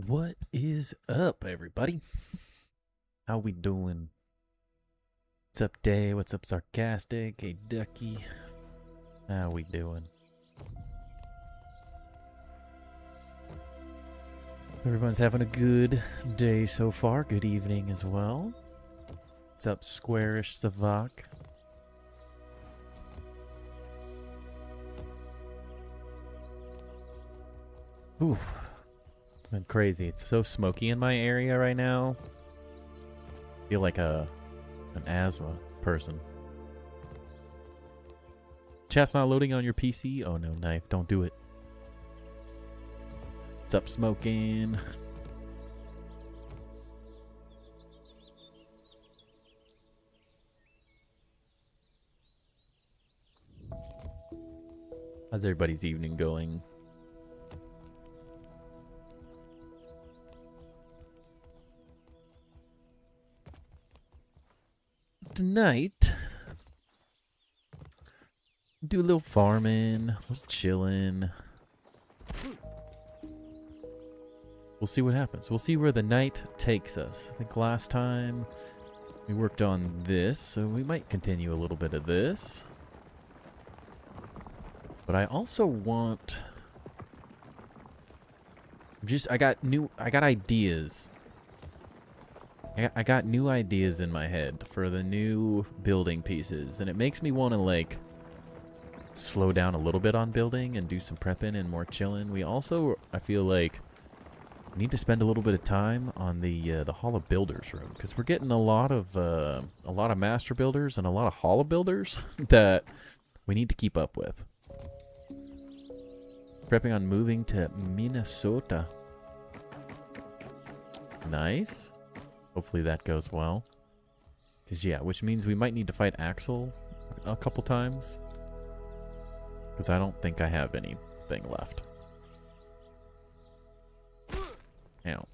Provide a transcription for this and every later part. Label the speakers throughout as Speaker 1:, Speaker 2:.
Speaker 1: What is up, everybody? How we doing? What's up, Day? What's up, Sarcastic? Hey, Ducky. How we doing? Everyone's having a good day so far. Good evening as well. What's up, Squarish Savak? Ooh. It's been crazy. It's so smoky in my area right now. I feel like an asthma person. Chat's not loading on your PC? Oh no, knife. Don't do it. What's up, smoking? How's everybody's evening going? Tonight, do a little farming, a little chilling. We'll see what happens. We'll see where the night takes us. I think last time we worked on this, so we might continue a little bit of this. But I also want... I got ideas. I got new ideas in my head for the new building pieces, and it makes me want to, like, slow down a little bit on building and do some prepping and more chilling. We also, I feel like, need to spend a little bit of time on the Hall of Builders room, because we're getting a lot of master builders and a lot of Hall of Builders that we need to keep up with. Prepping on moving to Minnesota. Nice. Hopefully that goes well. Because, yeah, which means we might need to fight Axel a couple times. Because I don't think I have anything left. Ow.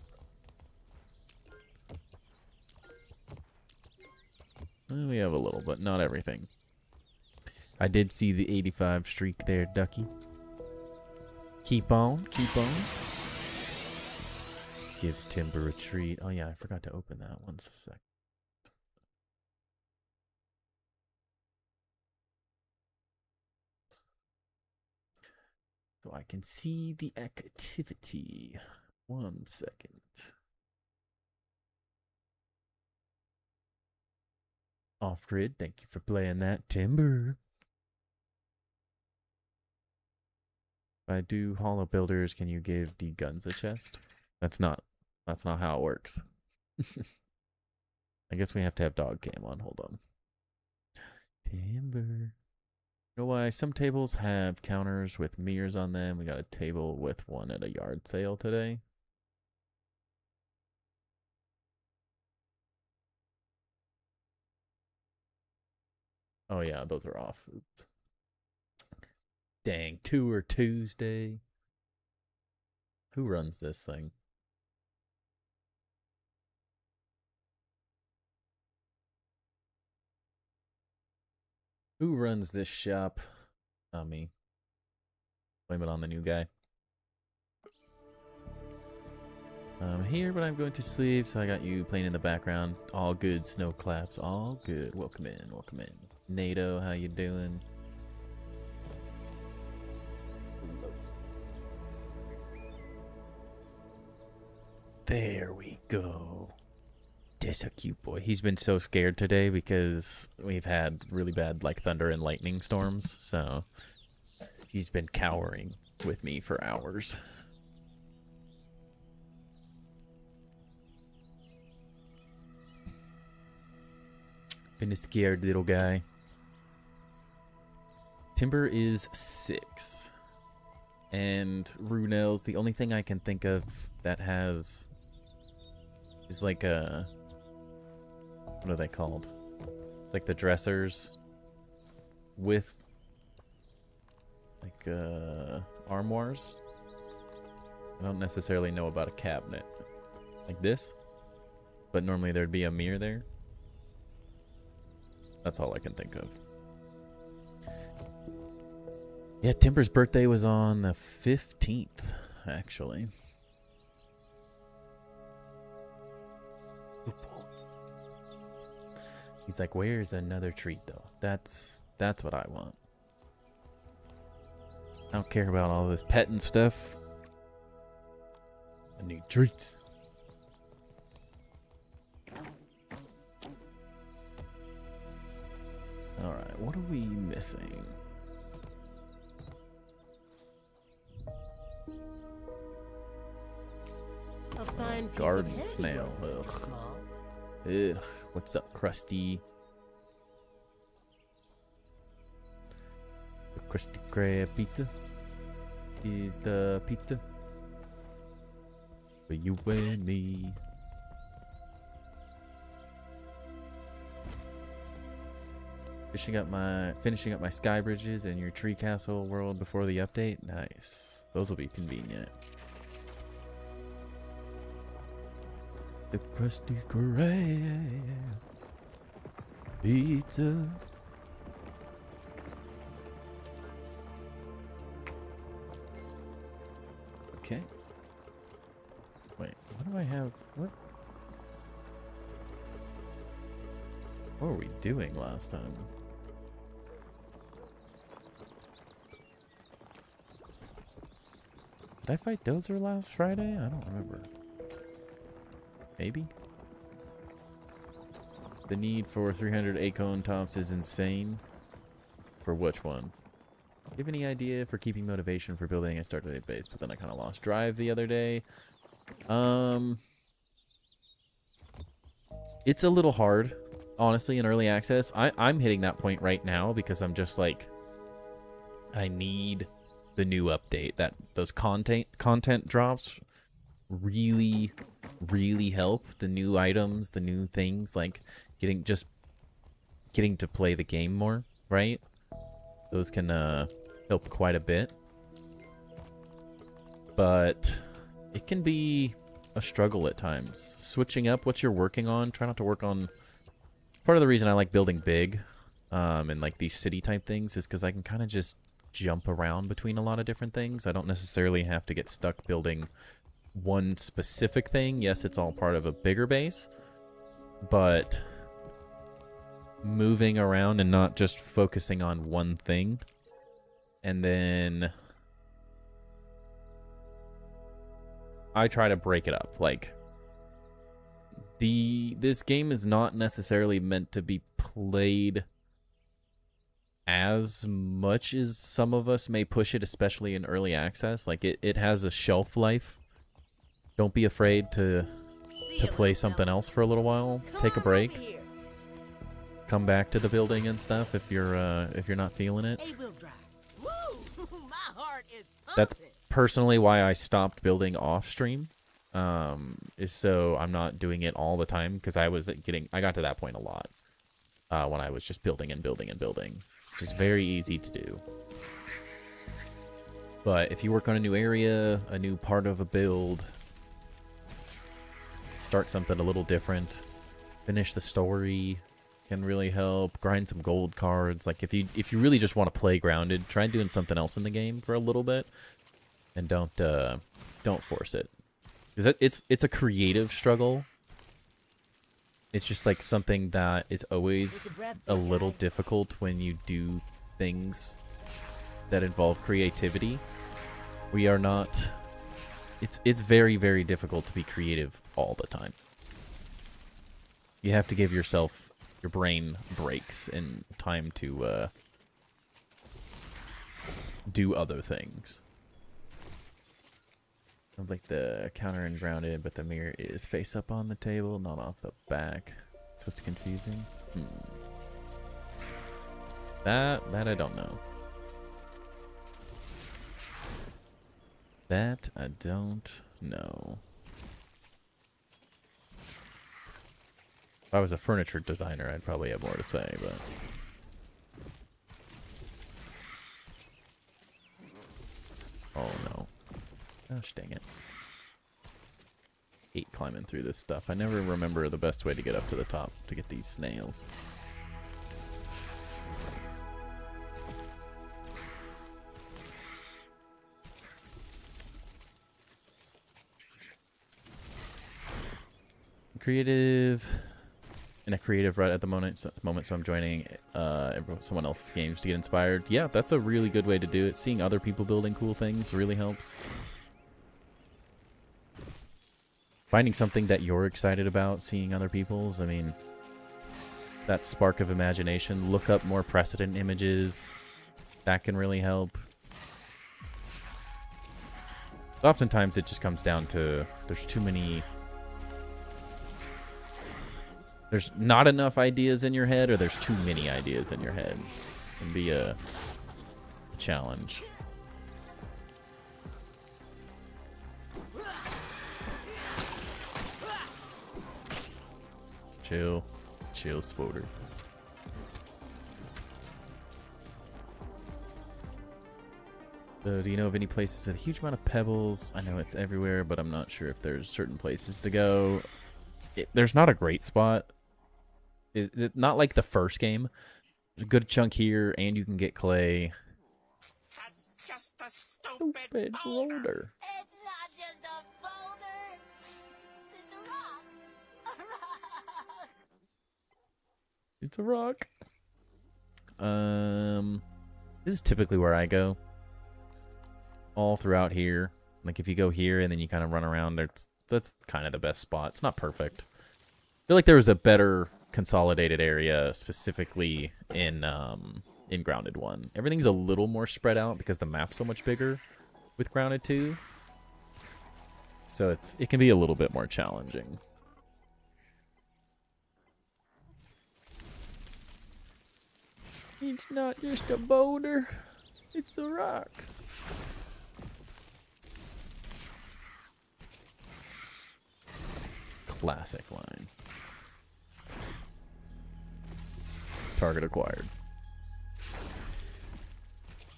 Speaker 1: Well, we have a little, but not everything. I did see the 85 streak there, Ducky. Keep on, keep on. Give Timber a treat. Oh yeah, I forgot to open that. 1 sec. So I can see the activity. 1 second. Off grid, thank you for playing that, Timber. If I do Hollow Builders, can you give D Guns a chest? That's not how it works. I guess we have to have dog cam on. Hold on. Timber. You know why? Some tables have counters with mirrors on them. We got a table with one at a yard sale today. Oh yeah, those are off. Oops. Dang, Tour Tuesday. Who runs this thing? Who runs this shop? Not me. Blame it on the new guy. I'm here, but I'm going to sleep, so I got you playing in the background. All good, snow claps. All good. Welcome in, welcome in. NATO, how you doing? There we go. That's a cute boy. He's been so scared today because we've had really bad, like, thunder and lightning storms, so he's been cowering with me for hours. Been a scared little guy. Timber is 6. And Runel's the only thing I can think of that has... is like a... what are they called? It's like the dressers with like armoires. I don't necessarily know about a cabinet like this, but normally there'd be a mirror there. That's all I can think of. Yeah, Timber's birthday was on the 15th, actually. He's like, where's another treat though? That's what I want. I don't care about all this petting stuff. I need treats. Alright, what are we missing?
Speaker 2: A fine piece
Speaker 1: Garden
Speaker 2: of heavy
Speaker 1: snail.
Speaker 2: work, Mr.
Speaker 1: Ugh.
Speaker 2: Smalls.
Speaker 1: Ugh, what's up, Krusty? The Krusty Krab pizza is the pizza for you and me. Finishing up my sky bridges and your tree castle world before the update. Nice. Those will be convenient. The Krusty Krab pizza. Okay. Wait, what do I have? What were we doing last time? Did I fight Dozer last Friday? I don't remember. Maybe? The need for 300 acorn tops is insane. For which one? Do you have any idea for keeping motivation for building a starter base? But then I kind of lost drive the other day. It's a little hard, honestly, in early access. I'm hitting that point right now because I'm just like, I need the new update. Those content drops really help. The new items, the new things, like getting to play the game more, right? Those can help quite a bit. But it can be a struggle at times. Switching up what you're working on, try not to work on... Part of the reason I like building big and like these city type things is because I can kind of just jump around between a lot of different things. I don't necessarily have to get stuck building one specific thing. Yes, it's all part of a bigger base, but moving around and not just focusing on one thing. And then I try to break it up. Like, this game is not necessarily meant to be played as much as some of us may push it, especially in early access. Like, it has a shelf life. Don't be afraid to play something else for a little while. Take a break. Come back to the building and stuff if you're not feeling it. That's personally why I stopped building off stream. Is so I'm not doing it all the time, because I got to that point a lot when I was just building and building and building, which is very easy to do. But if you work on a new area, a new part of a build, start something a little different, finish the story, can really help. Grind some gold cards. Like, if you really just want to play grounded, try doing something else in the game for a little bit, and don't force it. Because it's a creative struggle. It's just like something that is always a little difficult when you do things that involve creativity. We are not... It's very, very difficult to be creative all the time. You have to give your brain breaks and time to do other things. I like the counter and grounded, but the mirror is face up on the table, not off the back. That's what's confusing. That I don't know. That I don't know. If I was a furniture designer, I'd probably have more to say, but... Oh no. Gosh dang it. Hate climbing through this stuff. I never remember the best way to get up to the top to get these snails. Creative in a creative rut at the moment, so I'm joining someone else's games to get inspired. Yeah, that's a really good way to do it. Seeing other people building cool things really helps. Finding something that you're excited about, seeing other people's, I mean, that spark of imagination. Look up more precedent images. That can really help. Oftentimes it just comes down to there's too many... There's not enough ideas in your head, or there's too many ideas in your head. It can be a challenge. Chill. Chill, Spoder. So, do you know of any places with a huge amount of pebbles? I know it's everywhere, but I'm not sure if there's certain places to go. There's not a great spot. Is it not like the first game? There's a good chunk here, and you can get clay.
Speaker 3: That's just a stupid
Speaker 1: boulder.
Speaker 4: It's not just a boulder. It's a rock. A rock.
Speaker 1: It's a rock. This is typically where I go. All throughout here. Like if you go here and then you kind of run around, that's kind of the best spot. It's not perfect. I feel like there was a better consolidated area specifically in Grounded 1. Everything's a little more spread out because the map's so much bigger with Grounded 2. So it can be a little bit more challenging. It's not just a boulder, it's a rock. Classic line. Target acquired.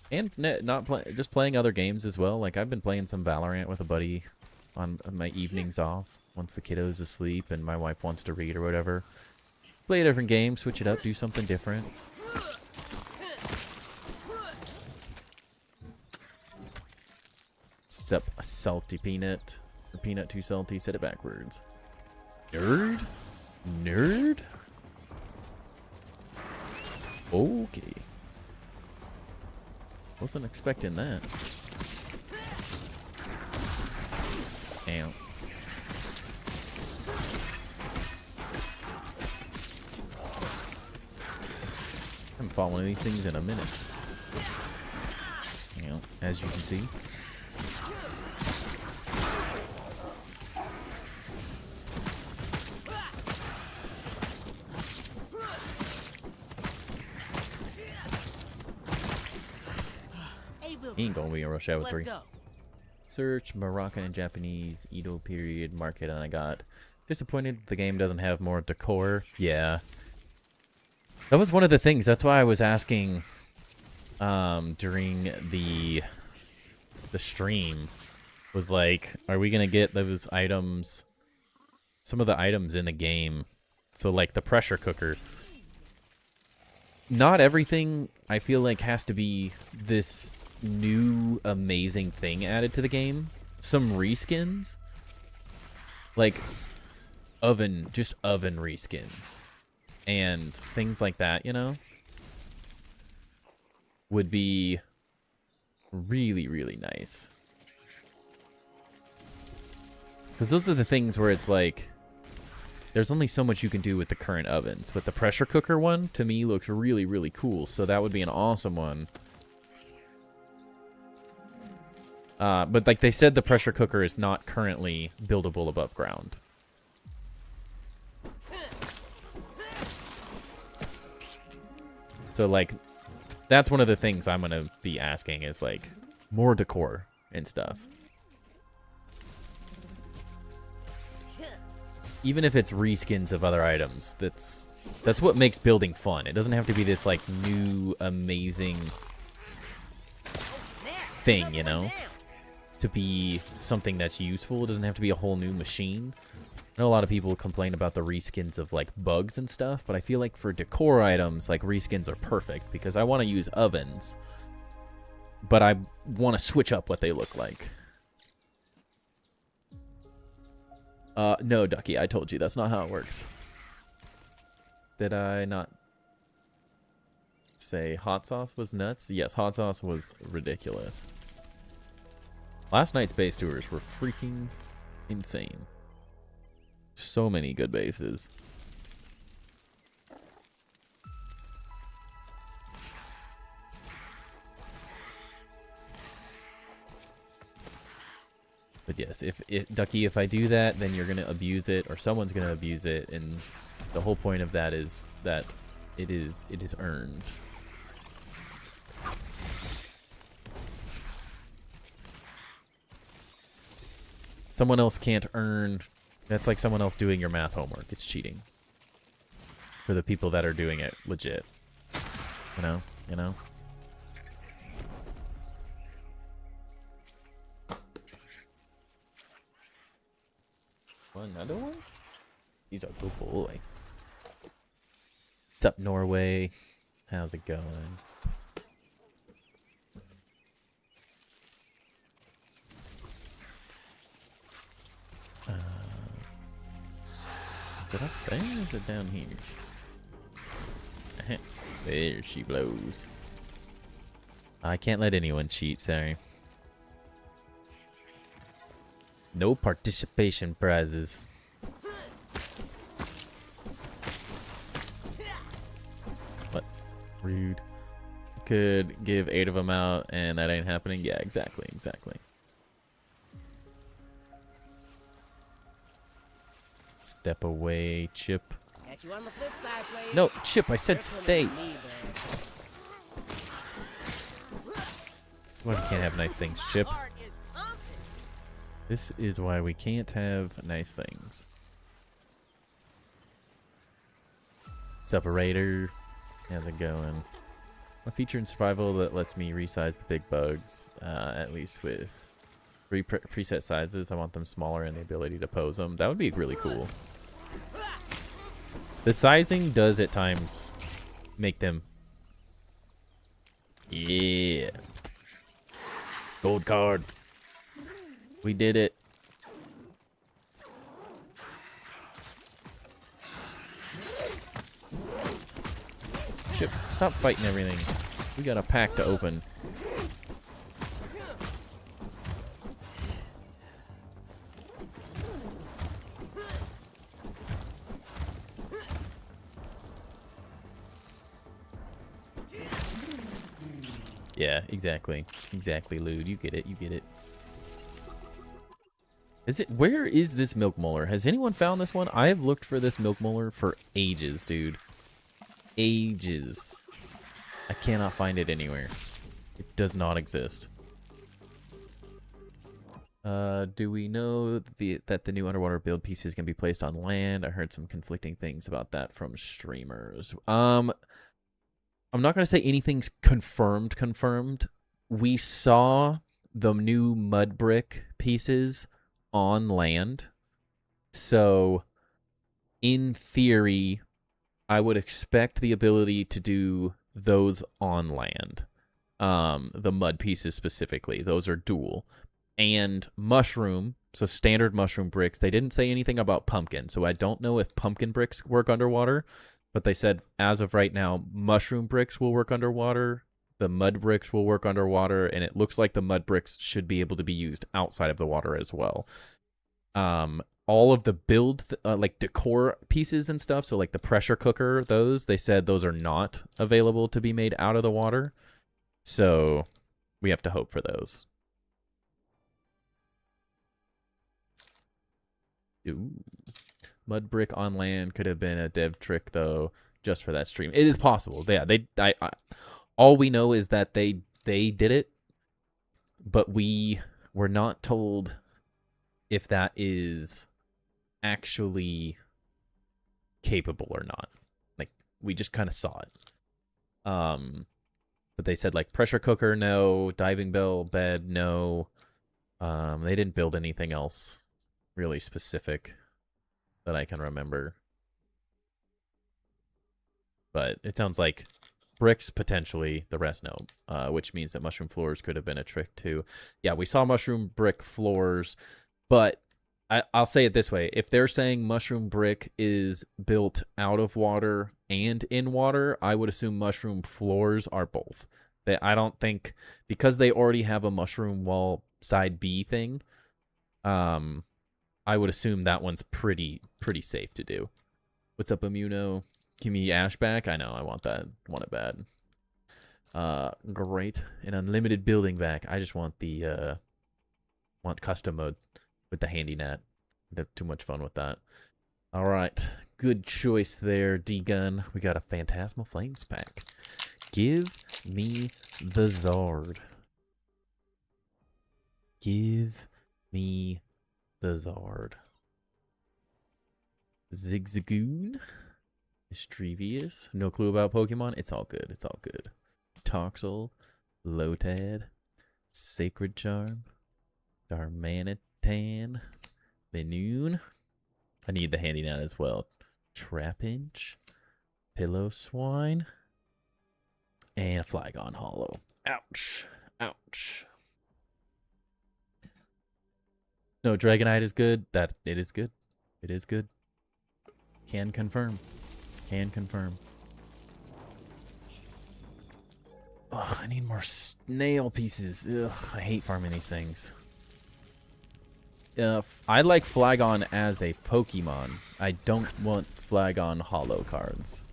Speaker 1: And just playing other games as well. Like I've been playing some Valorant with a buddy on my evenings off once the kiddo's asleep and my wife wants to read or whatever. Play a different game, switch it up, do something different. A salty peanut. Or peanut too salty, said it backwards. Nerd? Nerd? Okay. Wasn't expecting that. Ow. I haven't fought one of these things in a minute. You know, as you can see. He ain't gonna be a rush hour 3. Search Moroccan and Japanese Edo period market, and I got disappointed the game doesn't have more decor. Yeah. That was one of the things. That's why I was asking during the stream was like, are we gonna get those items, some of the items in the game? So like the pressure cooker. Not everything I feel like has to be this new amazing thing added to the game. Some reskins, like oven reskins and things like that, you know, would be really, really nice. Because those are the things where it's like there's only so much you can do with the current ovens, but the pressure cooker one to me looks really, really cool, so that would be an awesome one. But like they said, the pressure cooker is not currently buildable above ground. So like, that's one of the things I'm gonna be asking is like more decor and stuff. Even if it's reskins of other items, that's what makes building fun. It doesn't have to be this like new amazing thing, you know? To be something that's useful. It doesn't have to be a whole new machine. I know a lot of people complain about the reskins of like bugs and stuff, but I feel like for decor items, like reskins are perfect because I want to use ovens, but I want to switch up what they look like. No, Ducky, I told you that's not how it works. Did I not say hot sauce was nuts? Yes, hot sauce was ridiculous. Last night's base tours were freaking insane. So many good bases. But yes, if Ducky, if I do that, then you're gonna abuse it, or someone's gonna abuse it, and the whole point of that is that it is earned. Someone else can't earn. That's like someone else doing your math homework. It's cheating. For the people that are doing it legit. You know? You know? Another one? He's a good boy. What's up, Norway? How's it going? Is it up there or is it down here? There she blows. I can't let anyone cheat, sorry. No participation prizes. What? Rude. Could give 8 of them out and that ain't happening? Yeah, exactly, exactly. Step away, Chip.
Speaker 2: Catch you on the flip side, player.
Speaker 1: No, Chip, I said stay. Well, you can't have nice things, Chip. This is why we can't have nice things. Separator. How's it going? A feature in survival that lets me resize the big bugs, at least with 3 preset sizes. I want them smaller and the ability to pose them. That would be really cool. The sizing does at times make them... Yeah. Gold card. We did it. Chip, stop fighting everything. We got a pack to open. Yeah, exactly. Exactly, Lude. You get it. You get it. Is it? Where is this milk molar? Has anyone found this one? I have looked for this milk molar for ages, dude. Ages. I cannot find it anywhere. It does not exist. Do we know that the new underwater build pieces can be placed on land? I heard some conflicting things about that from streamers. I'm not gonna say anything's confirmed. We saw the new mud brick pieces on land. So, in theory, I would expect the ability to do those on land. The mud pieces specifically. Those are dual. And mushroom, so standard mushroom bricks. They didn't say anything about pumpkin, so I don't know if pumpkin bricks work underwater. But they said, as of right now, mushroom bricks will work underwater. The mud bricks will work underwater. And it looks like the mud bricks should be able to be used outside of the water as well. All of the build, like decor pieces and stuff, so like the pressure cooker, they said those are not available to be made out of the water. So we have to hope for those. Ooh. Mud brick on land could have been a dev trick, though, just for that stream. It is possible. Yeah, all we know is that they did it, but we were not told if that is actually capable or not. Like, we just kind of saw it. But they said, like, pressure cooker, no. Diving bell, bed, no. They didn't build anything else really specific that I can remember. But it sounds like bricks, potentially, the rest no. Which means that mushroom floors could have been a trick, too. Yeah, we saw mushroom brick floors, but I'll say it this way. If they're saying Mushroom Brick is built out of water and in water, I would assume Mushroom Floors are both. I don't think, because they already have a Mushroom Wall side B thing, I would assume that one's pretty safe to do. What's up, Immuno? Give me Ash back? I know, I want that. I want it bad. Great. An unlimited building back. I just want the, want custom mode with the handy net. I have too much fun with that. All right. Good choice there, D-Gun. We got a Phantasmal Flames pack. Give me the Zard. Give me the Zard. Zigzagoon. Mischievous. No clue about Pokemon? It's all good. It's all good. Toxel. Lotad. Sacred Charm. Darmanitan. Minoon. I need the handy net as well. Trapinch. Pillow Swine. And a Flygon Hollow. Ouch. Ouch. No, Dragonite is good. It is good. It is good. Can confirm. Can confirm. Ugh, I need more snail pieces. Ugh, I hate farming these things. I like Flygon as a Pokemon. I don't want Flygon Hollow cards.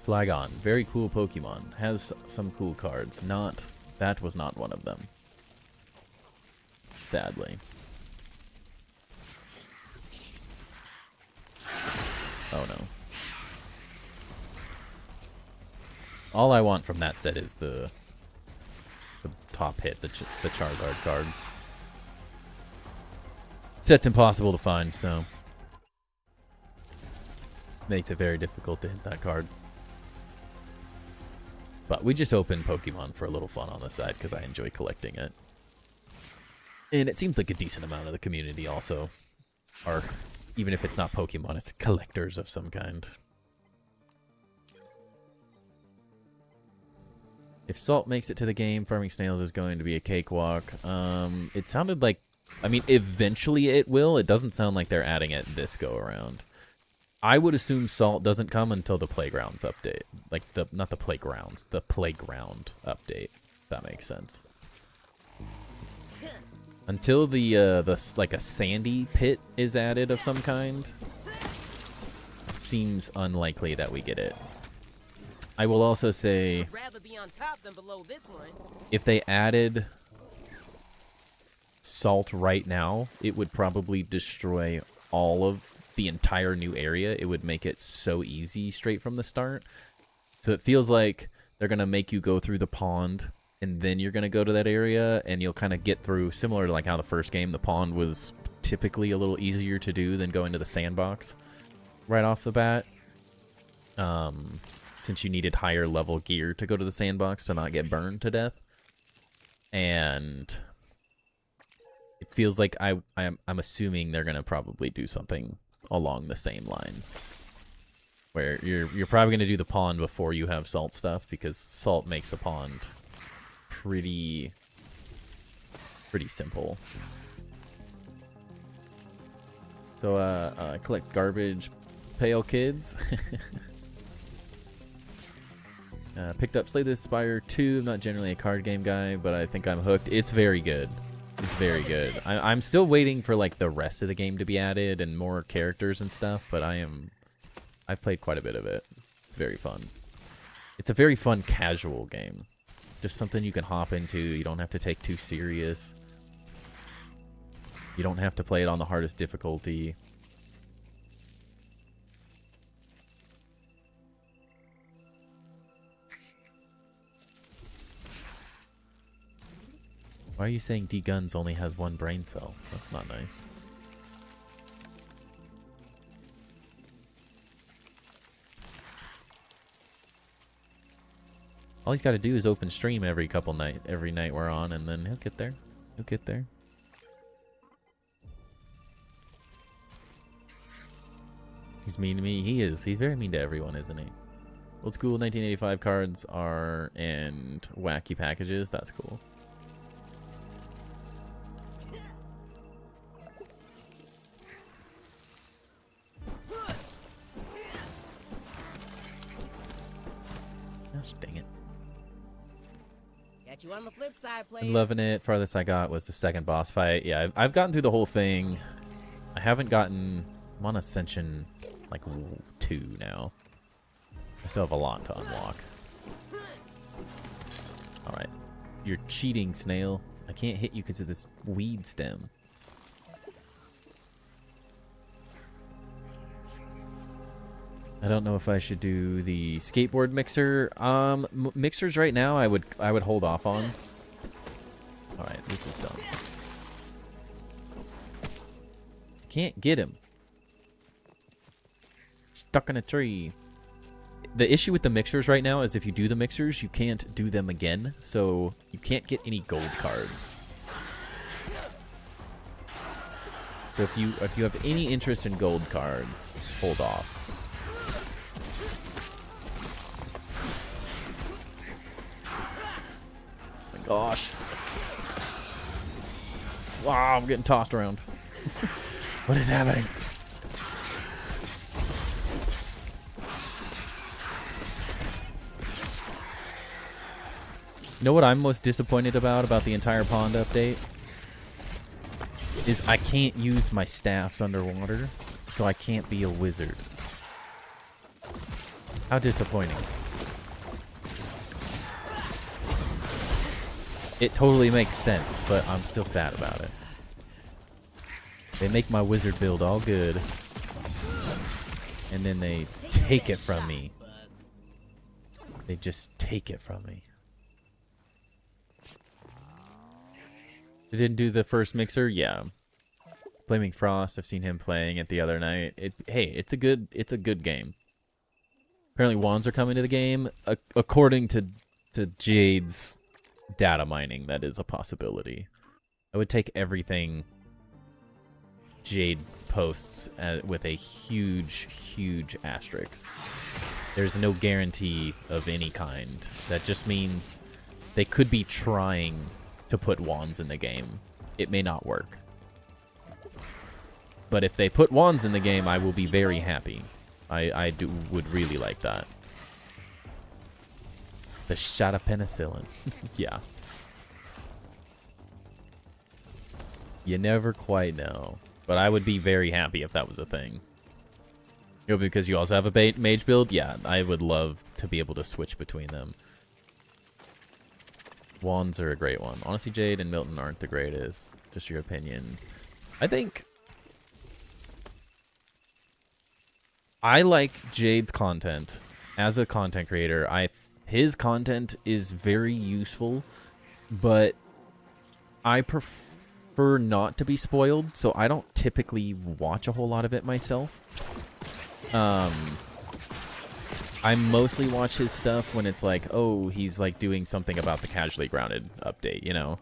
Speaker 1: Flygon, very cool Pokemon. Has some cool cards. That was not one of them. Sadly. Oh no. All I want from that set is the top hit, the Charizard card. Set's impossible to find, so makes it very difficult to hit that card. But we just opened Pokemon for a little fun on the side because I enjoy collecting it. And it seems like a decent amount of the community also are, even if it's not Pokemon, it's collectors of some kind. If Salt makes it to the game, farming snails is going to be a cakewalk. It sounded like, I mean, eventually it will. It doesn't sound like they're adding it this go around. I would assume Salt doesn't come until the Playgrounds update. Like, not the Playgrounds, the Playground update. If that makes sense. Until the like a sandy pit is added of some kind, it seems unlikely that we get it. I will also say,
Speaker 2: I'd rather be on top than below this one.
Speaker 1: if they added Salt right now, it would probably destroy all of the entire new area. It would make it so easy straight from the start. So it feels like they're going to make you go through the pond, and then you're going to go to that area, and you'll kind of get through, similar to like how the first game, the pond was typically a little easier to do than going to the sandbox right off the bat. Since you needed higher level gear to go to the sandbox to not get burned to death. And it feels like I'm assuming they're going to probably do something along the same lines. Where you're probably going to do the pond before you have Salt stuff, because Salt makes the pond pretty simple. So collect garbage, pale kids. Picked up Slay the Spire 2. I'm not generally a card game guy, but I think I'm hooked. It's very good. It's very good. I'm still waiting for like the rest of the game to be added and more characters and stuff, but I've played quite a bit of it. It's very fun. It's a very fun casual game. Just something you can hop into. You don't have to take too serious. You don't have to play it on the hardest difficulty. Why are you saying D-Guns only has one brain cell? That's not nice. All he's got to do is open stream every night we're on, and then he'll get there. He'll get there. He's mean to me. He is. He's very mean to everyone, isn't he? Old school 1985 cards and wacky packages. That's cool.
Speaker 2: Catch you on the flip side, player.
Speaker 1: I'm loving it. Farthest I got was the second boss fight. Yeah, I've gotten through the whole thing. I haven't gotten... I'm on Ascension, like, 2 now. I still have a lot to unlock. Alright. You're cheating, Snail. I can't hit you because of this weed stem. I don't know if I should do the skateboard mixer. Mixers right now I would hold off on. Alright, this is done. Can't get him. Stuck in a tree. The issue with the mixers right now is if you do the mixers, you can't do them again, so you can't get any gold cards. So if you have any interest in gold cards, hold off. Oh my gosh. Wow, I'm getting tossed around. What is happening? You know what I'm most disappointed about the entire pond update? Is I can't use my staffs underwater, so I can't be a wizard. How disappointing. It totally makes sense, but I'm still sad about it. They make my wizard build all good, and then they take it from me. They just take it from me. They didn't do the first mixer? Yeah. Flaming Frost, I've seen him playing it the other night. Hey, it's a good game. Apparently wands are coming to the game. According to Jade's data mining, that is a possibility. I would take everything Jade posts with a huge asterisk. There's no guarantee of any kind. That just means they could be trying to put wands in the game. It may not work. But if they put wands in the game, I will be very happy. I would really like that. The shot of penicillin. Yeah. You never quite know. But I would be very happy if that was a thing. You know, because you also have a mage build? Yeah, I would love to be able to switch between them. Wands are a great one. Honestly, Jade and Milton aren't the greatest. Just your opinion. I think... I like Jade's content. As a content creator, his content is very useful, but I prefer not to be spoiled, so I don't typically watch a whole lot of it myself. I mostly watch his stuff when it's like, oh, he's like doing something about the Casually Grounded update, you know?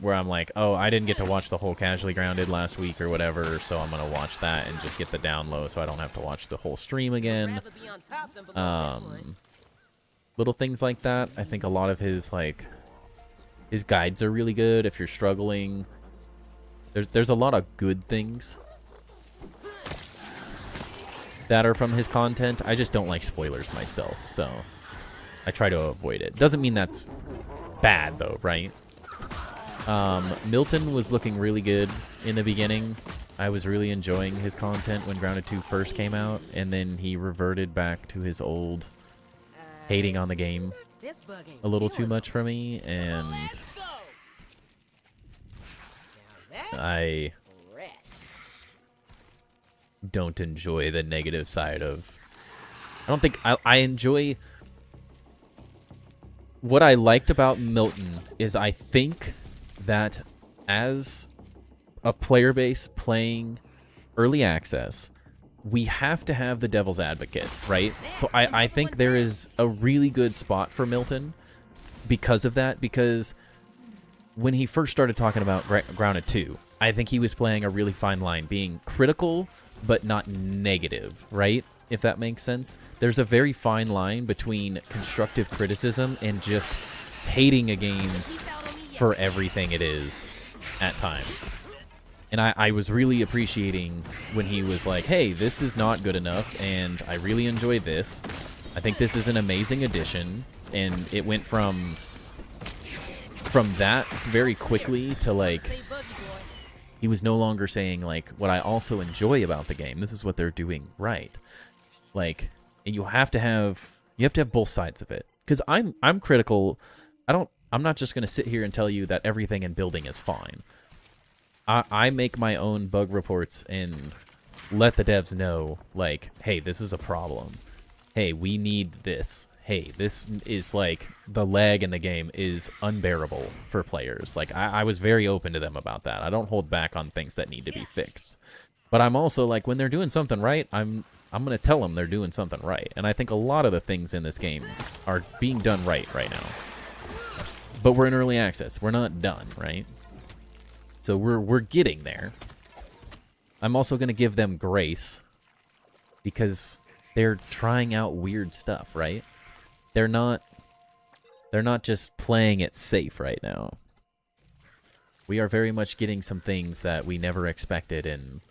Speaker 1: Where I'm like, oh, I didn't get to watch the whole Casually Grounded last week or whatever, so I'm gonna watch that and just get the down low so I don't have to watch the whole stream again. Little things like that. I think a lot of his, like, his guides are really good if you're struggling. There's a lot of good things that are from his content. I just don't like spoilers myself, so I try to avoid it. Doesn't mean that's bad, though, right? Milton was looking really good in the beginning. I was really enjoying his content when Grounded 2 first came out, and then he reverted back to his old hating on the game a little too much for me, and I don't enjoy the negative side of... I don't think... I enjoy... What I liked about Milton is I think that as a player base playing early access, we have to have the devil's advocate, right? So I think there is a really good spot for Milton because of that, because when he first started talking about Grounded 2, I think he was playing a really fine line, being critical but not negative, right? If that makes sense. There's a very fine line between constructive criticism and just hating a game for everything it is at times. And I was really appreciating when he was like, hey, this is not good enough, and I really enjoy this. I think this is an amazing addition, and it went from that very quickly to like,
Speaker 2: Say buggy boy.
Speaker 1: he was no longer saying like, what I also enjoy about the game. This is what they're doing right. Like, and you have to have both sides of it. Because I'm critical. I'm not just gonna sit here and tell you that everything in building is fine. I make my own bug reports and let the devs know, like, hey, this is a problem. Hey, we need this. Hey, this is like, the lag in the game is unbearable for players. Like, I was very open to them about that. I don't hold back on things that need to be fixed. But I'm also like, when they're doing something right, I'm going to tell them they're doing something right. And I think a lot of the things in this game are being done right now. But we're in early access. We're not done, right? So we're getting there. I'm also going to give them grace because they're trying out weird stuff, right? They're not just playing it safe right now. We are very much getting some things that we never expected, and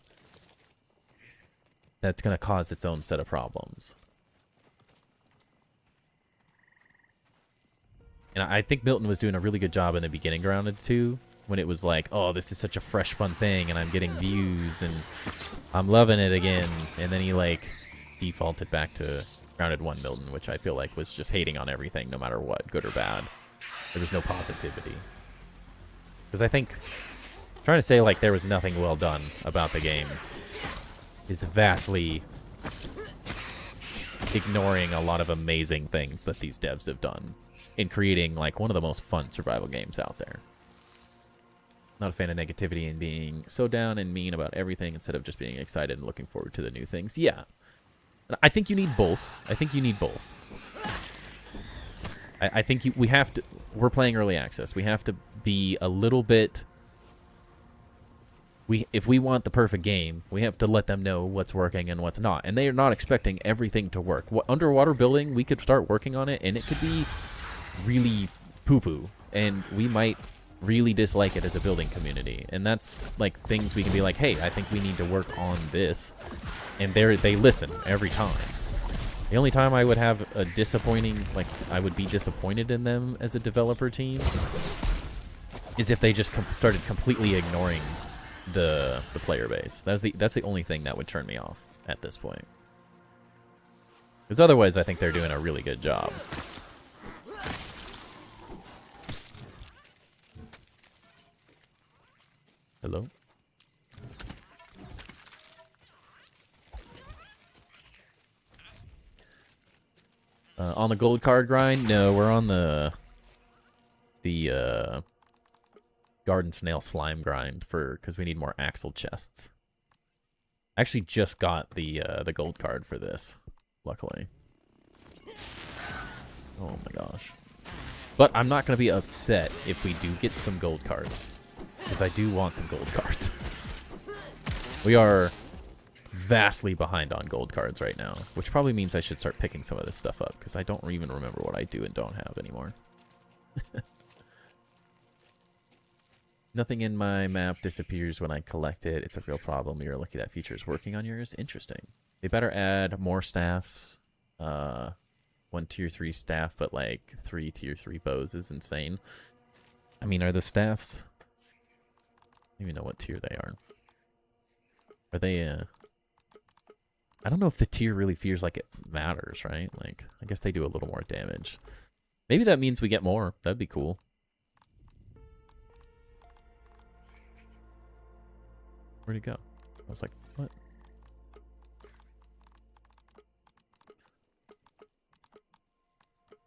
Speaker 1: that's going to cause its own set of problems. And I think Milton was doing a really good job in the beginning Grounded 2, when it was like, oh, this is such a fresh, fun thing, and I'm getting views, and I'm loving it again. And then he, like, defaulted back to Grounded 1 Milton, which I feel like was just hating on everything, no matter what, good or bad. There was no positivity. Because I think trying to say, like, there was nothing well done about the game is vastly ignoring a lot of amazing things that these devs have done in creating, like, one of the most fun survival games out there. Not a fan of negativity and being so down and mean about everything instead of just being excited and looking forward to the new things. Yeah. I think you need both. I think you need both. I think we have to... We're playing early access. We have to be a little bit... If we want the perfect game, we have to let them know what's working and what's not. And they are not expecting everything to work. Underwater building, we could start working on it, and it could be really poo-poo. And we might really dislike it as a building community. And that's, like, things we can be like, hey, I think we need to work on this. And they listen every time. The only time I would have a disappointing, like, I would be disappointed in them as a developer team is if they just started completely ignoring the player base. That's the only thing that would turn me off at this point. Because otherwise, I think they're doing a really good job. Hello? On the gold card grind? No, we're on the garden snail slime grind because we need more axle chests. I actually just got the gold card for this, luckily. Oh my gosh. But I'm not going to be upset if we do get some gold cards, because I do want some gold cards. We are vastly behind on gold cards right now, which probably means I should start picking some of this stuff up, because I don't even remember what I do and don't have anymore. Nothing in my map disappears when I collect it. It's a real problem. You're lucky that feature is working on yours. Interesting. They better add more staffs. 1 tier 3 staff, but like 3 tier 3 bows is insane. I mean, are the staffs... I don't even know what tier they are. Are they, I don't know if the tier really feels like it matters, right? Like, I guess they do a little more damage. Maybe that means we get more. That'd be cool. Where'd he go? I was like, what?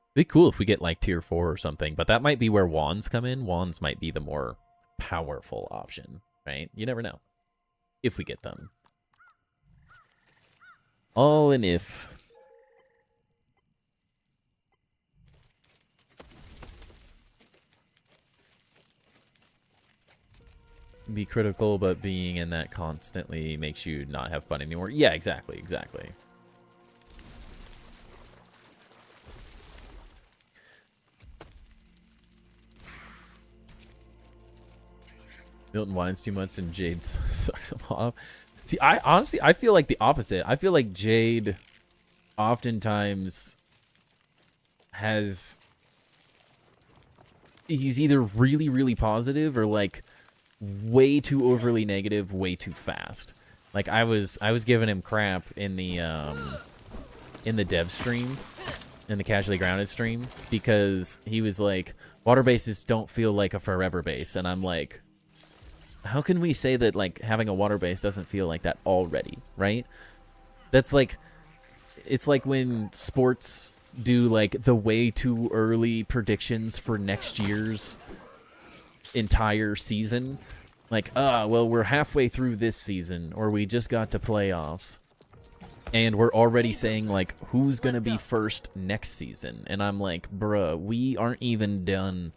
Speaker 1: It'd be cool if we get like tier 4 or something, but that might be where wands come in. Wands might be the more powerful option, right? You never know. If we get them. All in if. Be critical, but being in that constantly makes you not have fun anymore. Yeah, exactly, exactly. Milton whines too much and Jade sucks him off. See, I honestly feel like the opposite. I feel like Jade oftentimes has... He's either really, really positive or, like, way too overly negative, way too fast. Like, I was giving him crap in the dev stream, in the Casually Grounded stream, because he was like, water bases don't feel like a forever base, and I'm like, how can we say that, like, having a water base doesn't feel like that already, right? That's like, it's like when sports do, like, the way too early predictions for next year's entire season. Like, well, we're halfway through this season, or we just got to playoffs, and we're already saying, like, who's gonna be first next season? And I'm like, bruh, we aren't even done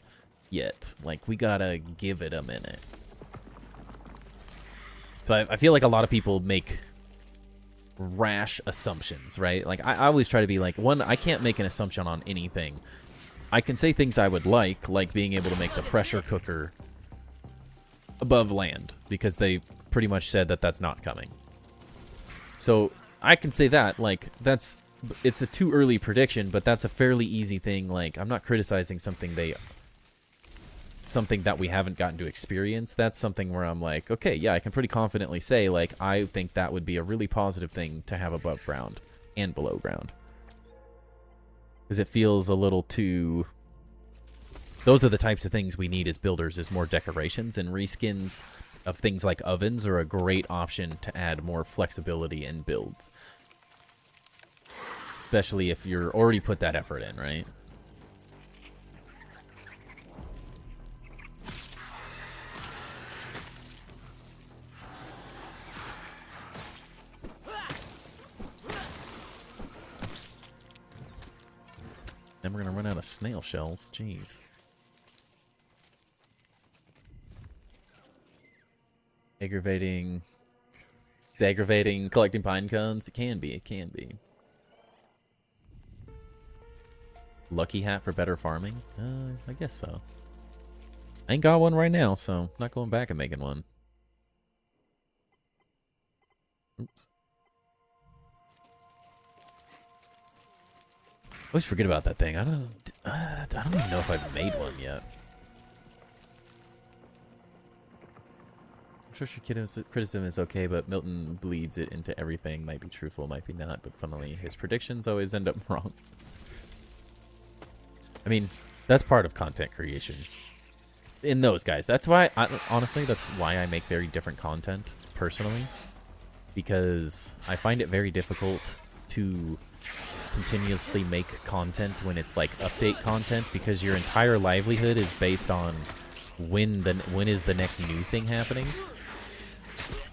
Speaker 1: yet. Like, we gotta give it a minute. So I feel like a lot of people make rash assumptions, right? Like, I always try to be like, one, I can't make an assumption on anything. I can say things I would like being able to make the pressure cooker above land, because they pretty much said that that's not coming. So I can say that, like, it's a too early prediction, but that's a fairly easy thing. Like, I'm not criticizing something that we haven't gotten to experience. That's something where I'm like, okay, yeah, I can pretty confidently say, like, I think that would be a really positive thing to have above ground and below ground. Because it feels a little too... Those are the types of things we need as builders, is more decorations, and reskins of things like ovens are a great option to add more flexibility in builds. Especially if you're already put that effort in, right? Then we're gonna run out of snail shells. Jeez. Aggravating. It's aggravating collecting pine cones. It can be. It can be. Lucky hat for better farming? I guess so. I ain't got one right now, so I'm not going back and making one. Oops. I always forget about that thing. I don't even know if I've made one yet. I'm sure criticism is okay, but Milton bleeds it into everything. Might be truthful, might be not, but funnily, his predictions always end up wrong. I mean, that's part of content creation. In those guys, that's why, honestly, that's why I make very different content, personally. Because I find it very difficult to continuously make content when it's like update content, because your entire livelihood is based on when is the next new thing happening,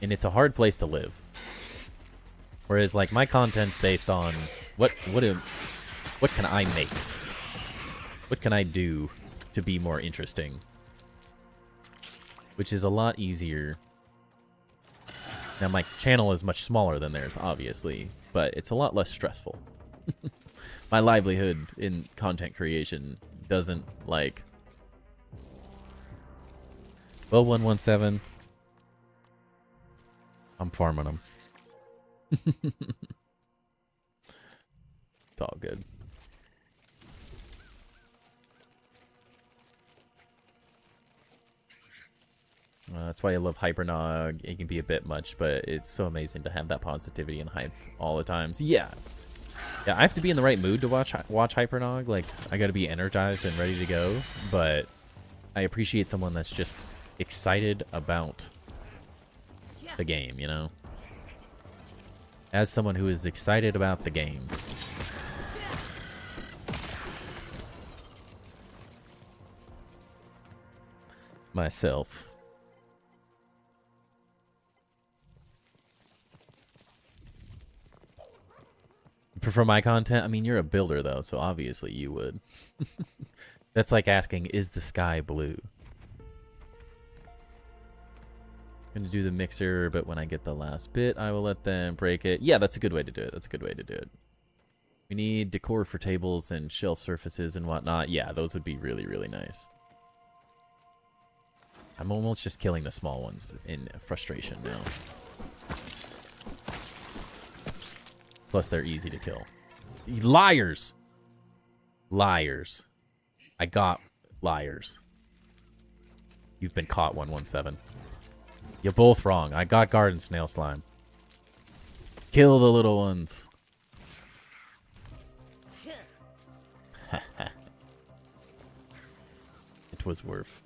Speaker 1: and it's a hard place to live. Whereas like my content's based on what can I make, what can I do to be more interesting, which is a lot easier. Now my channel is much smaller than theirs, obviously, but it's a lot less stressful. My livelihood in content creation doesn't, like... Well, 117. I'm farming them. It's all good. That's why I love Hypernog. It can be a bit much, but it's so amazing to have that positivity and hype all the times. Yeah. Yeah, I have to be in the right mood to watch Hypernog. Like, I gotta be energized and ready to go, but I appreciate someone that's just excited about the game, you know? As someone who is excited about the game. Myself. Prefer my content? I mean, you're a builder, though, so obviously you would. That's like asking, is the sky blue? I'm gonna do the mixer, but when I get the last bit, I will let them break it. Yeah, that's a good way to do it. That's a good way to do it. We need decor for tables and shelf surfaces and whatnot. Yeah, those would be really, really nice. I'm almost just killing the small ones in frustration now. Plus, they're easy to kill. Liars! Liars. I got liars. You've been caught, 117. You're both wrong. I got garden snail slime. Kill the little ones. It was worth.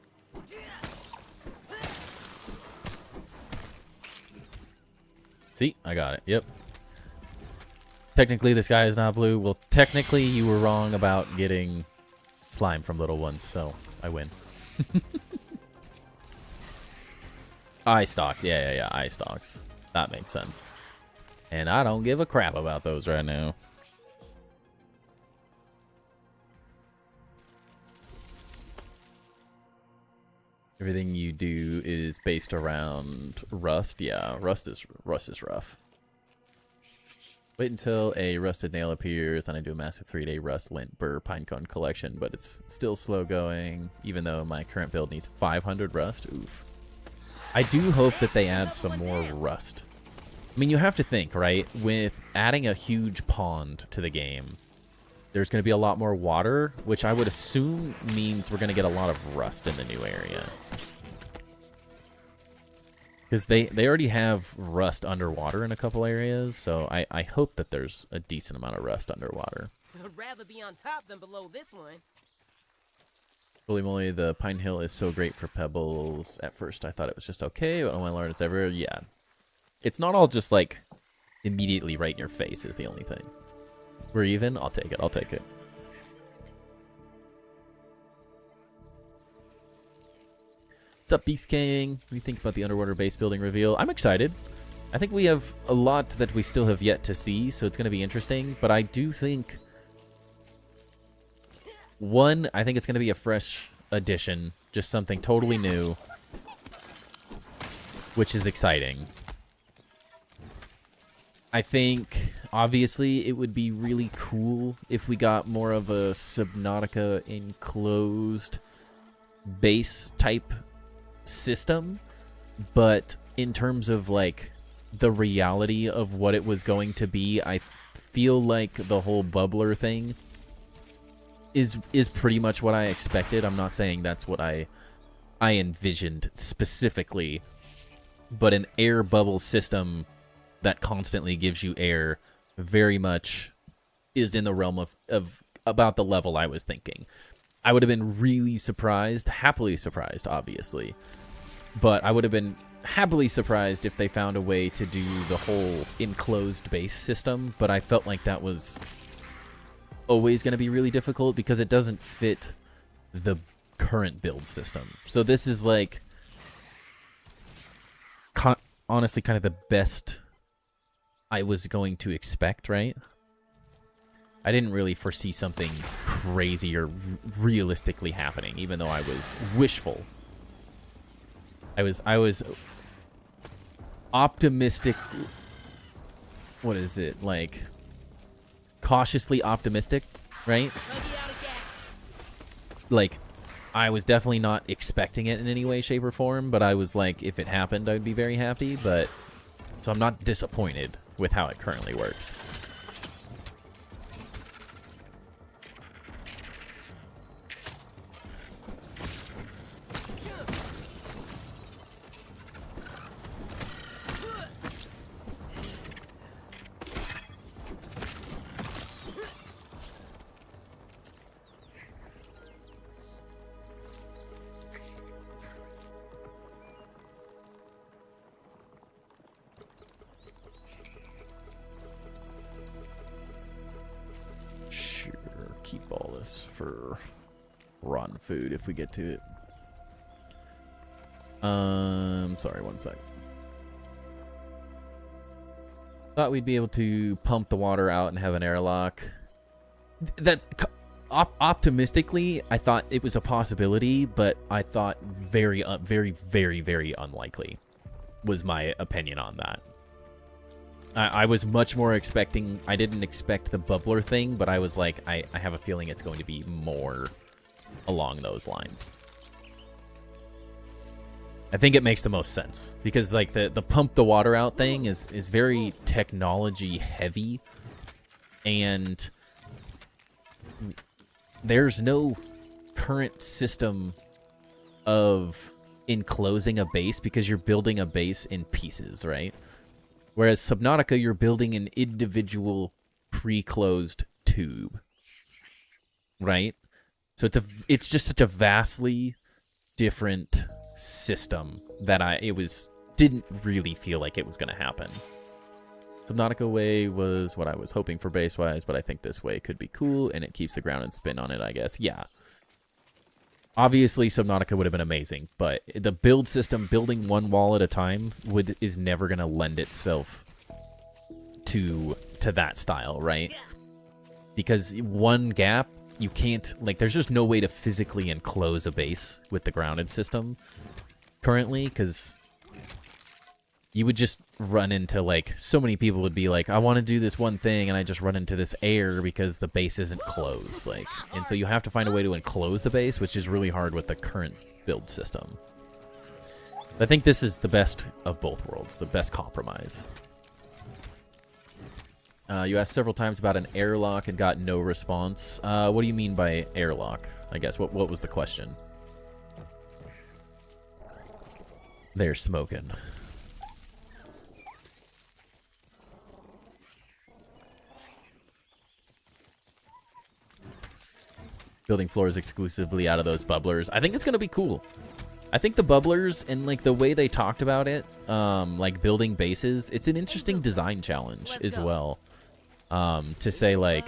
Speaker 1: See? I got it. Yep. Technically, the sky is not blue. Well, technically, you were wrong about getting slime from little ones, so I win. Eye stalks. Yeah. Eye stalks. That makes sense. And I don't give a crap about those right now. Everything you do is based around rust. Yeah, rust is rough. Wait until a rusted nail appears, then I do a massive 3-day rust, lint, burr, pinecone collection, but it's still slow going, even though my current build needs 500 rust. Oof. I do hope that they add some more rust. I mean, you have to think, right? With adding a huge pond to the game, there's going to be a lot more water, which I would assume means we're going to get a lot of rust in the new area. Because they already have rust underwater in a couple areas, so I hope that there's a decent amount of rust underwater.
Speaker 2: I'd rather be on top than below this one.
Speaker 1: Holy moly, the Pine Hill is so great for pebbles. At first I thought it was just okay, but when I learned it's everywhere, yeah. It's not all just like immediately right in your face is the only thing. We're even? I'll take it, I'll take it. What's up, Beast King? What do you think about the underwater base building reveal? I'm excited. I think we have a lot that we still have yet to see, so it's going to be interesting. But I do think... One, I think it's going to be a fresh addition. Just something totally new. Which is exciting. I think, obviously, it would be really cool if we got more of a Subnautica enclosed base type system, but in terms of like the reality of what it was going to be, I feel like the whole bubbler thing is pretty much what I expected. I'm not saying that's what I envisioned specifically, but an air bubble system that constantly gives you air very much is in the realm of about the level I was thinking. I would have been really surprised, happily surprised, obviously. But I would have been happily surprised if they found a way to do the whole enclosed base system. But I felt like that was always going to be really difficult because it doesn't fit the current build system. So this is like, honestly, kind of the best I was going to expect, right? I didn't really foresee something crazy or realistically happening, even though I was wishful. I was optimistic. What is it? Like, cautiously optimistic, right? Like, I was definitely not expecting it in any way, shape, or form, but I was like, if it happened, I'd be very happy, but... So I'm not disappointed with how it currently works. Keep all this for rotten food if we get to it. Sorry, one sec. Thought we'd be able to pump the water out and have an airlock. That's optimistically, I thought it was a possibility, but I thought very, very unlikely was my opinion on that. I was much more expecting... I didn't expect the bubbler thing, but I was like, I have a feeling it's going to be more along those lines. I think it makes the most sense. Because, like, the pump the water out thing is very technology heavy. And there's no current system of enclosing a base because you're building a base in pieces, right? Whereas Subnautica, you're building an individual pre-closed tube, right? So it's just such a vastly different system that didn't really feel like it was going to happen. Subnautica way was what I was hoping for base-wise, but I think this way could be cool, and it keeps the ground and spin on it, I guess. Yeah. Obviously, Subnautica would have been amazing, but the build system, building one wall at a time, is never going to lend itself to that style, right? Because one gap, you can't, like, there's just no way to physically enclose a base with the grounded system currently, because you would just run into, like, so many people would be like, I want to do this one thing, and I just run into this error because the base isn't closed, like, and so you have to find a way to enclose the base, which is really hard with the current build system. I think this is the best of both worlds, the best compromise. You asked several times about an airlock and got no response. What do you mean by airlock? I guess, what was the question? They're smoking. Building floors exclusively out of those bubblers. I think it's going to be cool. I think the bubblers and, like, the way they talked about it, like, building bases, it's an interesting design challenge as well. To say, like,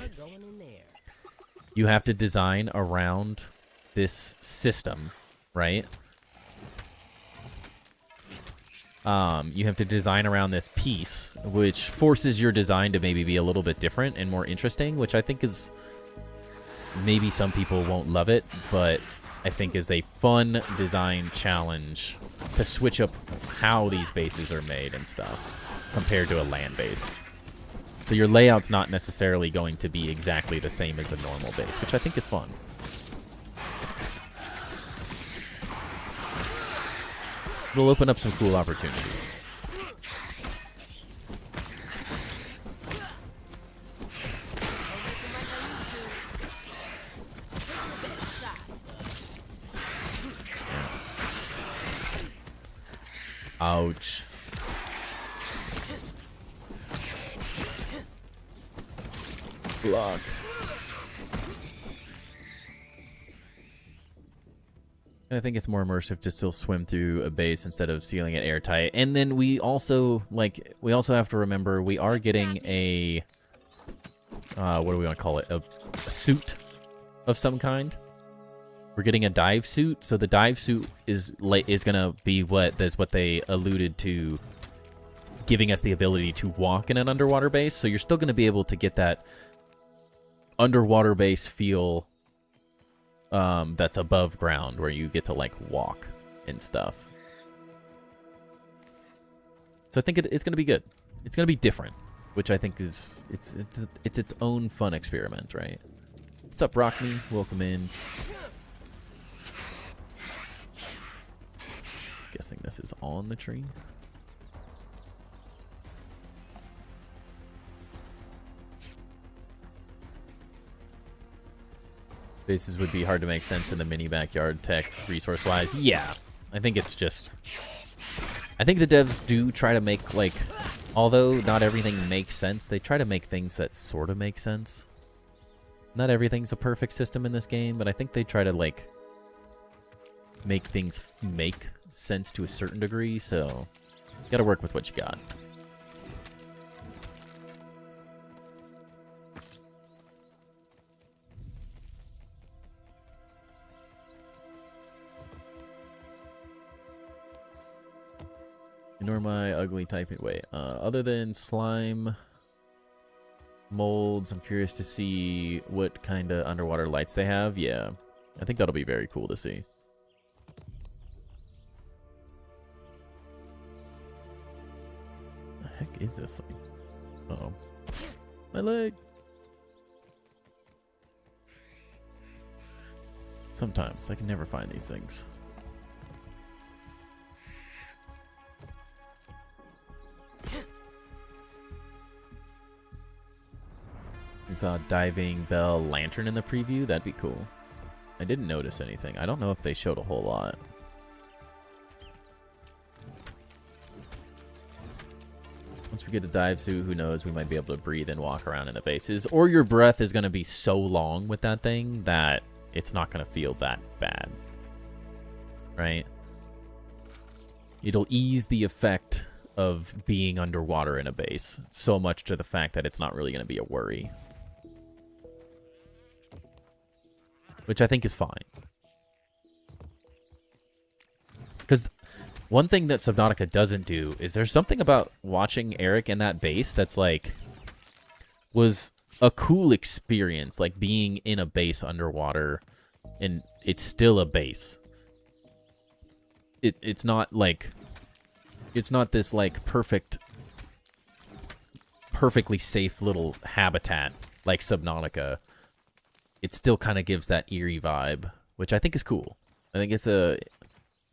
Speaker 1: you have to design around this system, right? You have to design around this piece, which forces your design to maybe be a little bit different and more interesting, which I think is... Maybe some people won't love it, but I think is a fun design challenge to switch up how these bases are made and stuff compared to a land base. So your layout's not necessarily going to be exactly the same as a normal base, which I think is fun. It'll open up some cool opportunities. Ouch. Block. I think it's more immersive to still swim through a base instead of sealing it airtight. And then we also have to remember we are getting a what do we want to call it? A suit of some kind. We're getting a dive suit, so the dive suit is gonna be what they alluded to, giving us the ability to walk in an underwater base. So you're still gonna be able to get that underwater base feel that's above ground, where you get to, like, walk and stuff. So I think it's gonna be good. It's gonna be different, which I think is it's its own fun experiment, right? What's up, Rock Me? Welcome in. Guessing this is on the tree. Bases would be hard to make sense in the mini backyard tech resource-wise. Yeah, I think it's just... I think the devs do try to make, like... Although not everything makes sense, they try to make things that sort of make sense. Not everything's a perfect system in this game, but I think they try to, like... make things make sense to a certain degree, so you gotta work with what you got. Ignore my ugly typing. Wait, other than slime molds, I'm curious to see what kind of underwater lights they have. Yeah, I think that'll be very cool to see. Heck is this thing? Uh-oh. My leg! Sometimes I can never find these things. We saw a diving bell lantern in the preview. That'd be cool. I didn't notice anything. I don't know if they showed a whole lot. Once we get a dive suit, who knows, we might be able to breathe and walk around in the bases. Or your breath is going to be so long with that thing that it's not going to feel that bad. Right? It'll ease the effect of being underwater in a base so much to the fact that it's not really going to be a worry. Which I think is fine. Because one thing that Subnautica doesn't do is there's something about watching Eric in that base that's like, was a cool experience, like being in a base underwater, and it's still a base. It's not like, it's not this like perfectly safe little habitat like Subnautica. It still kind of gives that eerie vibe, which I think is cool. I think it's going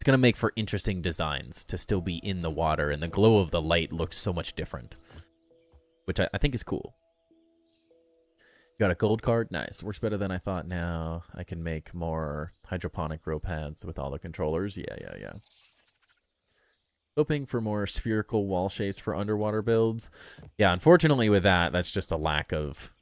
Speaker 1: to make for interesting designs to still be in the water, and the glow of the light looks so much different, which I think is cool. You got a gold card? Nice. Works better than I thought now. I can make more hydroponic grow pads with all the controllers. Yeah. Hoping for more spherical wall shapes for underwater builds. Yeah, unfortunately with that, that's just a lack of...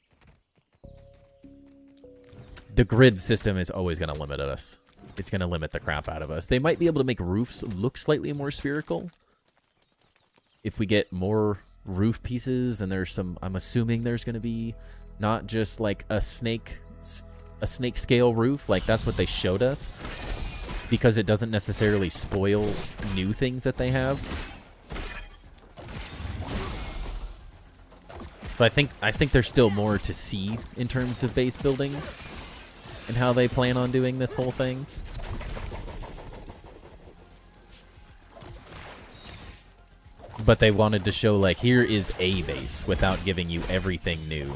Speaker 1: The grid system is always going to limit us. It's going to limit the crap out of us. They might be able to make roofs look slightly more spherical. If we get more roof pieces, and there's some... I'm assuming there's going to be not just like a snake scale roof. Like, that's what they showed us. Because it doesn't necessarily spoil new things that they have. So I think there's still more to see in terms of base building and how they plan on doing this whole thing. But they wanted to show, like, here is a base without giving you everything new.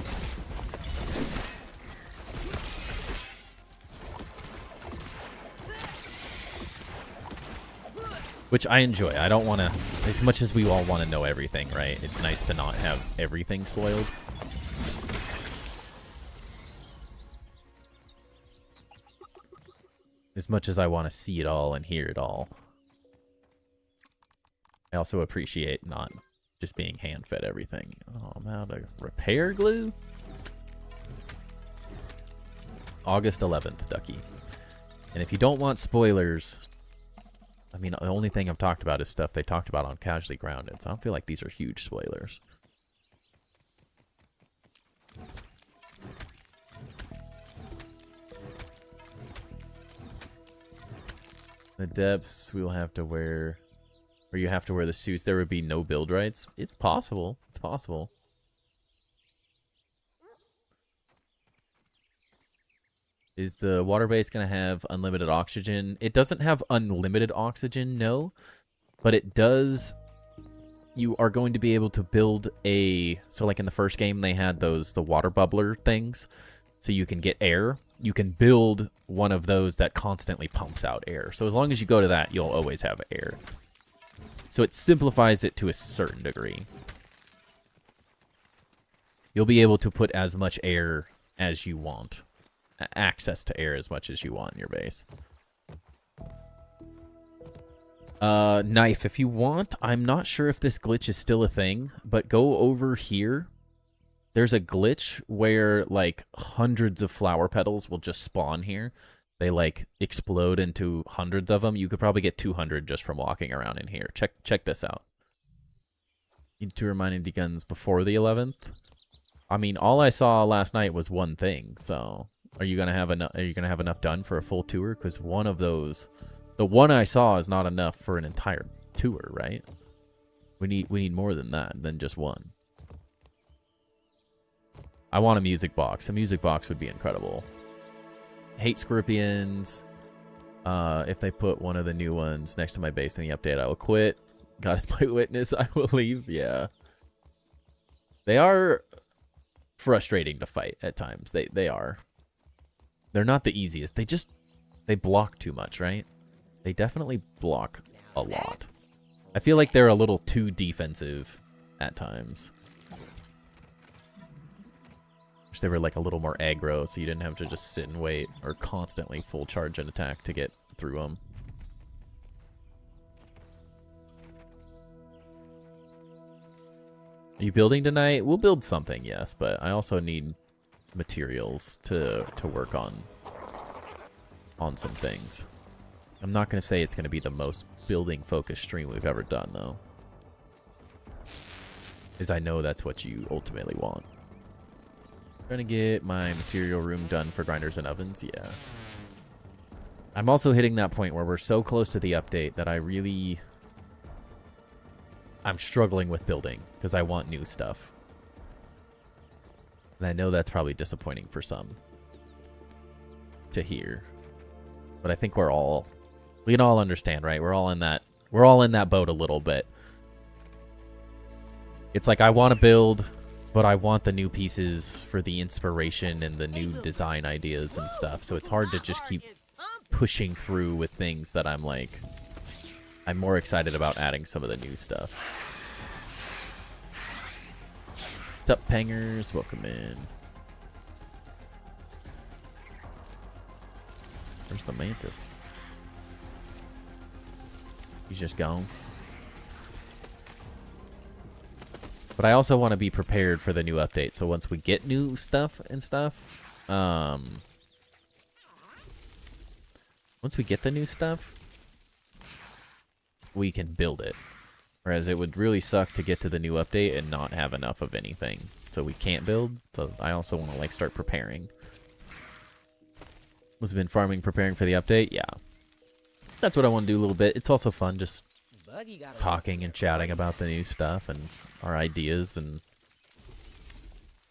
Speaker 1: Which I enjoy. I don't want to... As much as we all want to know everything, right? It's nice to not have everything spoiled. As much as I want to see it all and hear it all. I also appreciate not just being hand-fed everything. Oh, I'm out of repair glue? August 11th, Ducky. And if you don't want spoilers... I mean, the only thing I've talked about is stuff they talked about on Casually Grounded, so I don't feel like these are huge spoilers. The depths, we will have to wear... Or you have to wear the suits. There would be no build rights. It's possible. It's possible. Is the water base going to have unlimited oxygen? It doesn't have unlimited oxygen, no. But it does... You are going to be able to build a... So like in the first game, they had the water bubbler things. So you can get air. You can build one of those that constantly pumps out air. So as long as you go to that, you'll always have air. So it simplifies it to a certain degree. You'll be able to put as much air as you want. Access to air as much as you want in your base. Knife, if you want. I'm not sure if this glitch is still a thing, but go over here. There's a glitch where, like, hundreds of flower petals will just spawn here. They, like, explode into hundreds of them. You could probably get 200 just from walking around in here. Check this out. Need 2 reminding guns before the 11th. I mean, all I saw last night was one thing, so... Are you gonna have enough done for a full tour? Because one of those, the one I saw, is not enough for an entire tour, right? We need more than that, than just one. I want a music box. A music box would be incredible. Hate scorpions. If they put one of the new ones next to my base in the update, I will quit. God is my witness. I will leave. Yeah. They are frustrating to fight at times. They are. They're not the easiest. They block too much, right? They definitely block a lot. I feel like they're a little too defensive at times. Wish they were like a little more aggro so you didn't have to just sit and wait or constantly full charge and attack to get through them. Are you building tonight? We'll build something, yes, but I also need materials to work on some things. I'm not going to say it's going to be the most building-focused stream we've ever done, though. Because I know that's what you ultimately want. Trying to get my material room done for grinders and ovens, yeah. I'm also hitting that point where we're so close to the update that I'm struggling with building because I want new stuff. And I know that's probably disappointing for some to hear. But I think we can all understand, right? We're all in that boat a little bit. It's like I want to build, but I want the new pieces for the inspiration and the new design ideas and stuff. So it's hard to just keep pushing through with things that I'm more excited about adding some of the new stuff. What's up, Pangers? Welcome in. Where's the Mantis? He's just gone. But I also want to be prepared for the new update. So once we get new stuff and stuff, once we get the new stuff, we can build it. Whereas it would really suck to get to the new update and not have enough of anything. So we can't build. So I also want to like start preparing. Must have been farming, preparing for the update. Yeah. That's what I want to do a little bit. It's also fun just talking and chatting about the new stuff and our ideas and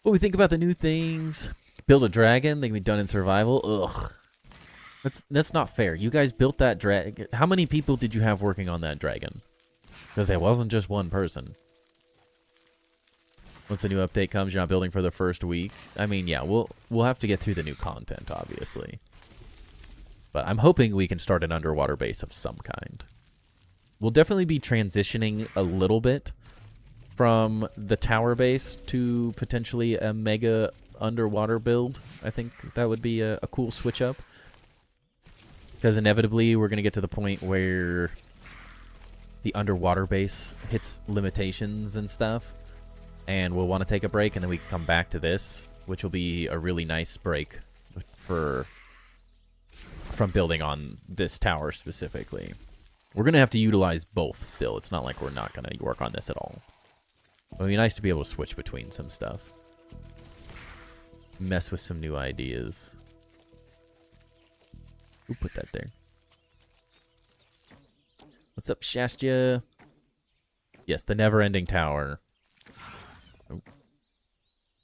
Speaker 1: what we think about the new things. Build a dragon. They can be done in survival. Ugh. That's not fair. You guys built that dragon. How many people did you have working on that dragon? Because it wasn't just one person. Once the new update comes, you're not building for the first week. I mean, yeah, we'll have to get through the new content, obviously. But I'm hoping we can start an underwater base of some kind. We'll definitely be transitioning a little bit from the tower base to potentially a mega underwater build. I think that would be a cool switch up. Because inevitably, we're going to get to the point where the underwater base hits limitations and stuff. And we'll want to take a break, and then we can come back to this, which will be a really nice break from building on this tower specifically. We're going to have to utilize both still. It's not like we're not going to work on this at all. It would be nice to be able to switch between some stuff. Mess with some new ideas. Who put that there? What's up, Shastia? Yes, the never-ending tower. Oh.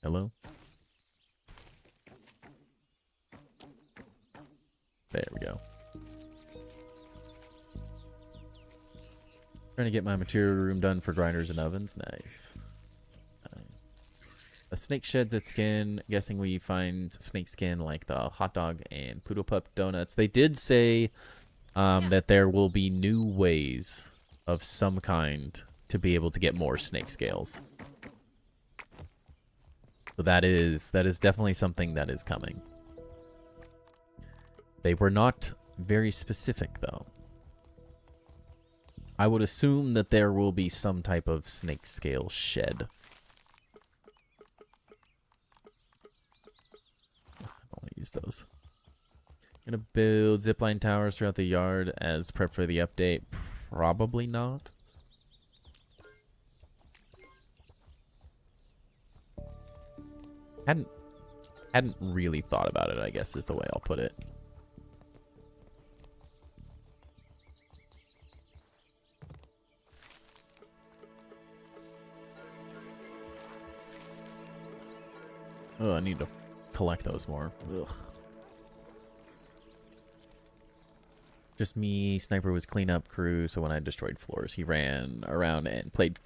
Speaker 1: Hello? There we go. Trying to get my material room done for grinders and ovens. Nice. Nice. A snake sheds its skin. Guessing we find snake skin like the hot dog and Pluto Pup donuts. They did say that there will be new ways of some kind to be able to get more snake scales. So that is definitely something that is coming. They were not very specific, though. I would assume that there will be some type of snake scale shed. I don't want to use those. Gonna build zipline towers throughout the yard as prep for the update. Probably not. Hadn't really thought about it, I guess is the way I'll put it. Oh, I need to collect those more. Ugh. Just me. Sniper was cleanup crew, so when I destroyed floors, he ran around and played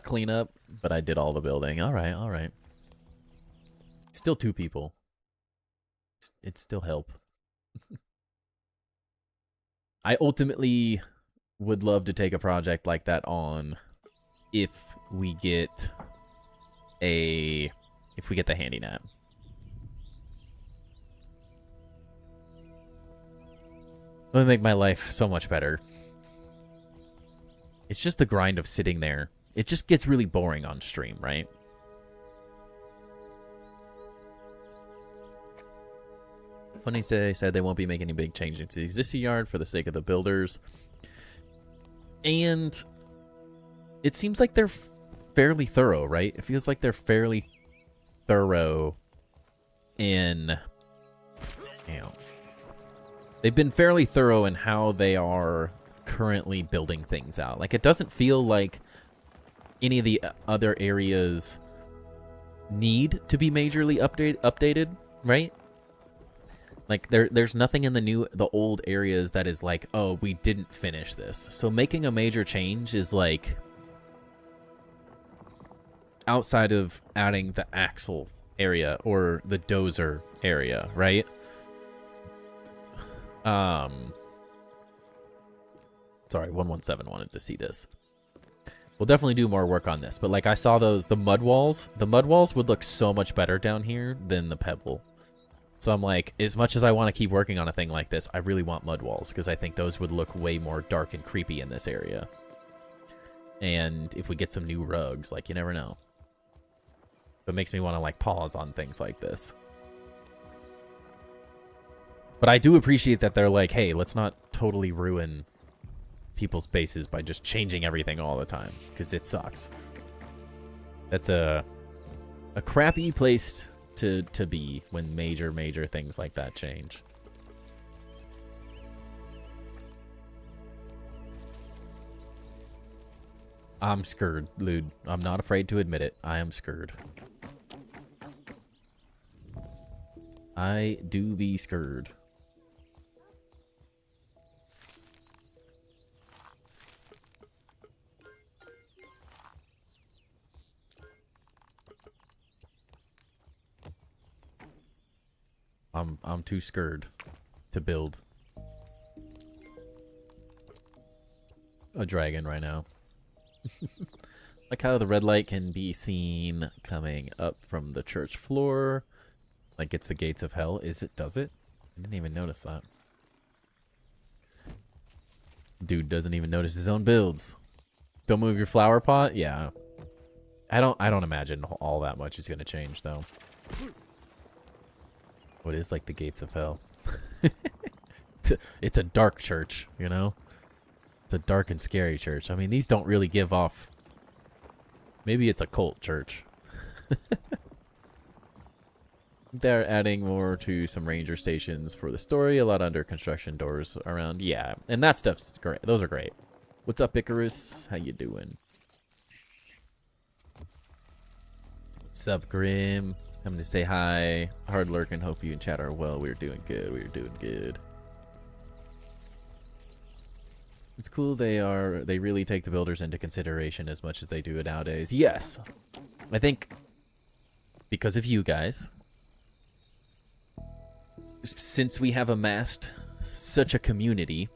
Speaker 1: cleanup, but I did all the building. Alright, alright. Still 2 people. It's still help. I ultimately would love to take a project like that on if we get a if we get the handy nap. It would make my life so much better. It's just the grind of sitting there. It just gets really boring on stream, right? Funny said they won't be making any big changes to the existing yard for the sake of the builders. And it seems like they're fairly thorough, right? It feels like they're fairly thorough in... They've been fairly thorough in how they are currently building things out. Like, it doesn't feel like any of the other areas need to be majorly updated, right? Like, there's nothing in the old areas that is like, oh, we didn't finish this. So making a major change is like, outside of adding the axle area or the dozer area, right? Sorry, 117 wanted to see this. We'll definitely do more work on this, but like I saw the mud walls. The mud walls would look so much better down here than the pebble. So I'm like, as much as I want to keep working on a thing like this, I really want mud walls because I think those would look way more dark and creepy in this area. And if we get some new rugs, like, you never know. It makes me want to like pause on things like this. But I do appreciate that they're like, hey, let's not totally ruin people's bases by just changing everything all the time, because it sucks. That's a crappy place to be when major things like that change. I'm scared, Lude. I'm not afraid to admit it. I am scared. I do be scared. I'm too scared to build a dragon right now. Like how the red light can be seen coming up from the church floor. Like it's the gates of hell. Does it? I didn't even notice that. Dude doesn't even notice his own builds. Don't move your flower pot? Yeah. I don't imagine all that much is gonna change though. What is like the gates of hell? It's a dark church, you know? It's a dark and scary church. I mean, these don't really give off... Maybe it's a cult church. They're adding more to some ranger stations for the story. A lot under construction doors around. Yeah, and that stuff's great. Those are great. What's up, Icarus? How you doing? What's up, Grim? Coming to say hi. Hard lurking. Hope you and chat are well. We're doing good. We're doing good. It's cool they really take the builders into consideration as much as they do it nowadays. Yes. I think because of you guys, since we have amassed such a community,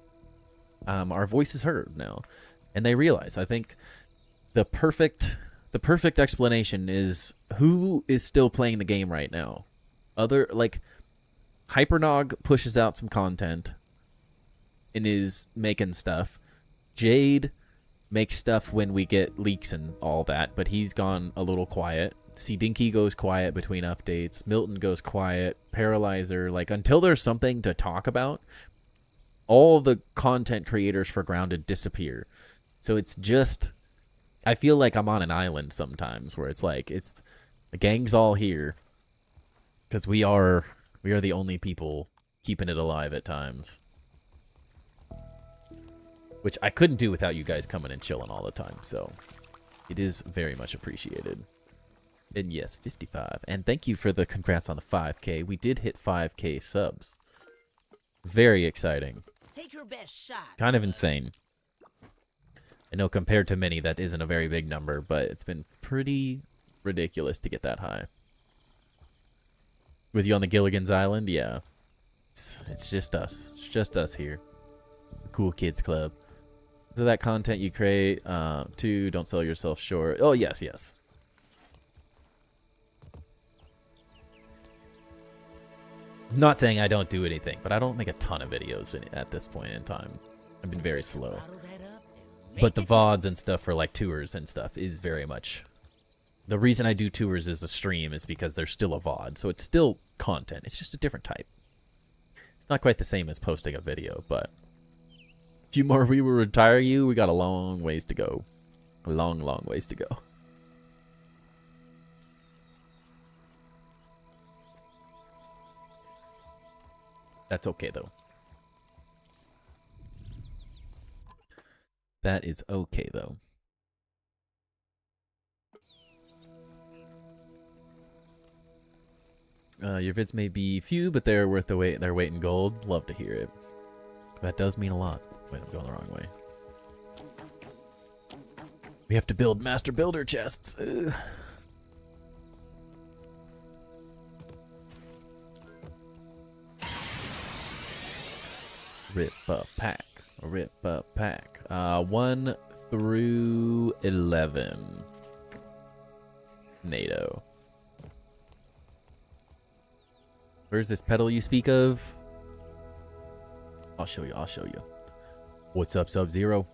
Speaker 1: our voice is heard now. And they realize, I think the perfect explanation is who is still playing the game right now. Like Hypernog pushes out some content and is making stuff. Jade makes stuff when we get leaks and all that, but he's gone a little quiet. See, Dinky goes quiet between updates. Milton goes quiet. Paralyzer, like, until there's something to talk about, all the content creators for Grounded disappear. So it's just... I feel like I'm on an island sometimes where it's like, the gang's all here. Because we are the only people keeping it alive at times. Which I couldn't do without you guys coming and chilling all the time, so it is very much appreciated. And yes, 55. And thank you for the congrats on the 5K. We did hit 5K subs. Very exciting.
Speaker 2: Take your best shot.
Speaker 1: Kind of insane. I know compared to many that isn't a very big number, but it's been pretty ridiculous to get that high. With you on the Gilligan's Island, yeah. It's just us. It's just us here. The Cool Kids Club. So that content you create, too, don't sell yourself short. Oh, yes, yes. I'm not saying I don't do anything, but I don't make a ton of videos at this point in time. I've been very slow. But the VODs and stuff for like tours and stuff is very much... The reason I do tours as a stream is because there's still a VOD, so it's still content. It's just a different type. It's not quite the same as posting a video, but... A few more we will retire you. We got a long ways to go. A long, long ways to go. That's okay, though. That is okay, though. Your vids may be few, but they're worth the wait. Their weight in gold. Love to hear it. That does mean a lot. Wait, I'm going the wrong way. We have to build master builder chests. Ugh. Rip a pack. Rip a pack. 1 through 11. NATO. Where's this pedal you speak of? I'll show you. I'll show you. What's up, Sub-Zero?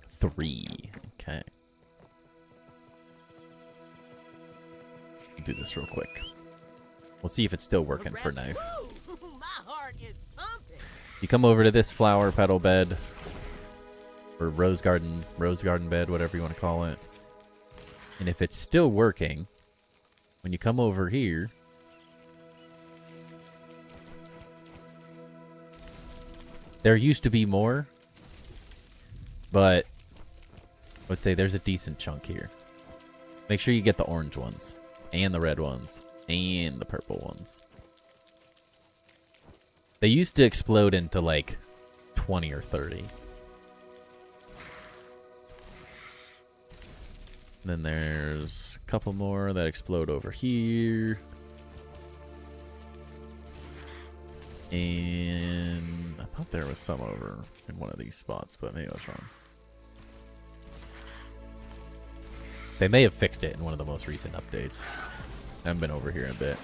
Speaker 1: 3. Okay. Do this real quick. We'll see if it's still working for Knife.
Speaker 2: My heart is pumping.
Speaker 1: You come over to this flower petal bed, or rose garden bed, whatever you want to call it. And if it's still working, when you come over here, there used to be more, but let's say there's a decent chunk here. Make sure you get the orange ones, and the red ones, and the purple ones. They used to explode into like 20 or 30. And then there's a couple more that explode over here. And I thought there was some over in one of these spots, but maybe I was wrong. They may have fixed it in one of the most recent updates. I haven't been over here in a bit.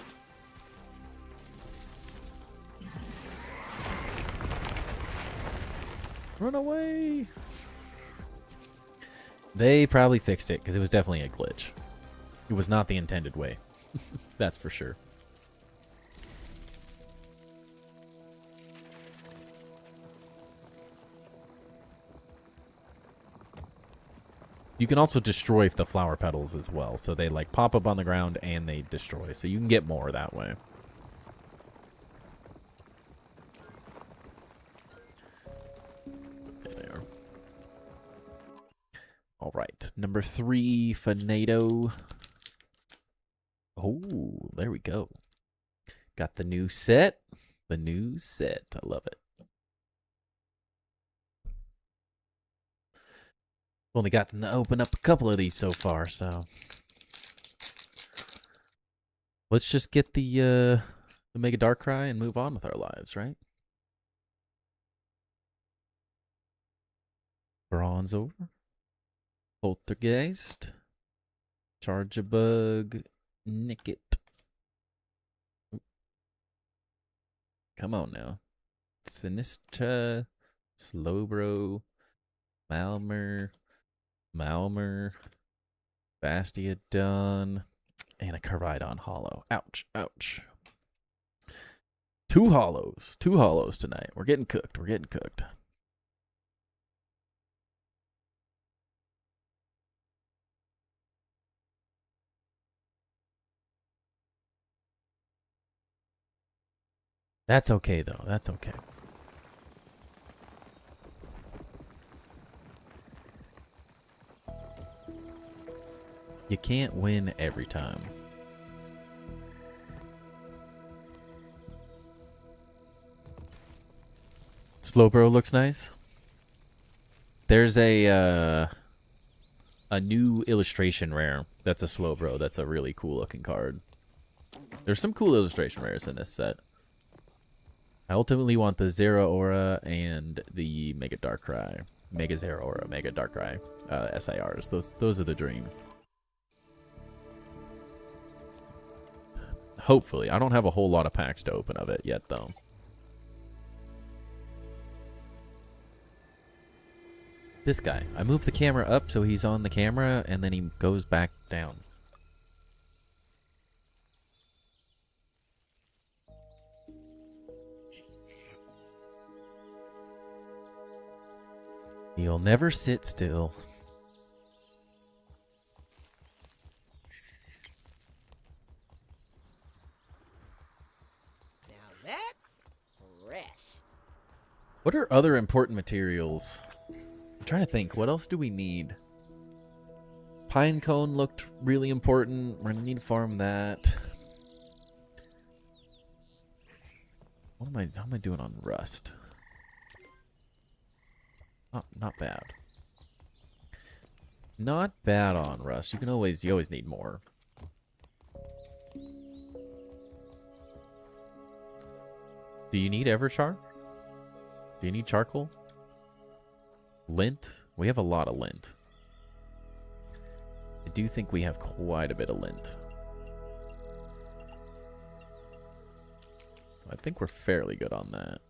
Speaker 1: Run away! They probably fixed it because it was definitely a glitch. It was not the intended way. That's for sure. You can also destroy the flower petals as well. So they like pop up on the ground and they destroy. So you can get more that way. There they are. All right. Number 3 for NATO. Oh, there we go. Got the new set. The new set. I love it. Only gotten to open up a couple of these so far, so let's just get the Mega Darkrai and move on with our lives, right? Bronzor, Poltergeist, Charjabug, Nickit. Come on now. Sinistra, Slowbro, Malmer, Bastiodon, and a Caridon Hollow. Ouch, ouch. 2 hollows. 2 hollows tonight. We're getting cooked. We're getting cooked. That's okay, though. That's okay. You can't win every time. Slowbro looks nice. There's a new illustration rare that's a Slowbro. That's a really cool looking card. There's some cool illustration rares in this set. I ultimately want the Zeraora and the Mega Darkrai. Mega Zeraora, Mega Darkrai SIRs. Those are the dream. Hopefully. I don't have a whole lot of packs to open of it yet, though. This guy. I move the camera up so he's on the camera, and then he goes back down. You'll never sit still.
Speaker 2: Now that's fresh.
Speaker 1: What are other important materials? I'm trying to think. What else do we need? Pine cone looked really important. We're gonna need to farm that. How am I doing on rust? Not bad. Not bad on rust. You always need more. Do you need Everchar? Do you need charcoal? Lint? We have a lot of lint. I do think we have quite a bit of lint. I think we're fairly good on that.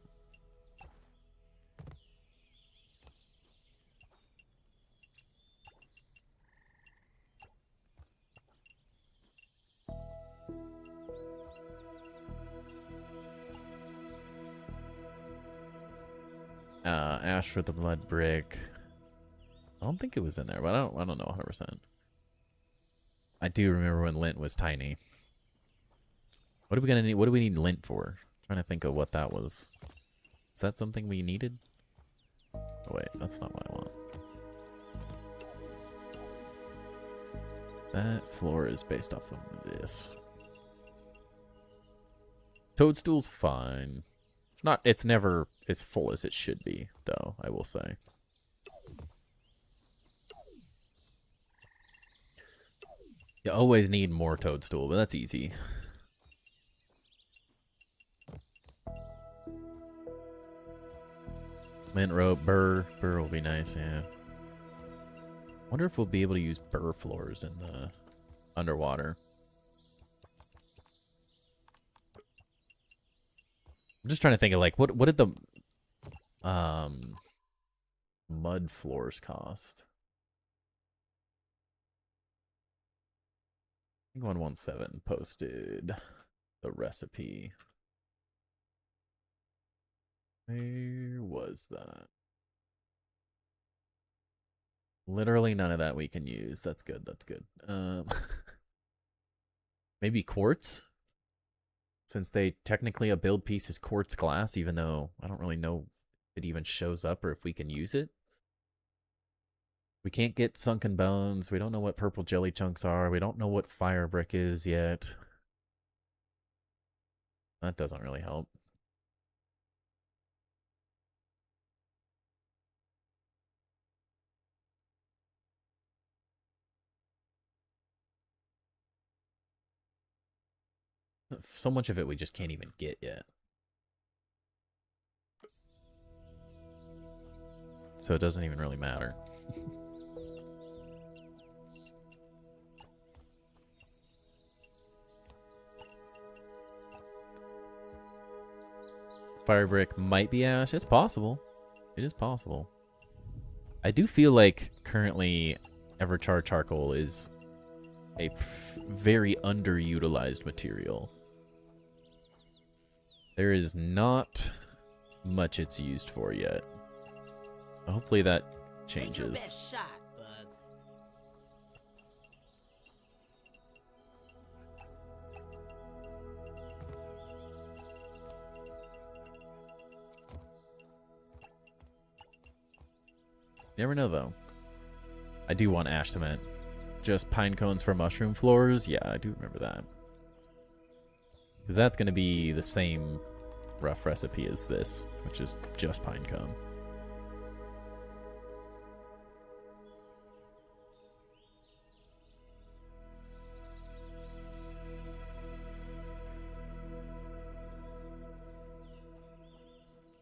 Speaker 1: Ash for the mud brick. I don't think it was in there, but I don't know 100%. I do remember when lint was tiny. What are we gonna need? What do we need lint for? I'm trying to think of what that was. Is that something we needed? Oh wait, that's not what I want. That floor is based off of this. Toadstool's fine. It's never as full as it should be, though, I will say. You always need more toadstool, but that's easy. Mint rope, burr. Burr will be nice, yeah. Wonder if we'll be able to use burr floors in the underwater. I'm just trying to think of like what did the mud floors cost? I think 117 posted the recipe. Where was that? Literally none of that we can use. That's good. That's good. Maybe quartz? Since they technically a build piece is quartz glass, even though I don't really know if it even shows up or if we can use it. We can't get sunken bones. We don't know what purple jelly chunks are. We don't know what fire brick is yet. That doesn't really help. So much of it we just can't even get yet. So it doesn't even really matter. Fire brick might be ash. It's possible. It is possible. I do feel like currently Everchar charcoal is a very underutilized material. There is not much it's used for yet. Hopefully that
Speaker 2: Take your
Speaker 1: changes.
Speaker 2: best shot, Bugs.
Speaker 1: Never know though. I do want ash cement. Just pine cones for mushroom floors? Yeah, I do remember that. Because that's going to be the same rough recipe as this, which is just pine cone.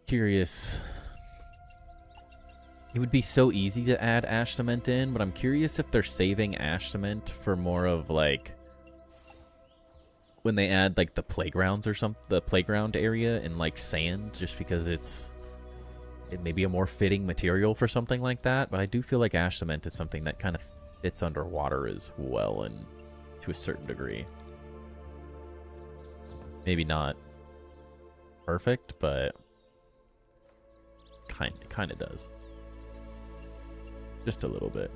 Speaker 1: Curious. It would be so easy to add ash cement in, but I'm curious if they're saving ash cement for more of like when they add like the playgrounds or the playground area in like sand, just because it may be a more fitting material for something like that. But I do feel like ash cement is something that kind of fits underwater as well, and to a certain degree. Maybe not perfect, but kind of does. Just a little bit.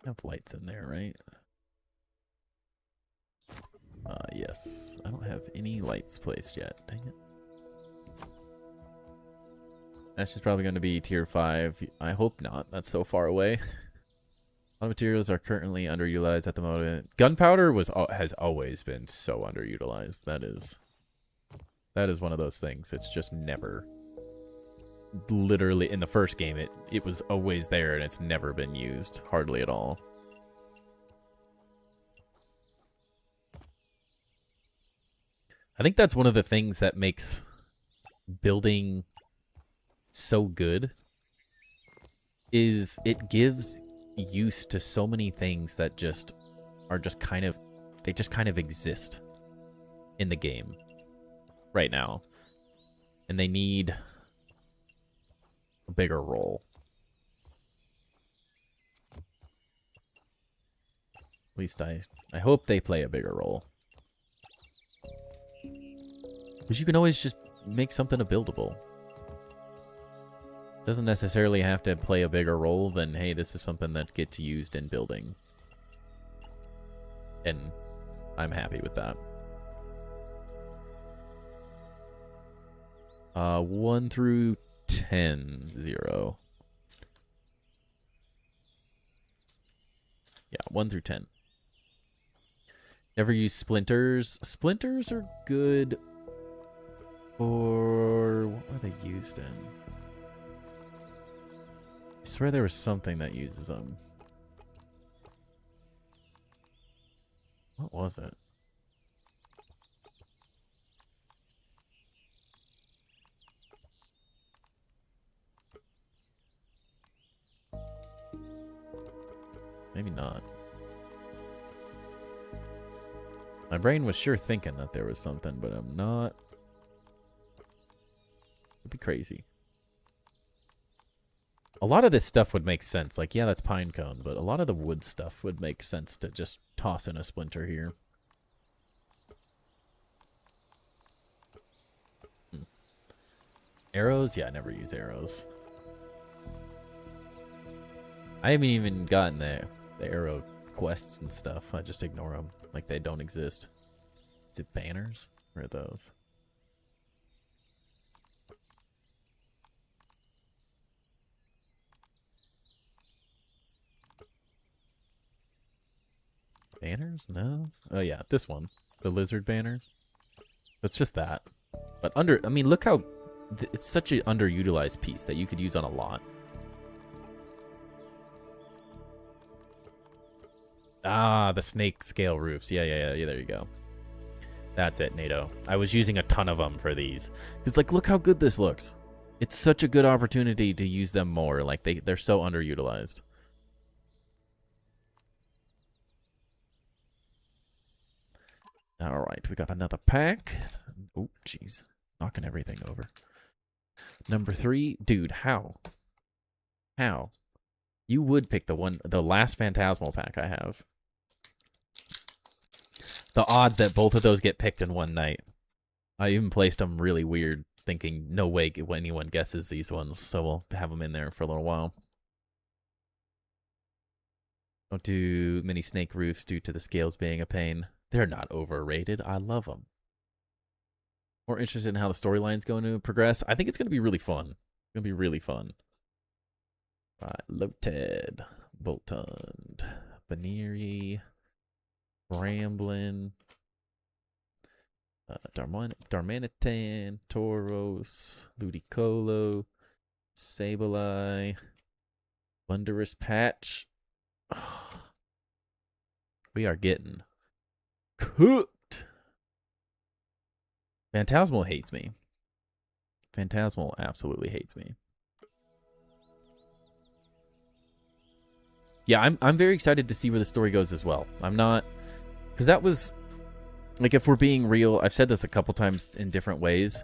Speaker 1: Have lights in there, right? Yes. I don't have any lights placed yet. Dang it. That's just probably going to be tier 5. I hope not. That's so far away. A lot of materials are currently underutilized at the moment. Gunpowder has always been so underutilized. That is one of those things. It's just never... Literally, in the first game, it was always there, and it's never been used. Hardly at all. I think that's one of the things that makes building so good, is it gives use to so many things that just are just kind of... They just kind of exist in the game right now. And they need... a bigger role. At least I hope they play a bigger role. Because you can always just make something buildable. Doesn't necessarily have to play a bigger role than, hey, this is something that gets used in building. And I'm happy with that. 1 through 10, 0. Yeah, 1 through 10. Never use splinters. Splinters are good for... What are they used in? I swear there was something that uses them. What was it? Maybe not. My brain was sure thinking that there was something, but I'm not. It'd be crazy. A lot of this stuff would make sense. Like, yeah, that's pine cone, but a lot of the wood stuff would make sense to just toss in a splinter here. Arrows? Yeah, I never use arrows. I haven't even gotten the arrow quests and stuff. I just ignore them like they don't exist. Is it banners? Where are those? Banners? No. Oh yeah, this one. The lizard banner. It's just that. But I mean, look how... It's such an underutilized piece that you could use on a lot. Ah, the snake scale roofs. Yeah, there you go. That's it, NATO. I was using a ton of them for these. Because, like, look how good this looks. It's such a good opportunity to use them more. Like, they're so underutilized. Alright, we got another pack. Oh, jeez. Knocking everything over. Number 3. Dude, how? How? You would pick the last Phantasmal pack I have. The odds that both of those get picked in one night. I even placed them really weird, thinking no way anyone guesses these ones, so we'll have them in there for a little while. Don't do mini snake roofs due to the scales being a pain. They're not overrated. I love them. More interested in how the storyline's going to progress. I think it's going to be really fun. It's going to be really fun. Right, Loted, Boltund, Baneri, Ramblin, Darmanitan, Tauros, Ludicolo, Sableye, Wondrous Patch. We are getting cooked. Phantasmal hates me. Phantasmal absolutely hates me. yeah, I'm very excited to see where the story goes as well. I'm not, because that was, like, if we're being real, I've said this a couple times in different ways.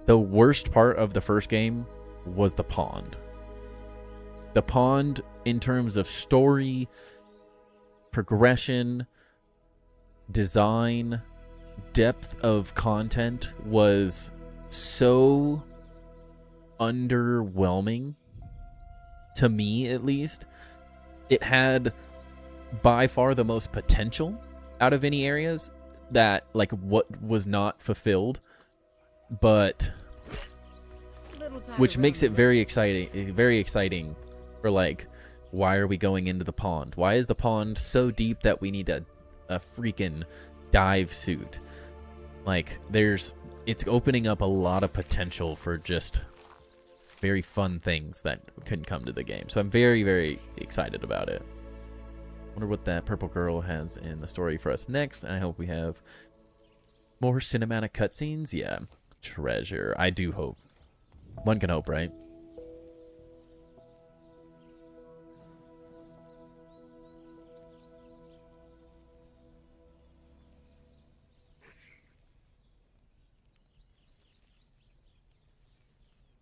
Speaker 1: The worst part of the first game was the pond. The pond, in terms of story, progression, design, depth of content, was so underwhelming, to me at least. It had by far the most potential out of any areas that, like, what was not fulfilled, but which makes it very exciting for, like, why are we going into the pond? Why is the pond so deep that we need a freaking dive suit? Like, it's opening up a lot of potential for just very fun things that can come to the game. So I'm very, very excited about it. Wonder what that purple girl has in the story for us next. I hope we have more cinematic cutscenes. Yeah, treasure. I do hope. One can hope, right?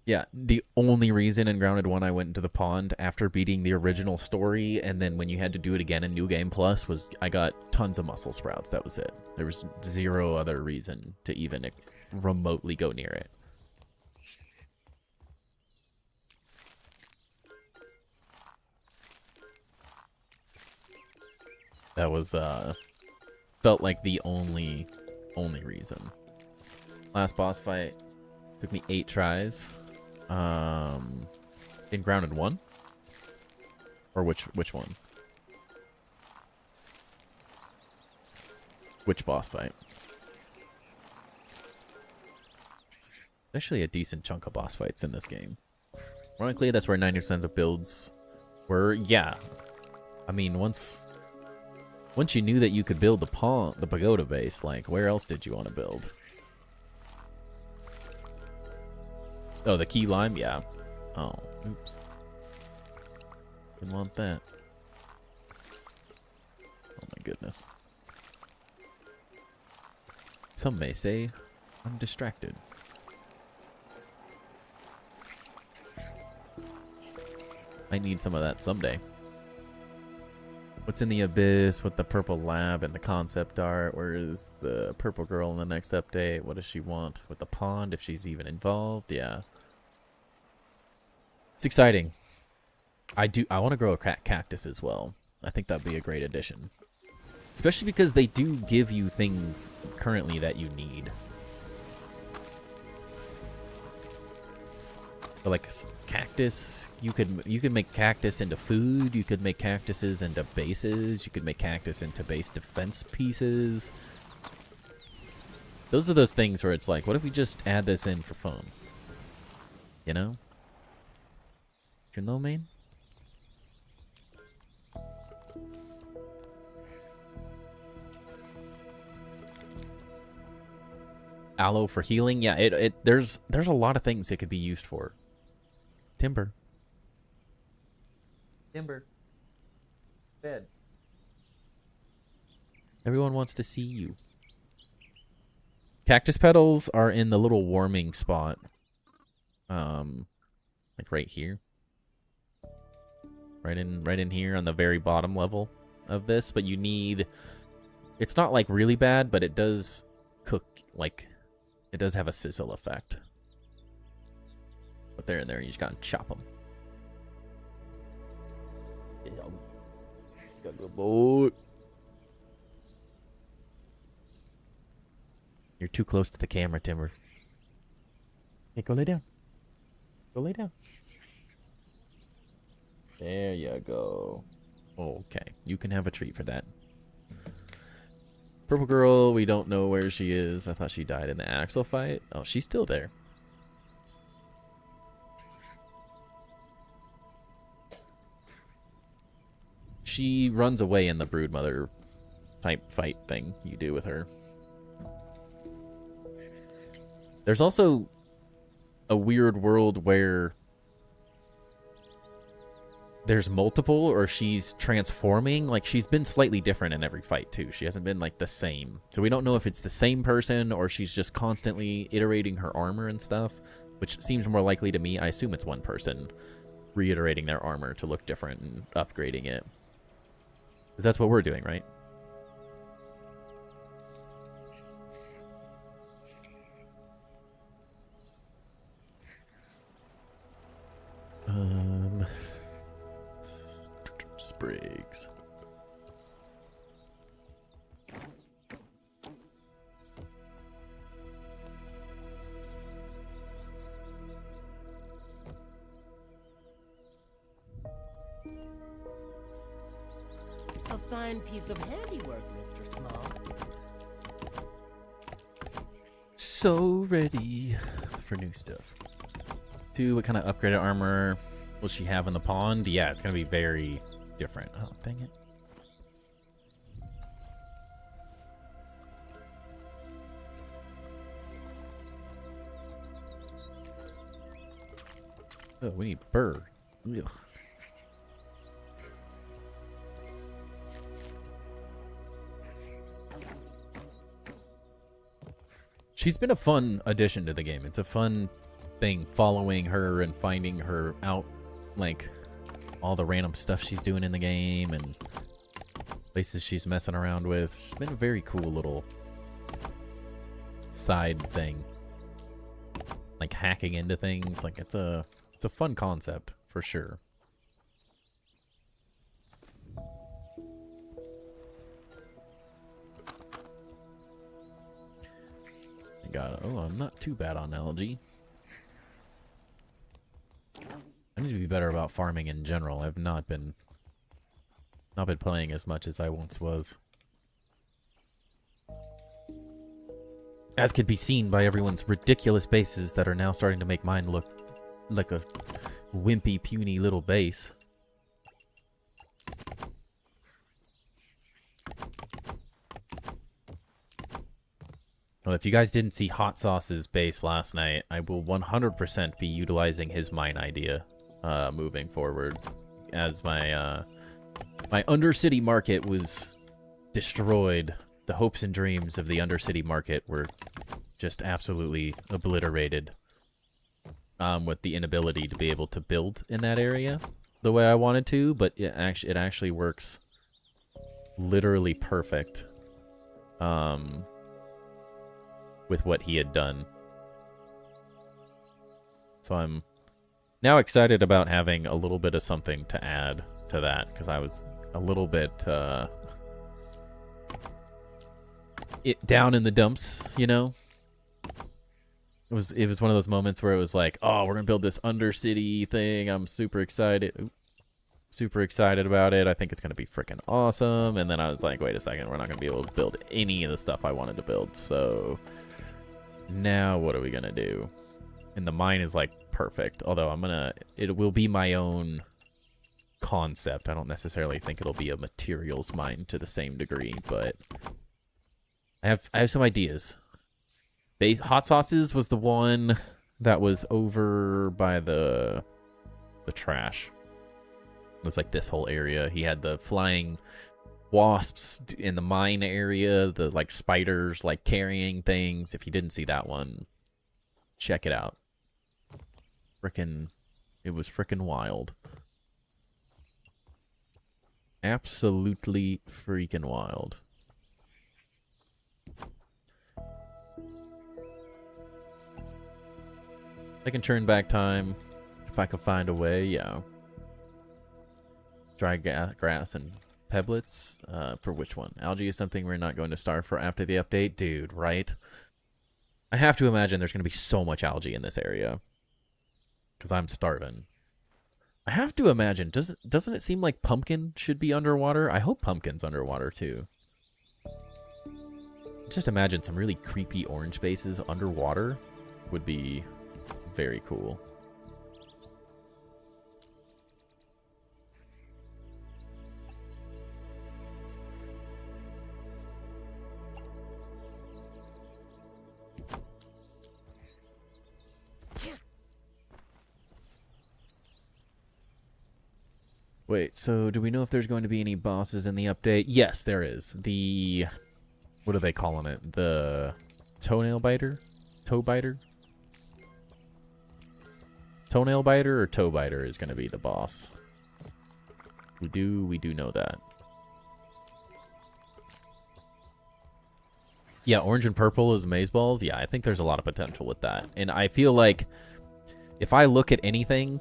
Speaker 1: Yeah, the only reason in Grounded 1 I went into the pond after beating the original story, and then when you had to do it again in New Game Plus, was I got tons of muscle sprouts. That was it. There was zero other reason to even remotely go near it. That was, felt like the only reason. Last boss fight took me 8 tries. In Grounded 1? Or which one? Which boss fight? Actually a decent chunk of boss fights in this game. Ironically, that's where 90% of builds were. Yeah. I mean, once you knew that you could build the pagoda base, like, where else did you want to build? Oh, the key lime? Yeah. Oh, oops. Didn't want that. Oh my goodness. Some may say I'm distracted. I need some of that someday. What's in the abyss with the purple lab and the concept art? Where is the purple girl in the next update? What does she want with the pond, if she's even involved? Yeah. It's exciting. I want to grow a cactus as well. I think that'd be a great addition. Especially because they do give you things currently that you need. But like cactus, you could make cactus into food, you could make cactuses into bases, you could make cactus into base defense pieces. Those are those things where it's like, what if we just add this in for fun? You know? You know, man? Aloe for healing? Yeah, there's a lot of things it could be used for. Timber. Bed. Everyone wants to see you. Cactus petals are in the little warming spot. Like right here. Right in here on the very bottom level of this, but you need, it's not like really bad, but it does cook, like it does have a sizzle effect. But they're in there, you just gotta chop them. Good boy. You're too close to the camera, Timber. Hey, go lay down. Go lay down. There you go. Okay, you can have a treat for that. Purple girl, we don't know where she is. I thought she died in the Axel fight. Oh, she's still there. She runs away in the Broodmother type fight thing you do with her. There's also a weird world where there's multiple or she's transforming. Like, she's been slightly different in every fight, too. She hasn't been, like, the same. So we don't know if it's the same person or she's just constantly iterating her armor and stuff, which seems more likely to me. I assume it's one person reiterating their armor to look different and upgrading it. Because that's what we're doing, right? Sprigs.
Speaker 2: A fine piece of handiwork, Mr. Smalls.
Speaker 1: So ready for new stuff. What kind of upgraded armor will she have in the pond? Yeah, it's going to be very different. Oh, dang it. Oh, we need burr. Ugh. She's been a fun addition to the game. It's a fun thing following her and finding her out, like all the random stuff she's doing in the game and places she's messing around with. She's been a very cool little side thing, like hacking into things. Like it's a fun concept for sure. I got it. Oh, I'm not too bad on algae. I need to be better about farming in general. I've not been playing as much as I once was. As could be seen by everyone's ridiculous bases that are now starting to make mine look like a wimpy, puny little base. Well, if you guys didn't see Hot Sauce's base last night, I will 100% be utilizing his mine idea moving forward, as my my Undercity market was destroyed. The hopes and dreams of the Undercity market were just absolutely obliterated with the inability to be able to build in that area the way I wanted to, but it actually works literally perfect with what he had done. So I'm now excited about having a little bit of something to add to that, because I was a little bit down in the dumps, you know? It was one of those moments where it was like, oh, we're gonna build this Undercity thing. I'm super excited. Ooh, super excited about it. I think it's gonna be freaking awesome. And then I was like, wait a second, we're not gonna be able to build any of the stuff I wanted to build. So now what are we gonna do? And the mine is like perfect. Although it will be my own concept. I don't necessarily think it'll be a materials mine to the same degree, but I have some ideas. Hot Sauces was the one that was over by the trash. It was like this whole area. He had the flying wasps in the mine area, the like spiders like carrying things. If you didn't see that one, check it out. It was frickin' wild. Absolutely freaking wild. I can turn back time if I can find a way, yeah. Dry grass and pebblets. For which one? Algae is something we're not going to starve for after the update? Dude, right? I have to imagine there's going to be so much algae in this area. Because I'm starving. I have to imagine, doesn't it seem like Pumpkin should be underwater? I hope Pumpkin's underwater too. Just imagine some really creepy orange bases underwater would be very cool. Wait, so do we know if there's going to be any bosses in the update? Yes, there is. The... What are they calling it? The toenail biter? Toe biter? Toenail biter or toe biter is going to be the boss. We do know that. Yeah, orange and purple is maze balls. Yeah, I think there's a lot of potential with that. And I feel like if I look at anything,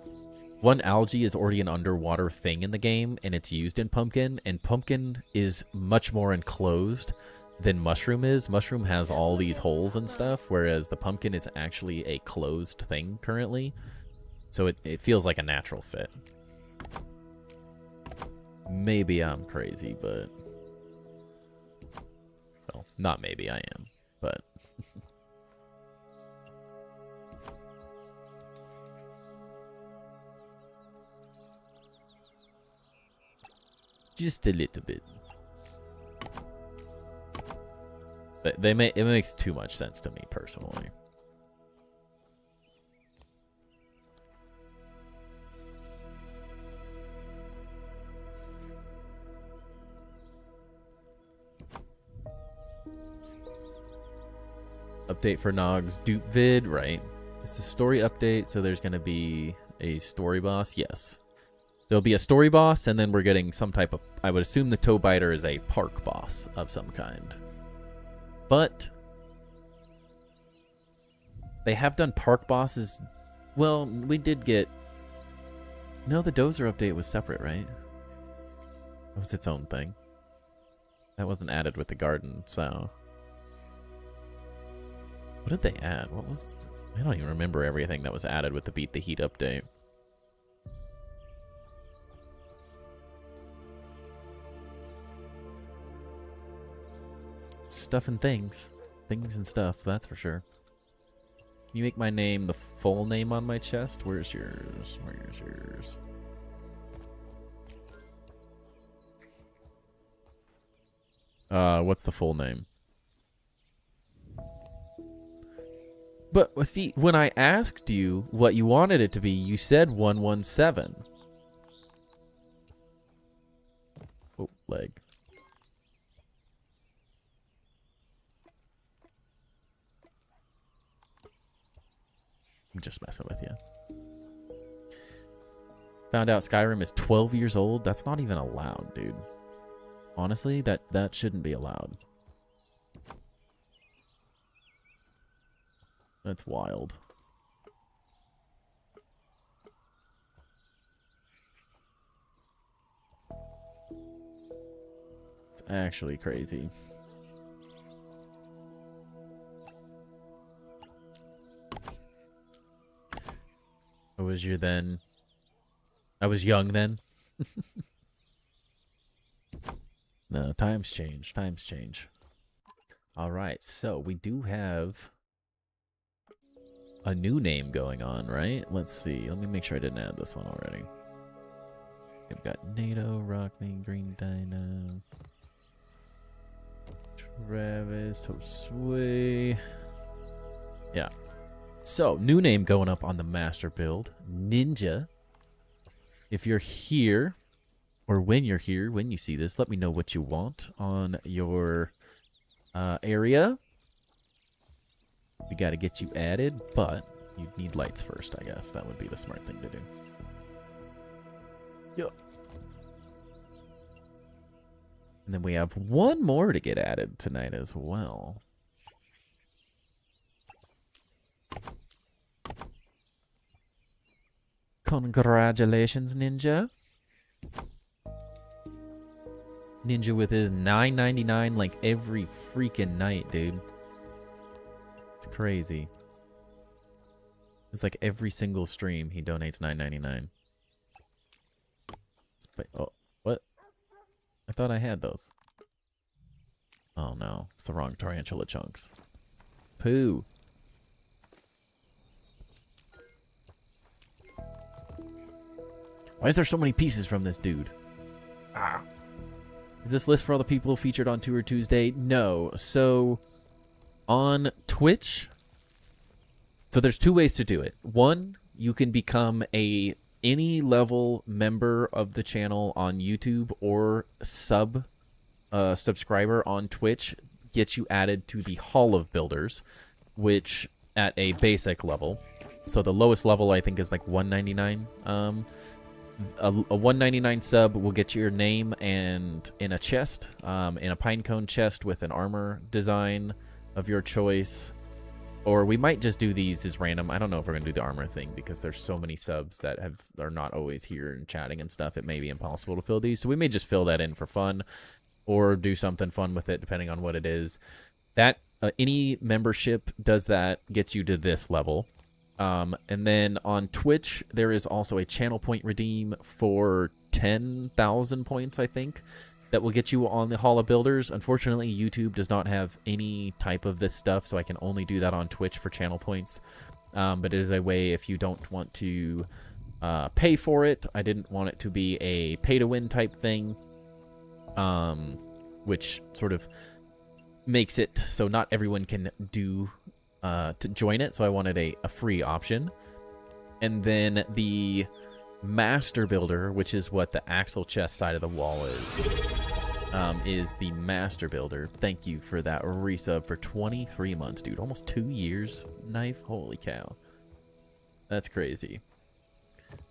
Speaker 1: one, algae is already an underwater thing in the game, and it's used in Pumpkin, and Pumpkin is much more enclosed than Mushroom is. Mushroom has all these holes and stuff, whereas the Pumpkin is actually a closed thing currently. So it feels like a natural fit. Maybe I'm crazy, but... Well, not maybe I am, but... Just a little bit. But it makes too much sense to me, personally. Update for Nog's dupe vid, right? It's a story update, so there's going to be a story boss. Yes. There'll be a story boss, and then we're getting some type of... I would assume the toe biter is a park boss of some kind. But... they have done park bosses... Well, we did get... No, the Dozer update was separate, right? It was its own thing. That wasn't added with the garden, so... What did they add? What was... I don't even remember everything that was added with the Beat the Heat update. Stuff and things. Things and stuff, that's for sure. Can you make my name the full name on my chest? Where's yours? Where's yours? What's the full name? But, see, when I asked you what you wanted it to be, you said 117. Oh, leg. I'm just messing with you. Found out Skyrim is 12 years old. That's not even allowed, dude. Honestly, that shouldn't be allowed. That's wild. It's actually crazy. I was young then. No, times change. Times change. All right, so we do have a new name going on, right? Let's see. Let me make sure I didn't add this one already. We've got NATO, Rockme, Green Dino, Travis, Josue. Yeah. So, new name going up on the master build. Ninja. If you're here, or when you're here, when you see this, let me know what you want on your area. We got to get you added, but you need lights first, I guess. That would be the smart thing to do. Yep. And then we have one more to get added tonight as well. Congratulations, Ninja. Ninja with his $9.99 like every freaking night, dude. It's crazy. It's like every single stream he donates $9.99. Oh, what? I thought I had those. Oh no, it's the wrong tarantula chunks. Poo. Why is there so many pieces from this dude? Ah. Is this list for all the people featured on Tour Tuesday? No. So, on Twitch, so there's two ways to do it. One, you can become a any level member of the channel on YouTube or subscriber on Twitch gets you added to the Hall of Builders, which at a basic level. So the lowest level I think is like 199. A 199 sub will get you your name and in a chest, in a pinecone chest with an armor design of your choice. Or we might just do these as random. I don't know if we're gonna do the armor thing because there's so many subs that are not always here and chatting and stuff. It may be impossible to fill these, so we may just fill that in for fun, or do something fun with it depending on what it is. That any membership does that, gets you to this level. And then on Twitch, there is also a channel point redeem for 10,000 points, I think, that will get you on the Hall of Builders. Unfortunately, YouTube does not have any type of this stuff, so I can only do that on Twitch for channel points. But it is a way if you don't want to pay for it. I didn't want it to be a pay-to-win type thing, which sort of makes it so not everyone can do to join it, so I wanted a free option. And then the Master Builder, which is what the Axle chest side of the wall is the Master Builder. Thank you for that resub for 23 months, dude. Almost 2 years, Knife. Holy cow. That's crazy.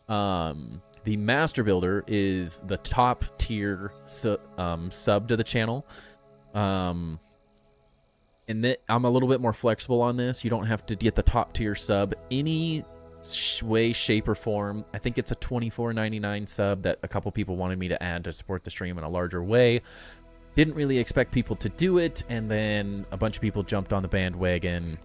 Speaker 1: The Master Builder is the top tier sub to the channel. And that I'm a little bit more flexible on this. You don't have to get the top tier sub any way, shape, or form. I think it's a $24.99 sub that a couple people wanted me to add to support the stream in a larger way. Didn't really expect people to do it, and then a bunch of people jumped on the bandwagon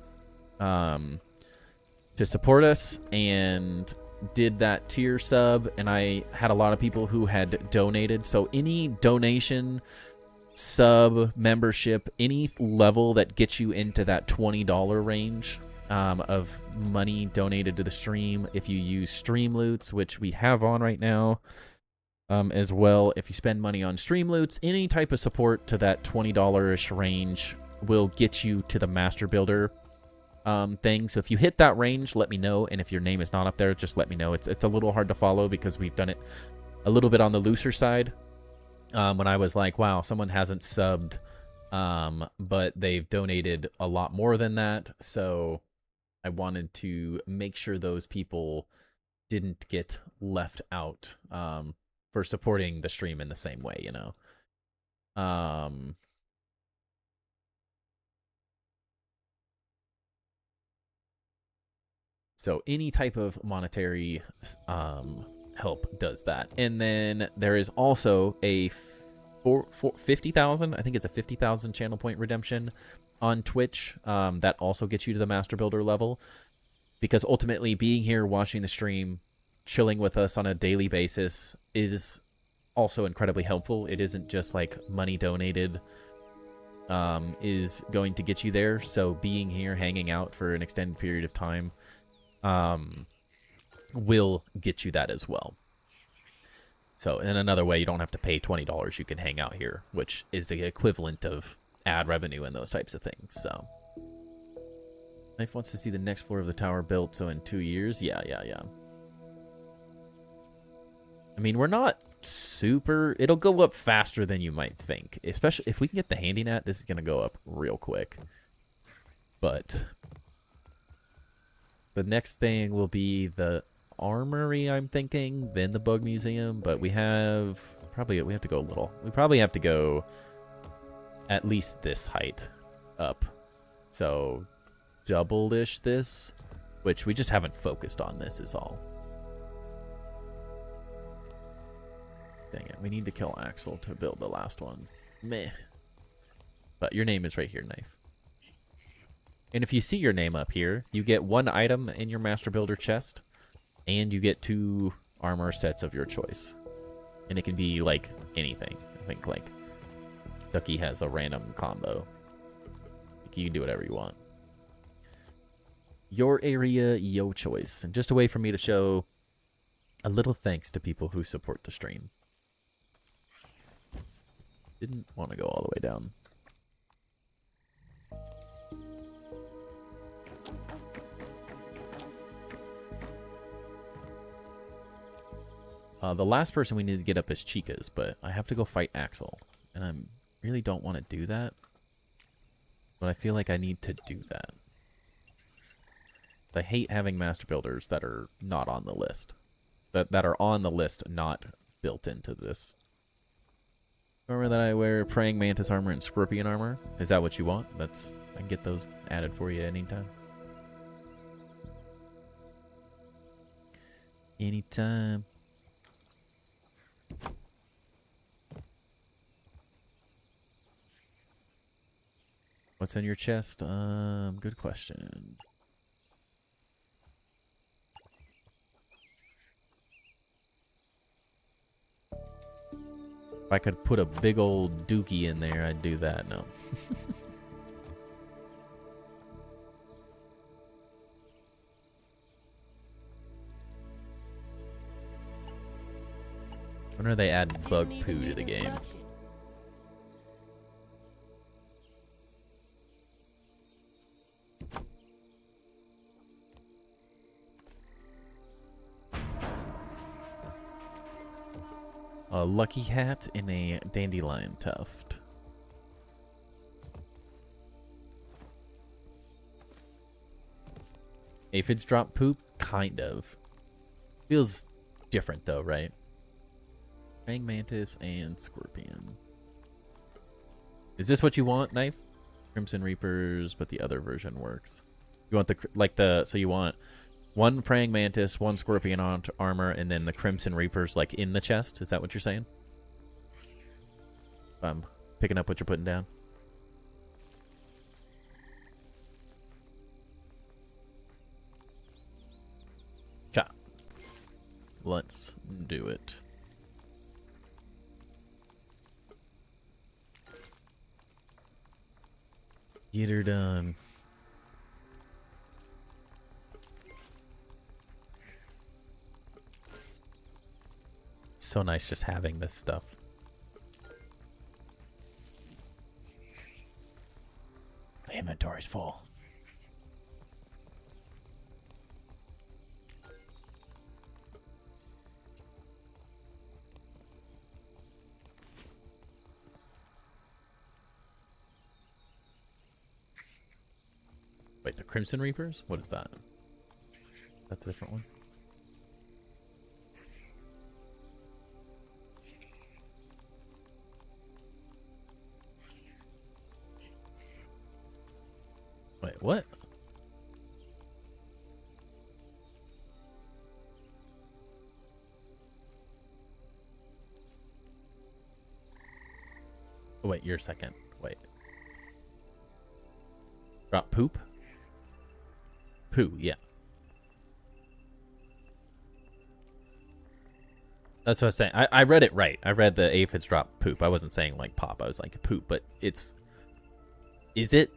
Speaker 1: to support us and did that tier sub, and I had a lot of people who had donated. So any donation, sub, membership, any level that gets you into that $20 range of money donated to the stream, if you use Streamloots, which we have on right now, as well, if you spend money on Streamloots, any type of support to that $20-ish range will get you to the Master Builder thing. So if you hit that range, let me know, and if your name is not up there, just let me know. It's a little hard to follow because we've done it a little bit on the looser side. When I was like, wow, someone hasn't subbed, but they've donated a lot more than that. So I wanted to make sure those people didn't get left out for supporting the stream in the same way, you know. So any type of monetary help does that. And then there is also a 50,000, I think it's a 50,000 channel point redemption on Twitch. That also gets you to the Master Builder level, because ultimately being here, watching the stream, chilling with us on a daily basis is also incredibly helpful. It isn't just like money donated is going to get you there. So being here, hanging out for an extended period of time will get you that as well. So in another way, you don't have to pay $20. You can hang out here, which is the equivalent of ad revenue and those types of things. So Knife wants to see the next floor of the tower built. So in 2 years, yeah. I mean, we're not super, it'll go up faster than you might think, especially if we can get the handy net. This is going to go up real quick. But the next thing will be the armory, I'm thinking, then the bug museum. But we have to go a little. We probably have to go at least this height up. So double-ish this, which we just haven't focused on. This is all. Dang it, we need to kill Axel to build the last one. Meh. But your name is right here, Knife. And if you see your name up here, you get 1 item in your Master Builder chest, and you get 2 armor sets of your choice. And it can be, like, anything. I think, like, Ducky has a random combo. You can do whatever you want. Your area, your choice. And just a way for me to show a little thanks to people who support the stream. Didn't want to go all the way down. The last person we need to get up is Chica's, but I have to go fight Axel. And I really don't want to do that. But I feel like I need to do that. I hate having master builders that are not on the list. That are on the list, not built into this. Remember that I wear praying mantis armor and scorpion armor? Is that what you want? I can get those added for you anytime. Anytime. What's in your chest? Good question. If I could put a big old dookie in there, I'd do that. No. When are they adding bug poo to the game? A lucky hat and a dandelion tuft. Aphids drop poop? Kind of. Feels different though, right? Praying mantis and scorpion. Is this what you want, Knife? Crimson Reapers, but the other version works. You want so you want one praying mantis, one scorpion armor, and then the Crimson Reapers like in the chest? Is that what you're saying? I'm picking up what you're putting down. Cha. Let's do it. Get her done. It's so nice just having this stuff. My inventory's full. Wait, the Crimson Reapers? What is that? Is that the different one? Wait, what? Oh, wait, you're second. Wait. Drop poop? Poo, yeah. That's what I was saying. I read it right. I read the aphids drop poop. I wasn't saying like pop. I was like poop, but it's... Is it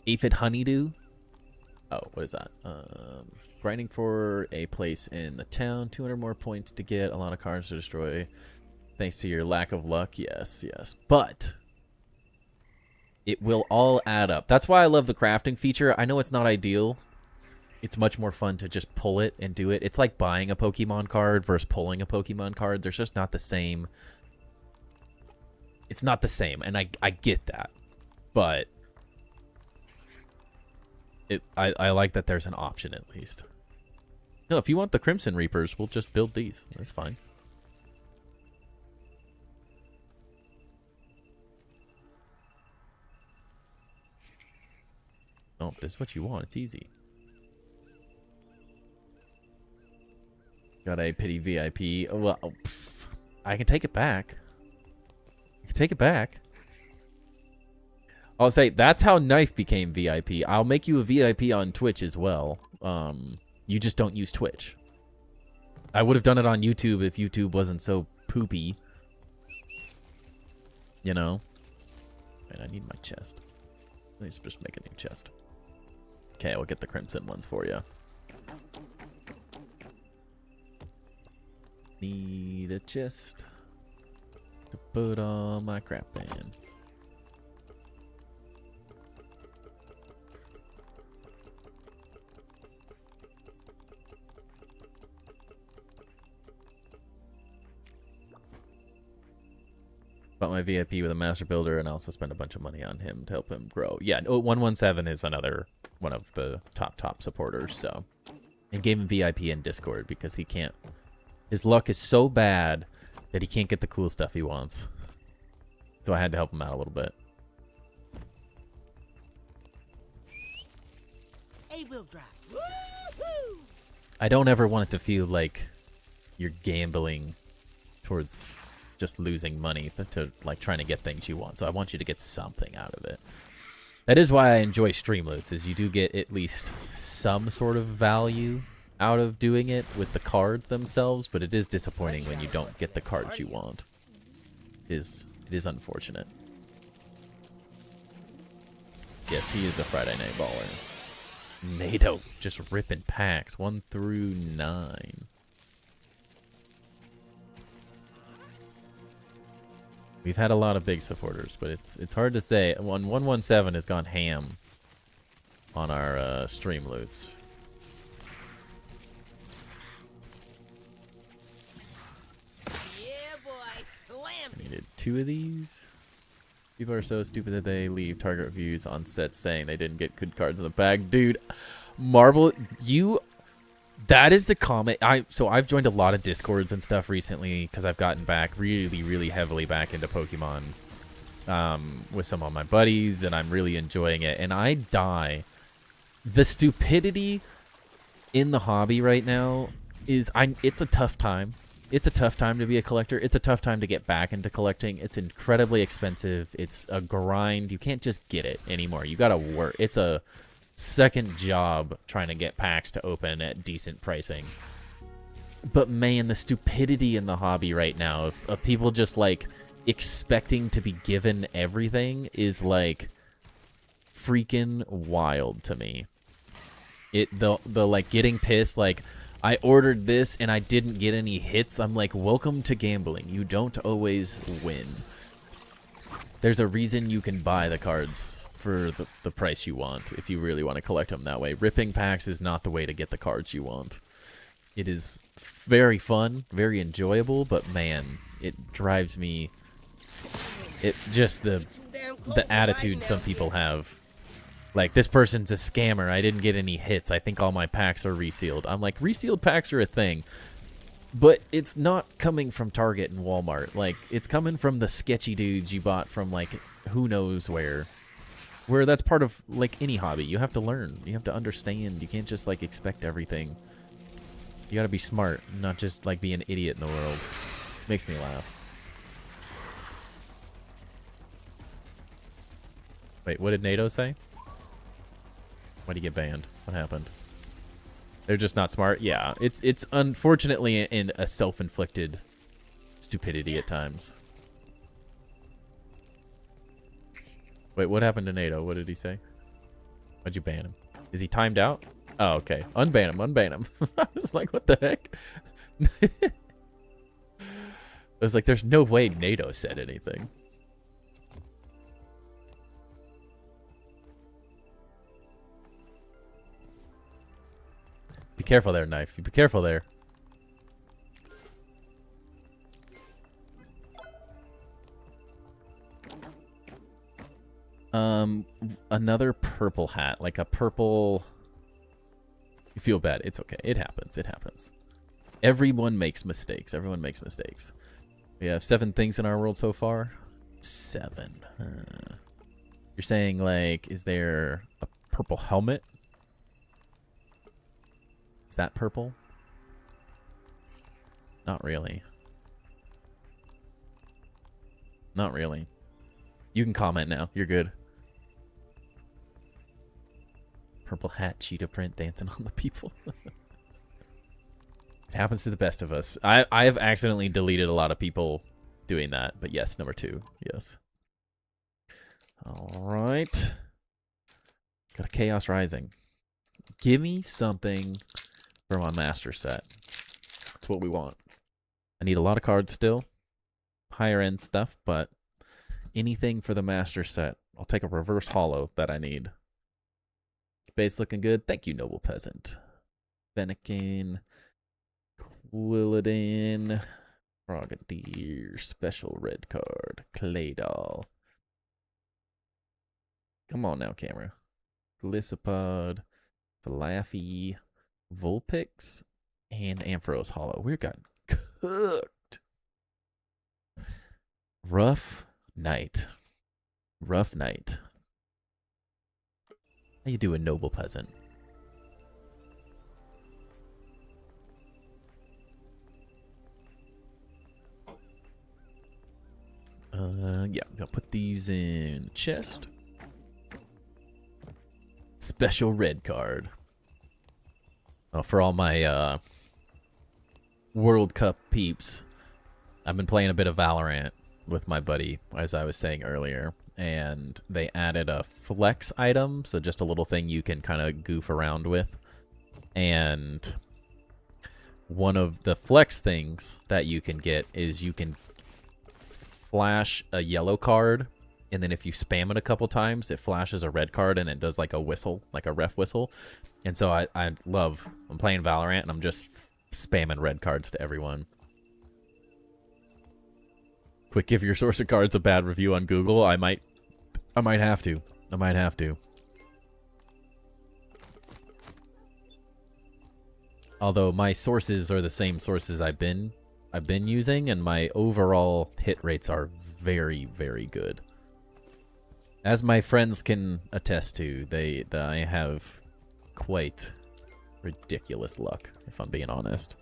Speaker 1: aphid honeydew? Oh, what is that? Grinding for a place in the town. 200 more points to get. A lot of cards to destroy. Thanks to your lack of luck. Yes, yes. But it will all add up. That's why I love the crafting feature. I know it's not ideal. It's much more fun to just pull it and do it. It's like buying a Pokemon card versus pulling a Pokemon card. There's just not the same. It's not the same, and I get that. But I like that there's an option at least. No, if you want the Crimson Reapers, we'll just build these. That's fine. Oh, if this is what you want, it's easy. Got a pity VIP. Well, pff, I can take it back. I can take it back. I'll say that's how Knife became VIP. I'll make you a VIP on Twitch as well. You just don't use Twitch. I would have done it on YouTube if YouTube wasn't so poopy. You know? Man, I need my chest. Let's just make a new chest. Okay, we'll get the crimson ones for you. Need a chest to put all my crap in. Bought my VIP with a master builder, and I also spent a bunch of money on him to help him grow. Yeah, 117 is another one of the top supporters, so. And gave him VIP in Discord because he can't... His luck is so bad that he can't get the cool stuff he wants. So I had to help him out a little bit.
Speaker 2: A-wheel drive. Woo-hoo!
Speaker 1: I don't ever want it to feel like you're gambling towards just losing money to like trying to get things you want. So I want you to get something out of it. That is why I enjoy Streamloots, is you do get at least some sort of value out of doing it with the cards themselves, but it is disappointing when you don't get the cards you want. It is unfortunate. Yes, he is a Friday Night Baller. NATO, just ripping packs 1 through 9. We've had a lot of big supporters, but it's hard to say. 117 has gone ham on our stream loots.
Speaker 2: Yeah, boy. Slam.
Speaker 1: I needed 2 of these. People are so stupid that they leave target reviews on sets saying they didn't get good cards in the bag. Dude, Marble, that is the comment. So I've joined a lot of Discords and stuff recently because I've gotten back really heavily back into Pokemon with some of my buddies, and I'm really enjoying it. And I die. The stupidity in the hobby right now is it's a tough time. It's a tough time to be a collector. It's a tough time to get back into collecting. It's incredibly expensive. It's a grind. You can't just get it anymore. You gotta work. It's a second job trying to get packs to open at decent pricing. But man, the stupidity in the hobby right now of people just like expecting to be given everything is like freaking wild to me. The like getting pissed, like, I ordered this and I didn't get any hits. I'm like, welcome to gambling. You don't always win. There's a reason you can buy the cards for the price you want if you really want to collect them that way. Ripping packs is not the way to get the cards you want. It is very fun, very enjoyable, but man, it drives me... It just the attitude some people have. Like, this person's a scammer. I didn't get any hits. I think all my packs are resealed. I'm like, resealed packs are a thing. But it's not coming from Target and Walmart. Like, it's coming from the sketchy dudes you bought from, like, who knows where. Where that's part of, like, any hobby. You have to learn. You have to understand. You can't just, like, expect everything. You gotta be smart, not just, like, be an idiot in the world. Makes me laugh. Wait, what did NATO say? Why'd he get banned? What happened? They're just not smart? Yeah, it's unfortunately in a self-inflicted stupidity at times. Wait, what happened to NATO? What did he say? Why'd you ban him? Is he timed out? Oh, okay. Unban him, unban him. I was like, what the heck? I was like, there's no way NATO said anything. Be careful there, Knife. Be careful there. Another purple hat. Like a purple... You feel bad. It's okay. It happens. It happens. Everyone makes mistakes. Everyone makes mistakes. We have 7 things in our world so far. 7. You're saying, like, is there a purple helmet? Is that purple? Not really. Not really. You can comment now. You're good. Purple hat, cheetah print, dancing on the people. It happens to the best of us. I've accidentally deleted a lot of people doing that, but yes, number 2. Yes. All right. Got a Chaos Rising. Give me something for my master set. That's what we want. I need a lot of cards still. Higher end stuff, but anything for the master set. I'll take a reverse holo that I need. Base looking good. Thank you, Noble Peasant. Fennekin. Quilladin. Frogadier, special red card, Clay Doll. Come on now, camera. Glycopod, Flaffy, Vulpix, and Ampharos Hollow. We're got cooked. Rough night. Rough night. How you doing, noble peasant? Yeah, I'm gonna put these in chest. Special red card. Oh, for all my World Cup peeps, I've been playing a bit of Valorant with my buddy, as I was saying earlier, and they added a flex item, so just a little thing you can kind of goof around with. And one of the flex things that you can get is you can flash a yellow card, and then if you spam it a couple times, it flashes a red card and it does like a whistle, like a ref whistle. And so I'm playing Valorant and I'm just spamming red cards to everyone. Quick, give your source of cards a bad review on Google. I might have to. I might have to. Although my sources are the same sources I've been using, and my overall hit rates are very, very good. As my friends can attest to, I have quite ridiculous luck, if I'm being honest.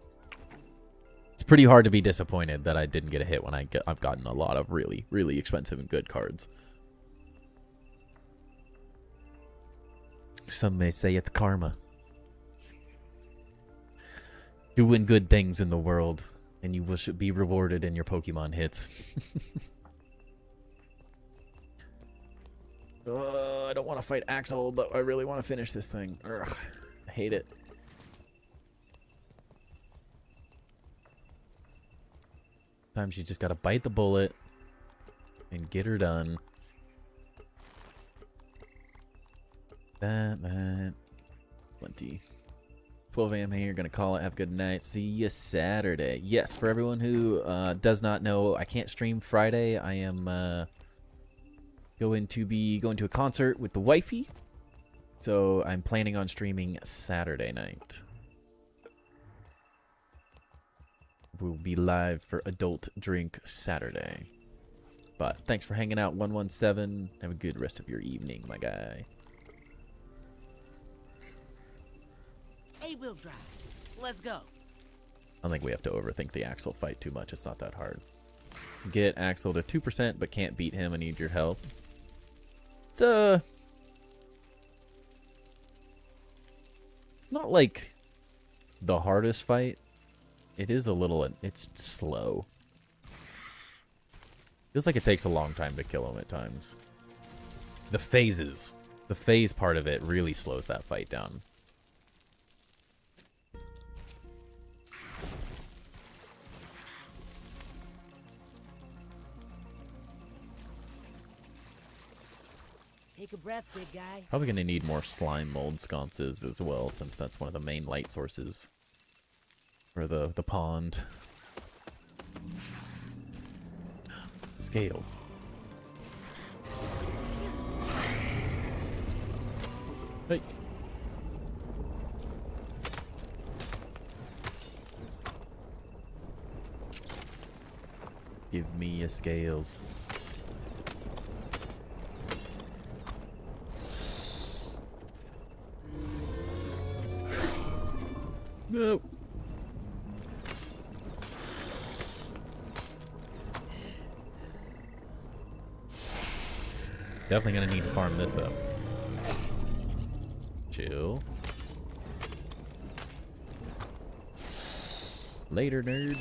Speaker 1: It's pretty hard to be disappointed that I didn't get a hit when I've gotten a lot of really, really expensive and good cards. Some may say it's karma. Doing good things in the world, and you will be rewarded in your Pokemon hits. I don't want to fight Axel, but I really want to finish this thing. Ugh, I hate it. Sometimes you just gotta bite the bullet and get her done. That. 20. 12 a.m. here. Gonna call it. Have a good night. See you Saturday. Yes, for everyone who does not know, I can't stream Friday. I am going to be going to a concert with the wifey. So I'm planning on streaming Saturday night. We'll be live for Adult Drink Saturday. But thanks for hanging out, 117. Have a good rest of your evening, my guy.
Speaker 2: Eight-wheel drive. Let's go.
Speaker 1: I don't think we have to overthink the Axel fight too much. It's not that hard. Get Axel to 2%, but can't beat him. I need your help. It's not like the hardest fight. It is a little, it's slow. Feels like it takes a long time to kill him at times. The phase part of it really slows that fight down.
Speaker 2: Take a breath, big guy.
Speaker 1: Probably going to need more slime mold sconces as well, since that's one of the main light sources for the pond. Scales. Hey. Give me your scales. No. Definitely gonna need to farm this up. Chill. Later, nerd.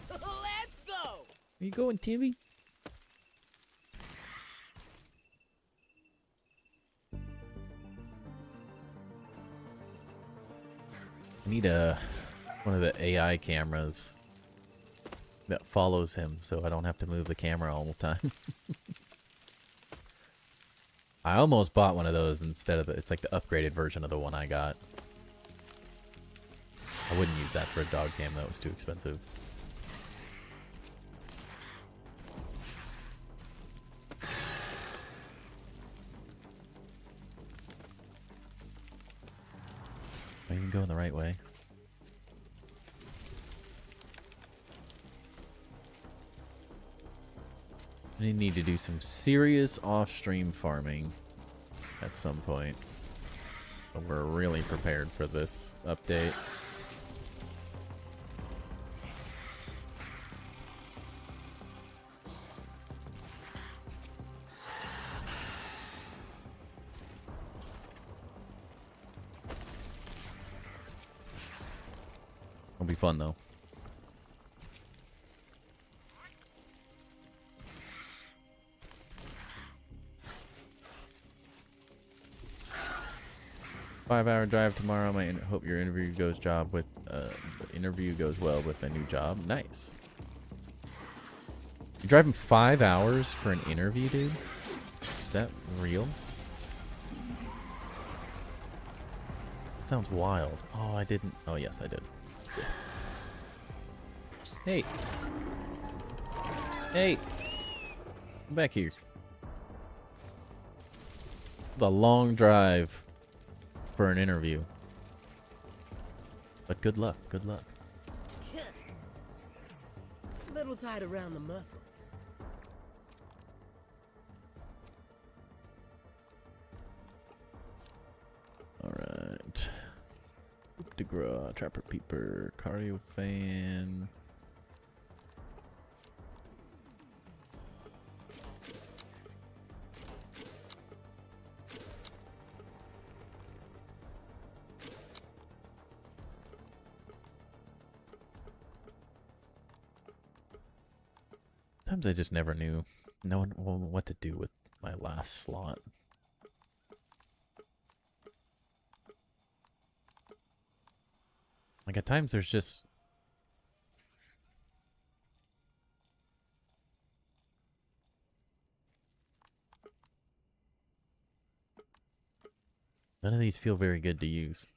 Speaker 2: Let's go.
Speaker 1: Where you going, Timmy? I need one of the AI cameras that follows him so I don't have to move the camera all the time. I almost bought one of those instead of it's like the upgraded version of the one I got. I wouldn't use that for a dog cam. That was too expensive. Am I even going the right way? I need to do some serious off-stream farming at some point. But we're really prepared for this update. It'll be fun though. Five-hour drive tomorrow. Hope your interview goes well with a new job. Nice. You're driving 5 hours for an interview, dude? Is that real? That sounds wild. Oh, I didn't. Oh, yes, I did. Yes. Hey. Hey. Come back here. It's a long drive for an interview. But good luck. Good luck.
Speaker 2: Little tight around the muscles.
Speaker 1: Alright. DeGraw, Trapper Peeper, Cardio Fan. Sometimes I just never knew what to do with my last slot. Like at times there's just none of these feel very good to use.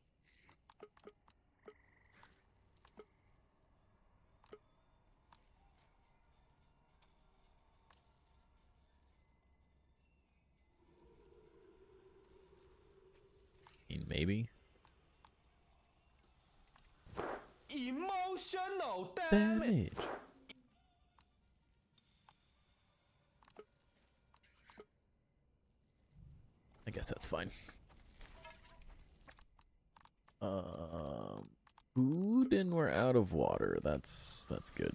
Speaker 1: Maybe.
Speaker 3: Emotional
Speaker 1: Damage. I guess that's fine. Food and we're out of water. That's good.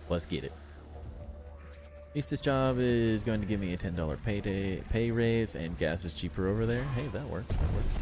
Speaker 1: Let's get it. At least this job is going to give me a $10 pay raise, and gas is cheaper over there. Hey, that works. That works.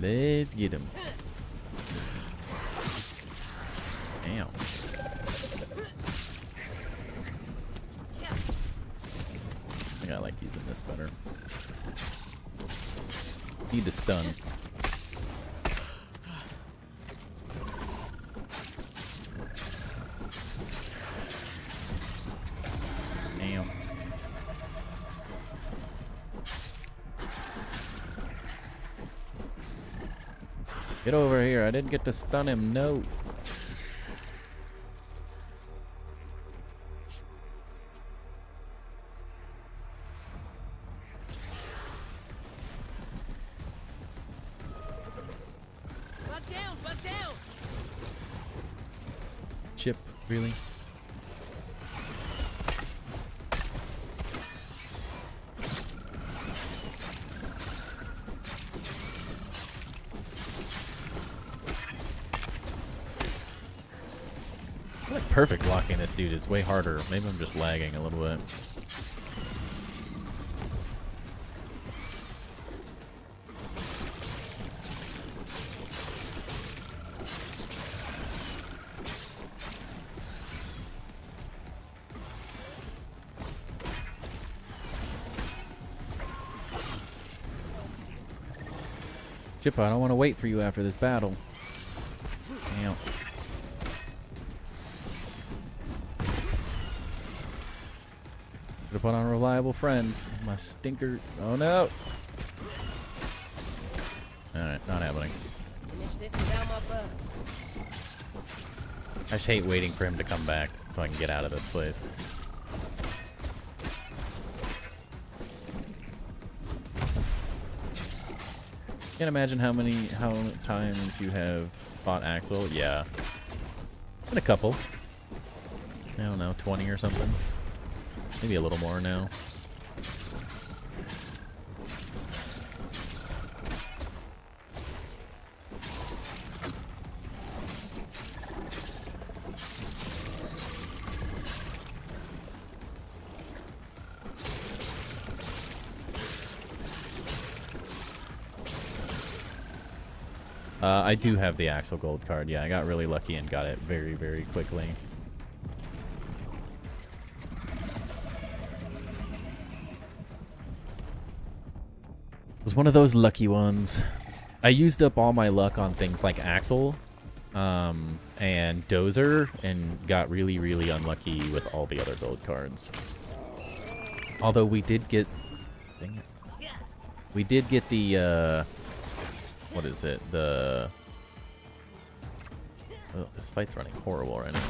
Speaker 1: Let's get him. Damn. I think I like using this better. Need the stun. Damn. Get over here. I didn't get to stun him. No.
Speaker 2: Bug down!
Speaker 1: Chip, really? I feel like perfect blocking this dude is way harder. Maybe I'm just lagging a little bit. Chippa, I don't want to wait for you after this battle. Damn. Should've put on a reliable friend. My stinker. Oh no! Alright, not happening.
Speaker 2: Finish this without my bug.
Speaker 1: I just hate waiting for him to come back so I can get out of this place. Can't imagine how many times you have fought Axel. Yeah. Been a couple. I don't know, 20 or something. Maybe a little more now. I do have the Axel Gold card. Yeah, I got really lucky and got it very, very quickly. It was one of those lucky ones. I used up all my luck on things like Axel and Dozer and got really, really unlucky with all the other gold cards. Although we did get... Dang it. We did get the... what is it? The... Oh, this fight's running horrible right now.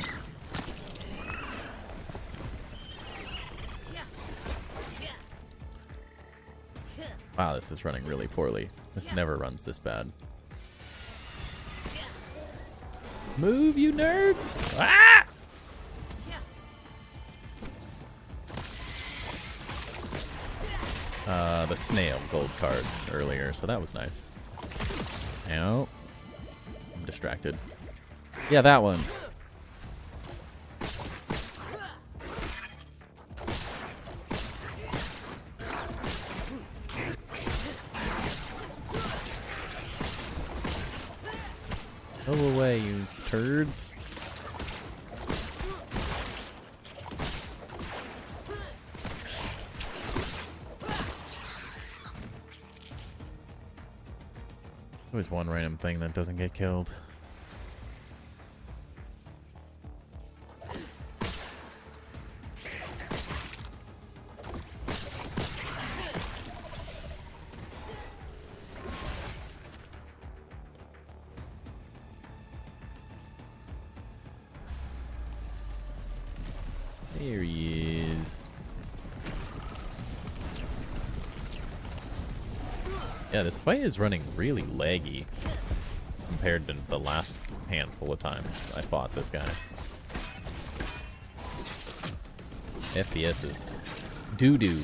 Speaker 1: Wow, this is running really poorly. This never runs this bad. Move, you nerds! Ah! The snail gold card earlier, so that was nice. No. I'm distracted. Yeah, that one. Go away, you turds. Always one random thing that doesn't get killed. There he is. Yeah, this fight is running really laggy compared to the last handful of times I fought this guy. FPS is doo-doo.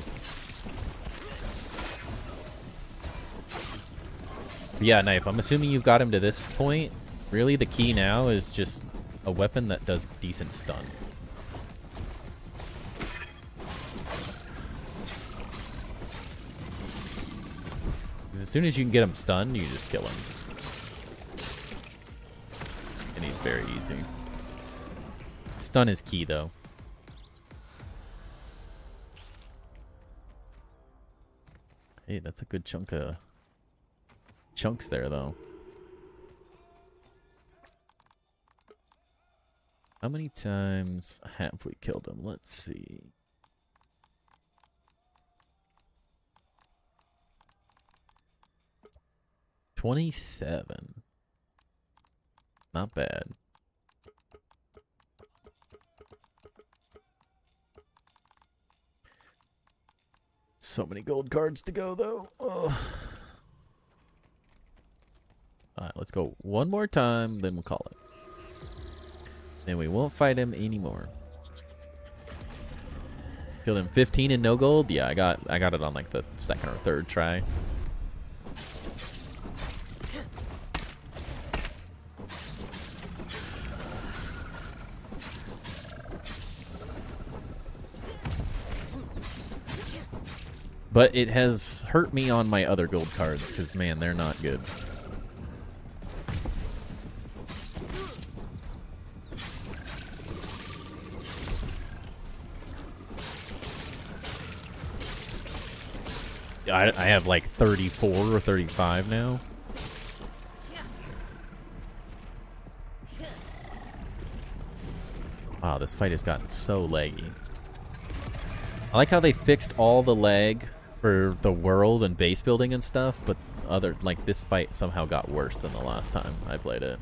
Speaker 1: Yeah, Knife, I'm assuming you've got him to this point. Really, the key now is just a weapon that does decent stun. As soon as you can get him stunned, you just kill him. And he's very easy. Stun is key, though. Hey, that's a good chunk of chunks there, though. How many times have we killed him? Let's see. $27. Not bad. So many gold cards to go, though. Ugh. Alright, let's go one more time, then we'll call it. Then we won't fight him anymore. Killed him 15 and no gold? Yeah, I got it on like the second or third try. But it has hurt me on my other gold cards, because, man, they're not good. I have like 34 or 35 now. Wow, this fight has gotten so laggy. I like how they fixed all the lag for the world and base building and stuff, but this fight somehow got worse than the last time I played it.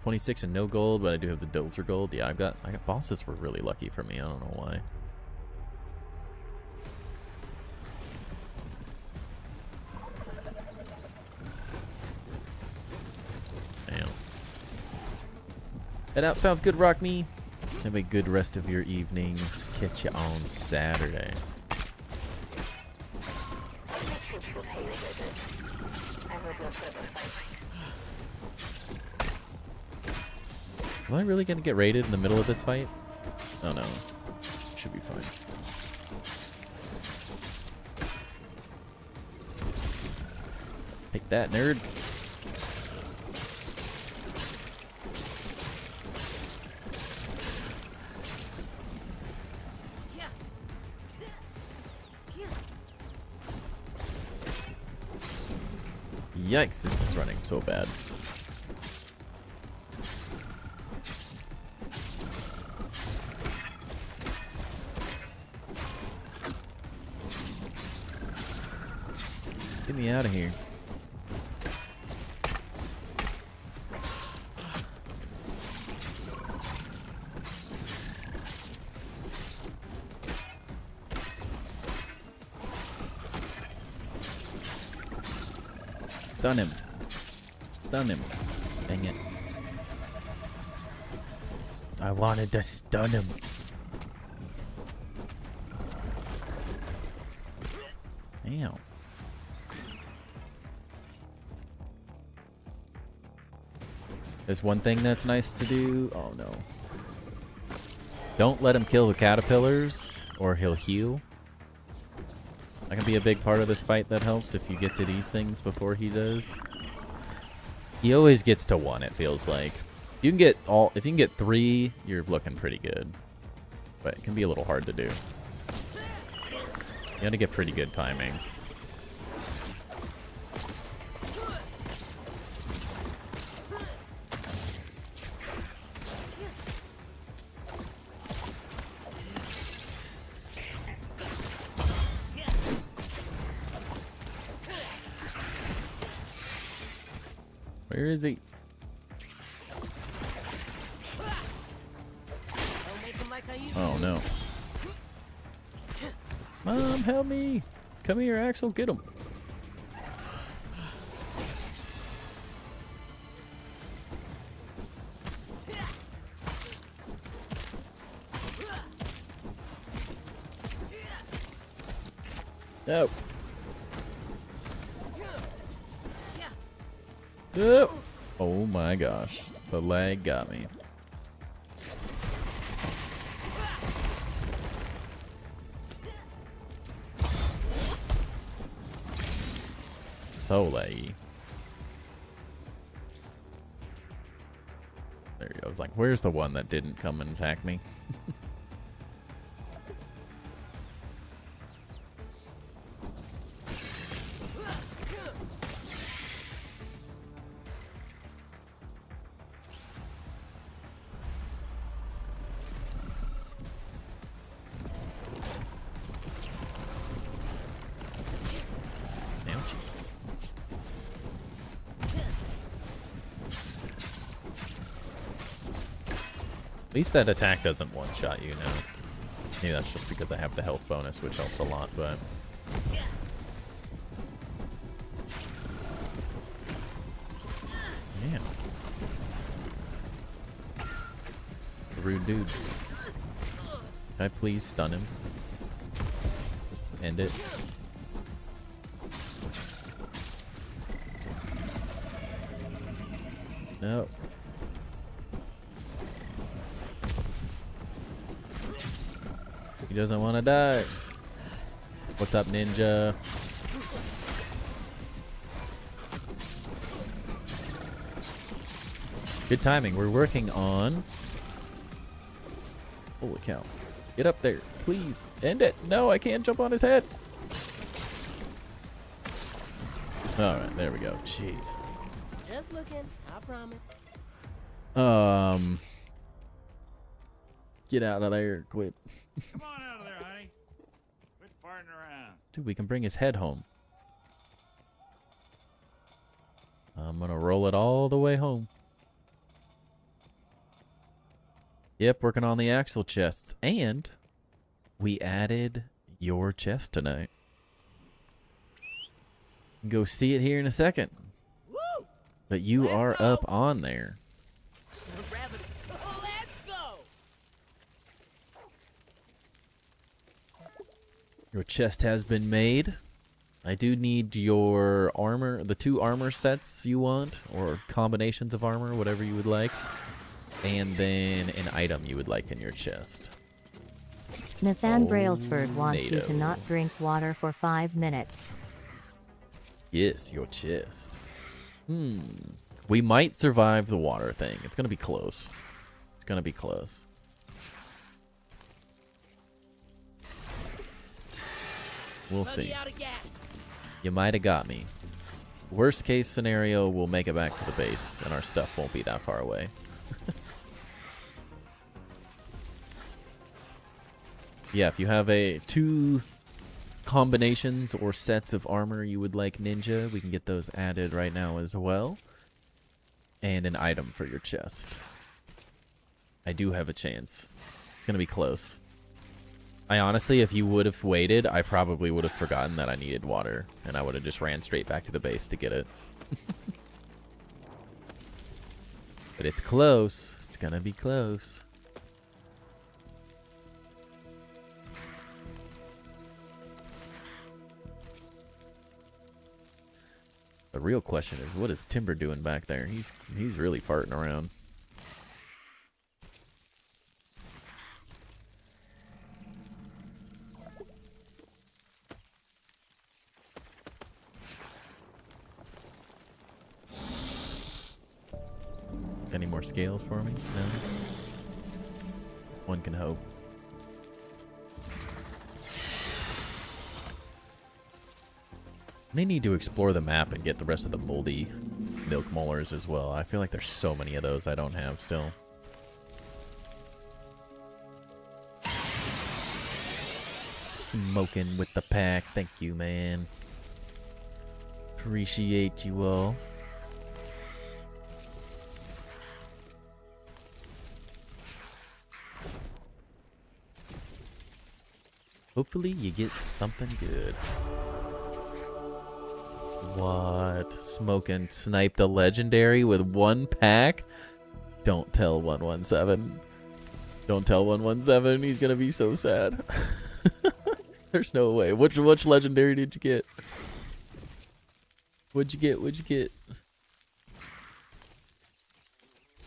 Speaker 1: 26 and no gold, but I do have the Dozer gold. Yeah, I got bosses were really lucky for me. I don't know why. Damn. Head out. Sounds good, Rock Me. Have a good rest of your evening. Catch you on Saturday. Am I really gonna get raided in the middle of this fight? Oh no. Should be fine. Take that, nerd. Yikes, this is running so bad. Get me out of here. Stun him. Stun him. Dang it. I wanted to stun him. Damn. There's one thing that's nice to do. Oh no. Don't let him kill the caterpillars or he'll heal. That can be a big part of this fight that helps if you get to these things before he does. He always gets to 1, it feels like. You can get if you can get 3, you're looking pretty good. But it can be a little hard to do. You gotta get pretty good timing. Where is he? Oh no. Mom, help me! Come here, Axel, get him. No. Oh. Oh my gosh. The lag got me. So laggy. There you go. I was like, where's the one that didn't come and attack me? At least that attack doesn't one-shot you now. Maybe that's just because I have the health bonus, which helps a lot, but... Damn. Rude dude. Can I please stun him? Just end it. No. He doesn't want to die. What's up, ninja? Good timing. We're working on... Holy cow. Get up there. Please. End it. No, I can't jump on his head. Alright, there we go. Jeez.
Speaker 2: Just looking, I promise.
Speaker 1: Get out of there, quick.
Speaker 3: Come on out of there, honey. Quit farting around.
Speaker 1: Dude, we can bring his head home. I'm gonna roll it all the way home. Yep, working on the axle chests. And we added your chest tonight. Go see it here in a second.
Speaker 2: Woo!
Speaker 1: But you
Speaker 2: Let's
Speaker 1: are
Speaker 2: go.
Speaker 1: up on there.
Speaker 2: Rabbit. Let's go.
Speaker 1: Your chest has been made. I do need your armor, the 2 armor sets you want, or combinations of armor, whatever you would like. And then an item you would like in your chest.
Speaker 5: Nathan
Speaker 1: Oh,
Speaker 5: Brailsford wants you
Speaker 1: NATO.
Speaker 5: to not drink water for 5 minutes.
Speaker 1: Yes, your chest. We might survive the water thing. It's gonna be close. It's gonna be close. We'll
Speaker 2: Buggy
Speaker 1: see.
Speaker 2: out of gas.
Speaker 1: You might have got me. Worst case scenario, we'll make it back to the base, and our stuff won't be that far away. Yeah, if you have 2 combinations or sets of armor you would like ninja, we can get those added right now as well. And an item for your chest. I do have a chance. It's gonna be close. I honestly, if you would have waited, I probably would have forgotten that I needed water, and I would have just ran straight back to the base to get it. But it's close. It's gonna be close. The real question is, what is Timber doing back there? He's really farting around. Any more scales for me? No? One can hope. May need to explore the map and get the rest of the moldy milk molars as well. I feel like there's so many of those I don't have still. Smoking with the pack. Thank you, man. Appreciate you all. Hopefully you get something good. What? Smoking sniped a legendary with 1 pack? Don't tell 117. Don't tell 117. He's gonna be so sad. There's no way. Which legendary did you get? What'd you get? What'd you get?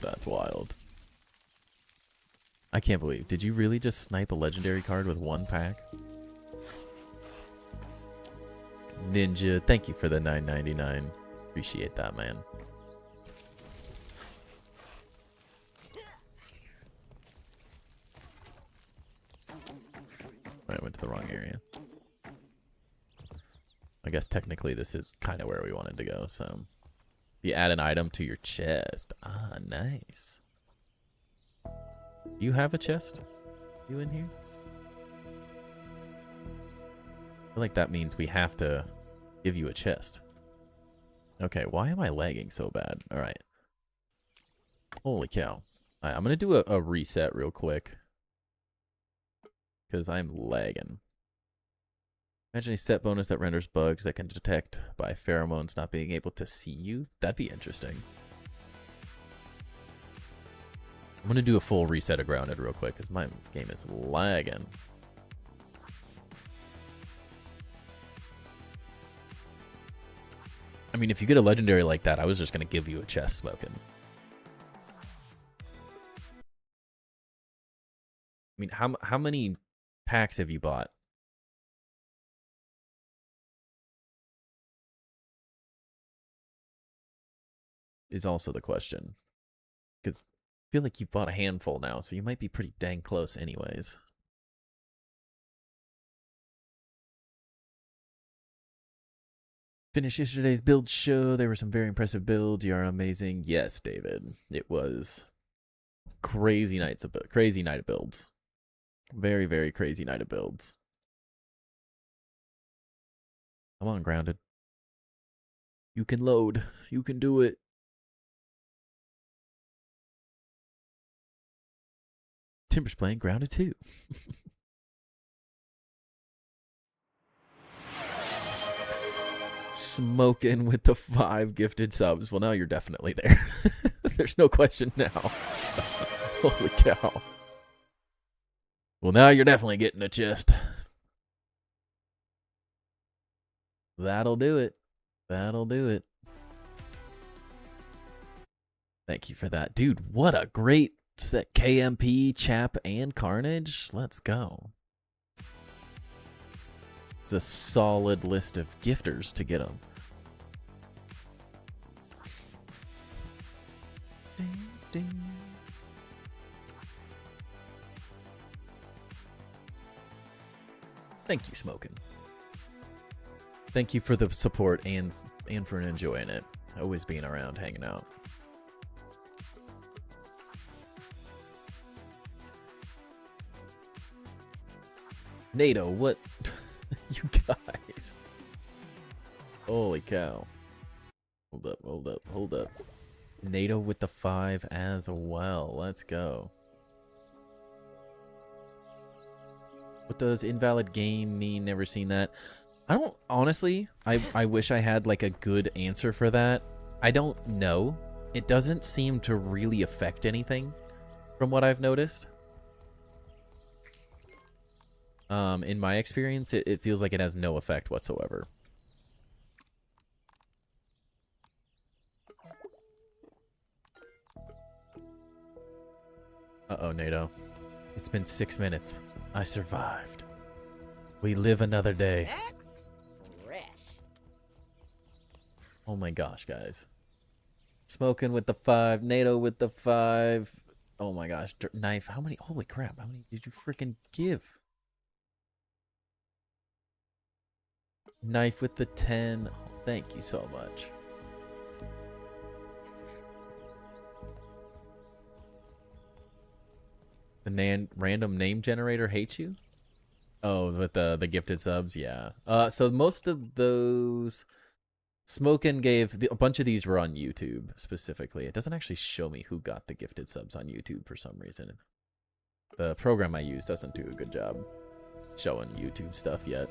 Speaker 1: That's wild. I can't believe. Did you really just snipe a legendary card with 1 pack? Ninja, thank you for the $9.99. Appreciate that, man. I went to the wrong area. I guess technically this is kind of where we wanted to go, so. You add an item to your chest. Ah, nice. You have a chest? You in here? I feel like that means we have to give you a chest. Okay, why am I lagging so bad? Alright. Holy cow. Alright, I'm going to do a reset real quick. Because I'm lagging. Imagine a set bonus that renders bugs that can detect by pheromones not being able to see you. That'd be interesting. I'm going to do a full reset of Grounded real quick because my game is lagging. I mean, if you get a legendary like that, I was just going to give you a chest smoking. I mean, how many packs have you bought? Is also the question. Because I feel like you've bought a handful now, so you might be pretty dang close anyways. Finished yesterday's build show. There were some very impressive builds. You are amazing. Yes, David. It was crazy night of builds. Very, very crazy night of builds. Come on, Grounded. You can load. You can do it. Timber's playing Grounded too. Smoking with the 5 gifted subs. Well, now you're definitely there. There's no question now. Holy cow. Well, now you're definitely getting a chest. That'll do it. That'll do it. Thank you for that. Dude, what a great set. KMP, Chap, and Carnage. Let's go. It's a solid list of gifters to get them. Ding, ding. Thank you, Smokin'. Thank you for the support and for enjoying it. Always being around, hanging out. NATO, what? You guys. Holy cow. Hold up, hold up, hold up. NATO with the 5 as well. Let's go. What does invalid game mean? Never seen that. I don't, honestly, I wish I had like a good answer for that. I don't know. It doesn't seem to really affect anything from what I've noticed. In my experience, it feels like it has no effect whatsoever. Uh-oh, NATO. It's been 6 minutes. I survived. We live another day.
Speaker 2: That's fresh.
Speaker 1: Oh my gosh, guys. Smoking with the 5, NATO with the 5. Oh my gosh, knife. How many? Holy crap, how many did you freaking give? Knife with the 10. Oh, thank you so much. The random name generator hates you? Oh, with the gifted subs? Yeah. So most of those... Smokin' gave... a bunch of these were on YouTube, specifically. It doesn't actually show me who got the gifted subs on YouTube for some reason. The program I use doesn't do a good job showing YouTube stuff yet.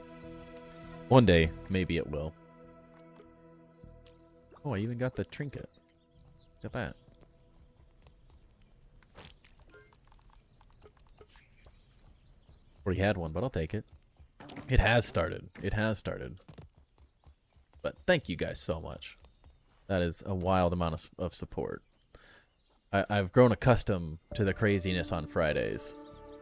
Speaker 1: One day, maybe it will. Oh, I even got the trinket. Look at that. Already had one, but I'll take it. It has started. It has started. But thank you guys so much. That is a wild amount of support. I've grown accustomed to the craziness on Fridays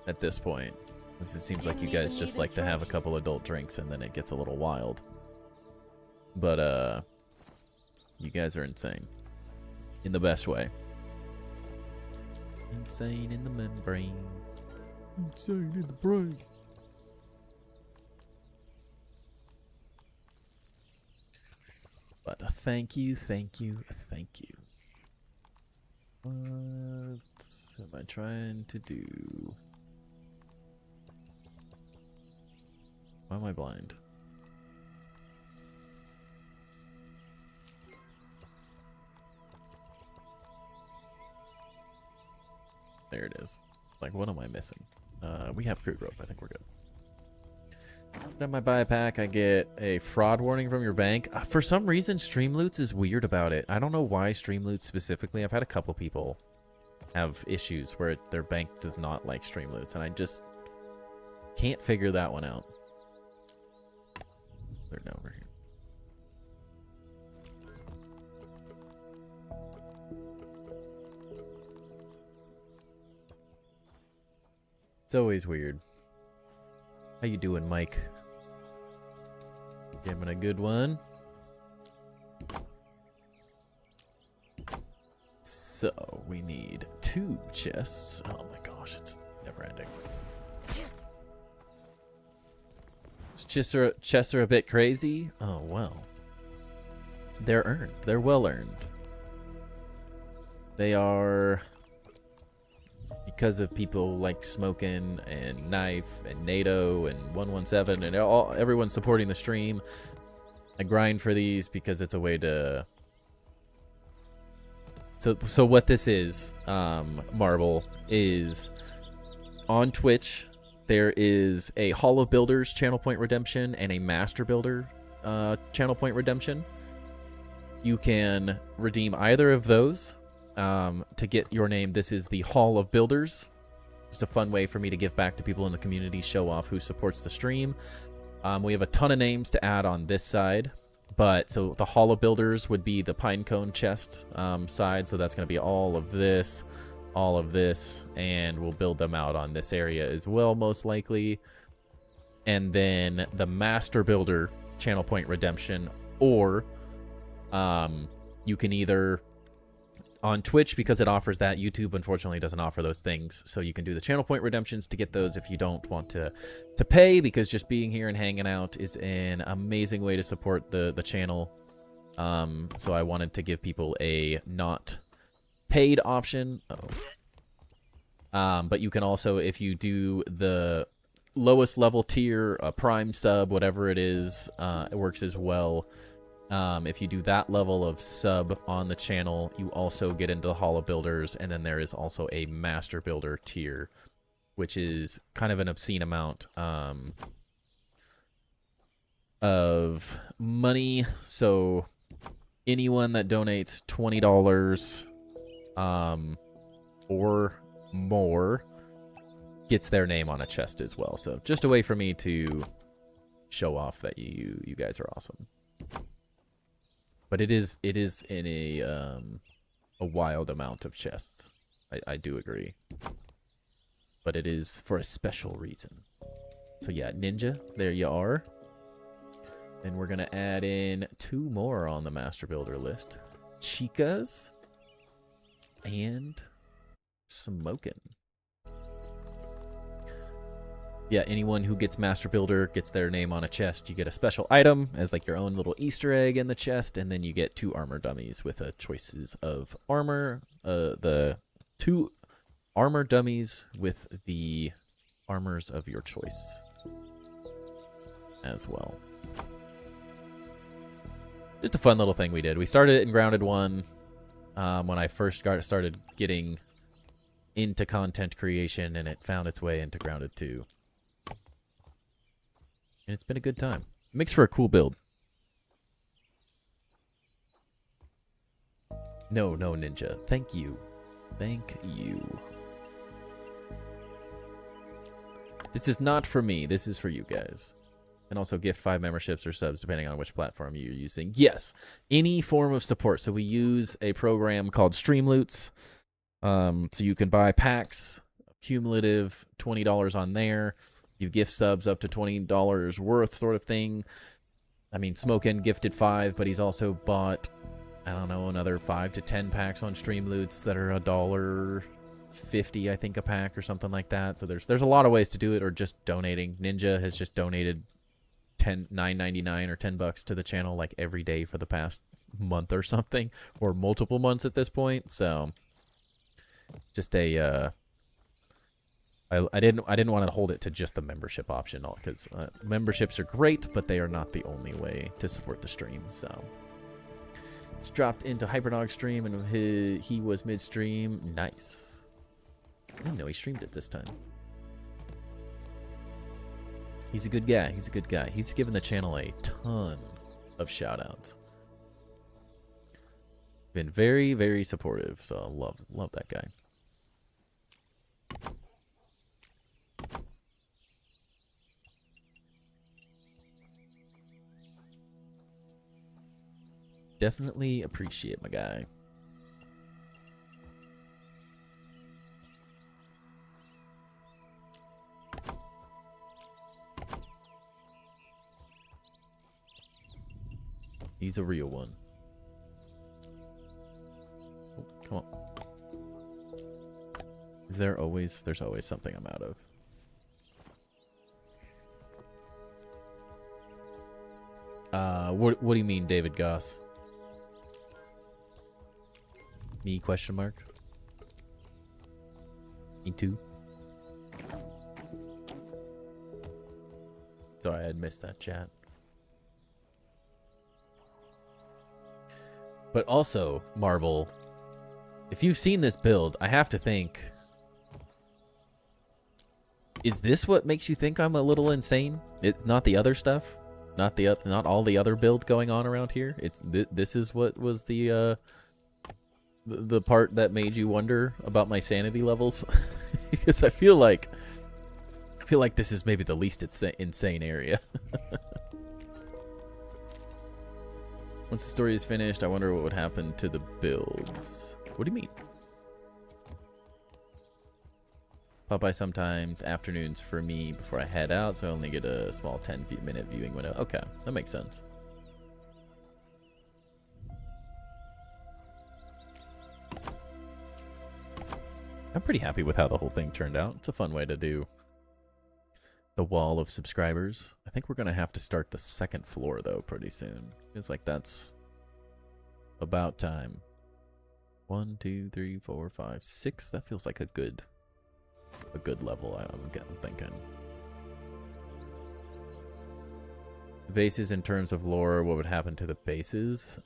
Speaker 1: at this point. It seems like you guys just like to have a couple adult drinks and then it gets a little wild. But, you guys are insane. In the best way. Insane in the membrane. Insane in the brain. But thank you, thank you, thank you. What am I trying to do? Why am I blind? There it is. Like, what am I missing? We have crude rope. I think we're good. Every time I buy a pack, I get a fraud warning from your bank. For some reason, Streamloots is weird about it. I don't know why Streamloots specifically. I've had a couple people have issues where their bank does not like Streamloots, and I just can't figure that one out. They're over here. It's always weird. How you doing, Mike? Giving a good one. So, we need 2 chests. Oh my gosh, it's never ending. Chests are a bit crazy. Oh, well. They're earned. They're well earned. They are... because of people like Smokin' and Knife and NATO and 117 and everyone supporting the stream. I grind for these because it's a way to... So what this is, Marble, is on Twitch, there is a Hall of Builders Channel Point Redemption and a Master Builder Channel Point Redemption. You can redeem either of those to get your name. This is the Hall of Builders. Just a fun way for me to give back to people in the community, show off who supports the stream. We have a ton of names to add on this side. But so the Hall of Builders would be the Pinecone chest side. So that's going to be all of this, and we'll build them out on this area as well, most likely. And then the Master Builder Channel Point Redemption, or you can either on Twitch, because it offers that. YouTube unfortunately doesn't offer those things, so you can do the Channel Point Redemptions to get those if you don't want to pay, because just being here and hanging out is an amazing way to support the channel. So I wanted to give people a not paid option. But you can also, if you do the lowest level tier, a prime sub, whatever it is, it works as well. If you do that level of sub on the channel, you also get into the Hall of Builders, and then there is also a Master Builder tier, which is kind of an obscene amount of money. So anyone that donates $20 or more gets their name on a chest as well. So just a way for me to show off that you guys are awesome. But it is in a wild amount of chests. I do agree. But it is for a special reason. So yeah, Ninja, there you are. And we're gonna add in 2 more on the Master Builder list. Chicas and Smokin'. Yeah, anyone who gets Master Builder gets their name on a chest. You get a special item as like your own little Easter egg in the chest, and then you get 2 armor dummies with choices of armor. The 2 armor dummies with the armors of your choice as well. Just a fun little thing we did. We started it in Grounded 1 when I first started getting into content creation, and it found its way into Grounded 2. And it's been a good time. Makes for a cool build. No, Ninja. Thank you. Thank you. This is not for me. This is for you guys. And also gift 5 memberships or subs depending on which platform you're using. Yes, any form of support. So we use a program called Streamloots. So you can buy packs, cumulative $20 on there. You gift subs up to $20 worth, sort of thing. I mean, Smokin' gifted 5, but he's also bought, I don't know, another 5 to 10 packs on Streamloots that are $1.50, I think, a pack or something like that. So there's a lot of ways to do it, or just donating. Ninja has just donated $9.99 or $10 to the channel like every day for the past month or something, or multiple months at this point. So just a I didn't want to hold it to just the membership option, because memberships are great, but they are not the only way to support the stream. So just dropped into Hyperdog stream, and he was midstream. Nice. I didn't know he streamed it this time. He's a good guy. He's a good guy. He's given the channel a ton of shout-outs. Been very, very supportive, so I love that guy. Definitely appreciate my guy. He's a real one. Oh, come on. There's always something I'm out of. What do you mean, David Goss? Me, question mark? Me too. Sorry, I had missed that chat. But also, Marble, if you've seen this build, I have to think, is this what makes you think I'm a little insane? It's not the other stuff, not all the other build going on around here. It's this is what was the part that made you wonder about my sanity levels, because I feel like this is maybe the least insane area. Once the story is finished, I wonder what would happen to the builds. What do you mean? Pop by sometimes, afternoons for me before I head out, so I only get a small 10-minute viewing window. Okay, that makes sense. I'm pretty happy with how the whole thing turned out. It's a fun way to do the wall of subscribers. I think we're going to have to start the second floor, though, pretty soon. It's like that's about time. 1, 2, 3, 4, 5, 6. That feels like a good level, I'm thinking. The bases in terms of lore, what would happen to the bases?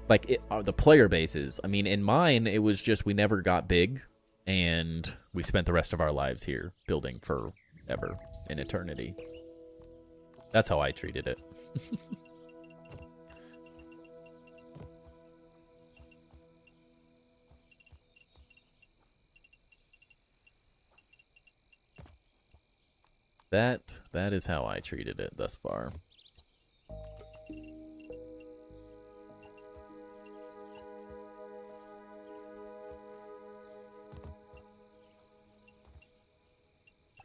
Speaker 1: Like, the player bases. I mean, in mine, it was just we never got big, and we spent the rest of our lives here, building forever, in eternity. That's how I treated it. That is how I treated it thus far.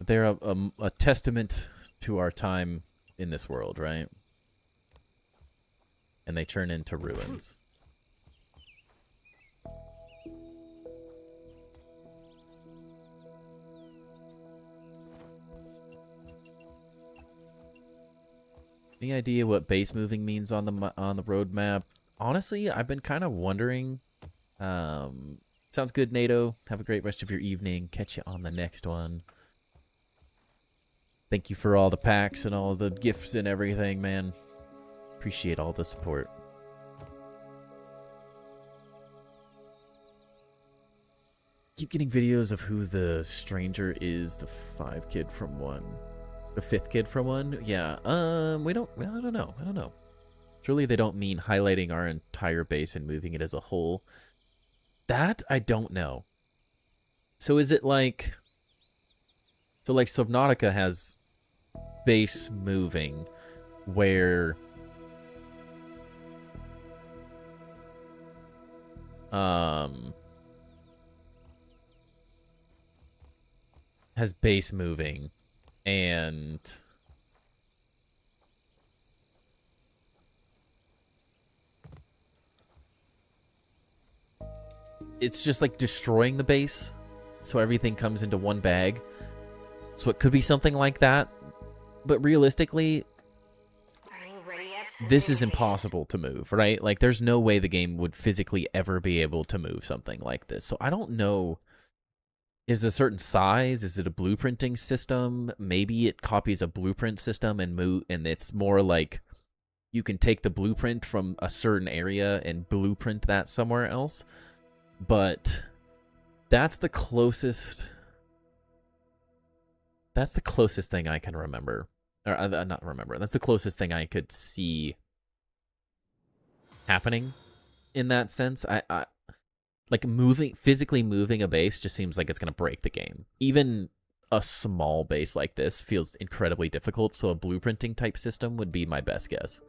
Speaker 1: They're a testament to our time in this world, right? And they turn into ruins. Any idea what base moving means on the roadmap? Honestly, I've been kind of wondering. Sounds good, NATO. Have a great rest of your evening. Catch you on the next one. Thank you for all the packs and all the gifts and everything, man. Appreciate all the support. Keep getting videos of who the stranger is, the 5 kid from 1. The 5th kid from 1? Yeah, I don't know. Surely they don't mean highlighting our entire base and moving it as a whole. That, I don't know. So is it like... So like Subnautica has base moving where... has base moving and it's just like destroying the base so everything comes into one bag. So it could be something like that, but realistically this is impossible to move, right? Like there's no way the game would physically ever be able to move something like this. So I don't know. Is it a certain size? Is it a blueprinting system? Maybe it copies a blueprint system and it's more like you can take the blueprint from a certain area and blueprint that somewhere else. But that's the closest thing I can remember. Or not remember. That's the closest thing I could see happening in that sense. Like physically moving a base just seems like it's going to break the game. Even a small base like this feels incredibly difficult, so a blueprinting type system would be my best guess.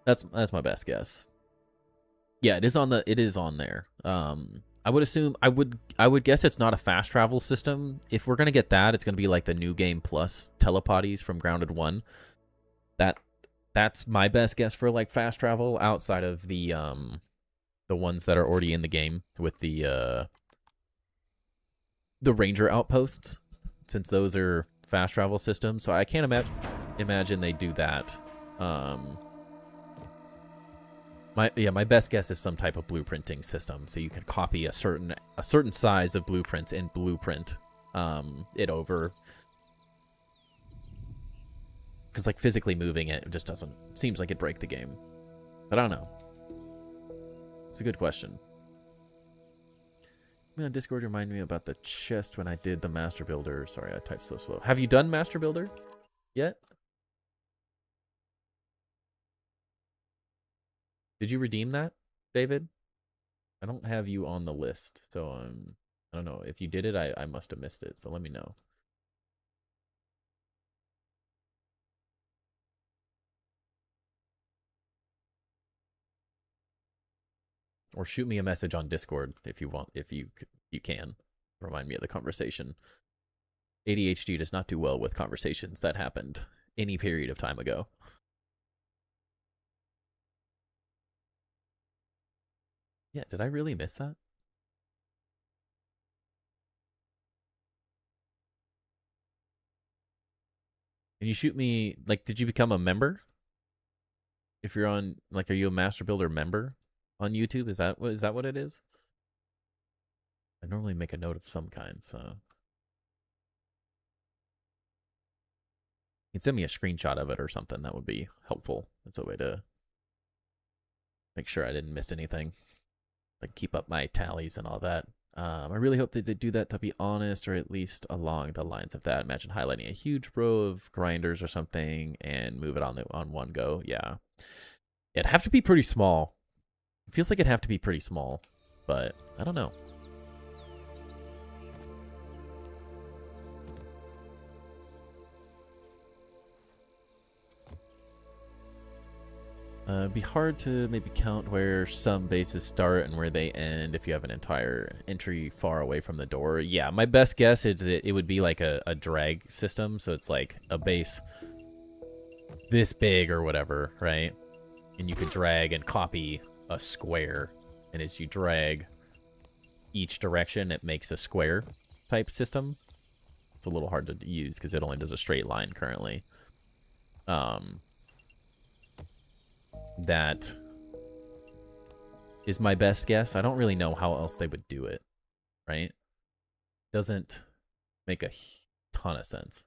Speaker 1: That's my best guess. Yeah, it is on there. I would assume I would guess it's not a fast travel system. If we're going to get that, it's going to be like the New Game Plus telepodies from Grounded 1. That's my best guess for like fast travel outside of the ones that are already in the game with the ranger outposts, since those are fast travel systems. So I can't imagine they do that. My best guess is some type of blueprinting system, so you can copy a certain size of blueprints and blueprint it over. Because like physically moving it just doesn't seems like it'd break the game. But I don't know. It's a good question. On Discord remind me about the chest when I did the Master Builder. Sorry, I typed so slow. Have you done Master Builder yet? Did you redeem that, David? I don't have you on the list, so I don't know. If you did it, I must have missed it, so let me know. Or shoot me a message on Discord if you want, if you can. Remind me of the conversation. ADHD does not do well with conversations that happened any period of time ago. Yeah, did I really miss that? Can you shoot me, like, did you become a member? If you're on, like, are you a Master Builder member on YouTube? Is that what it is? I normally make a note of some kind, so. You can send me a screenshot of it or something. That would be helpful. That's a way to make sure I didn't miss anything. Like, keep up my tallies and all that. I really hope that they do that, to be honest, or at least along the lines of that. Imagine highlighting a huge row of grinders or something and move it on one go. Yeah. It'd have to be pretty small. It feels like it'd have to be pretty small, but I don't know. It'd be hard to maybe count where some bases start and where they end if you have an entire entry far away from the door. Yeah, my best guess is it would be like a drag system. So it's like a base this big or whatever, right? And you could drag and copy a square. And as you drag each direction, it makes a square type system. It's a little hard to use because it only does a straight line currently. That is my best guess. I don't really know how else they would do it, right? Doesn't make a ton of sense.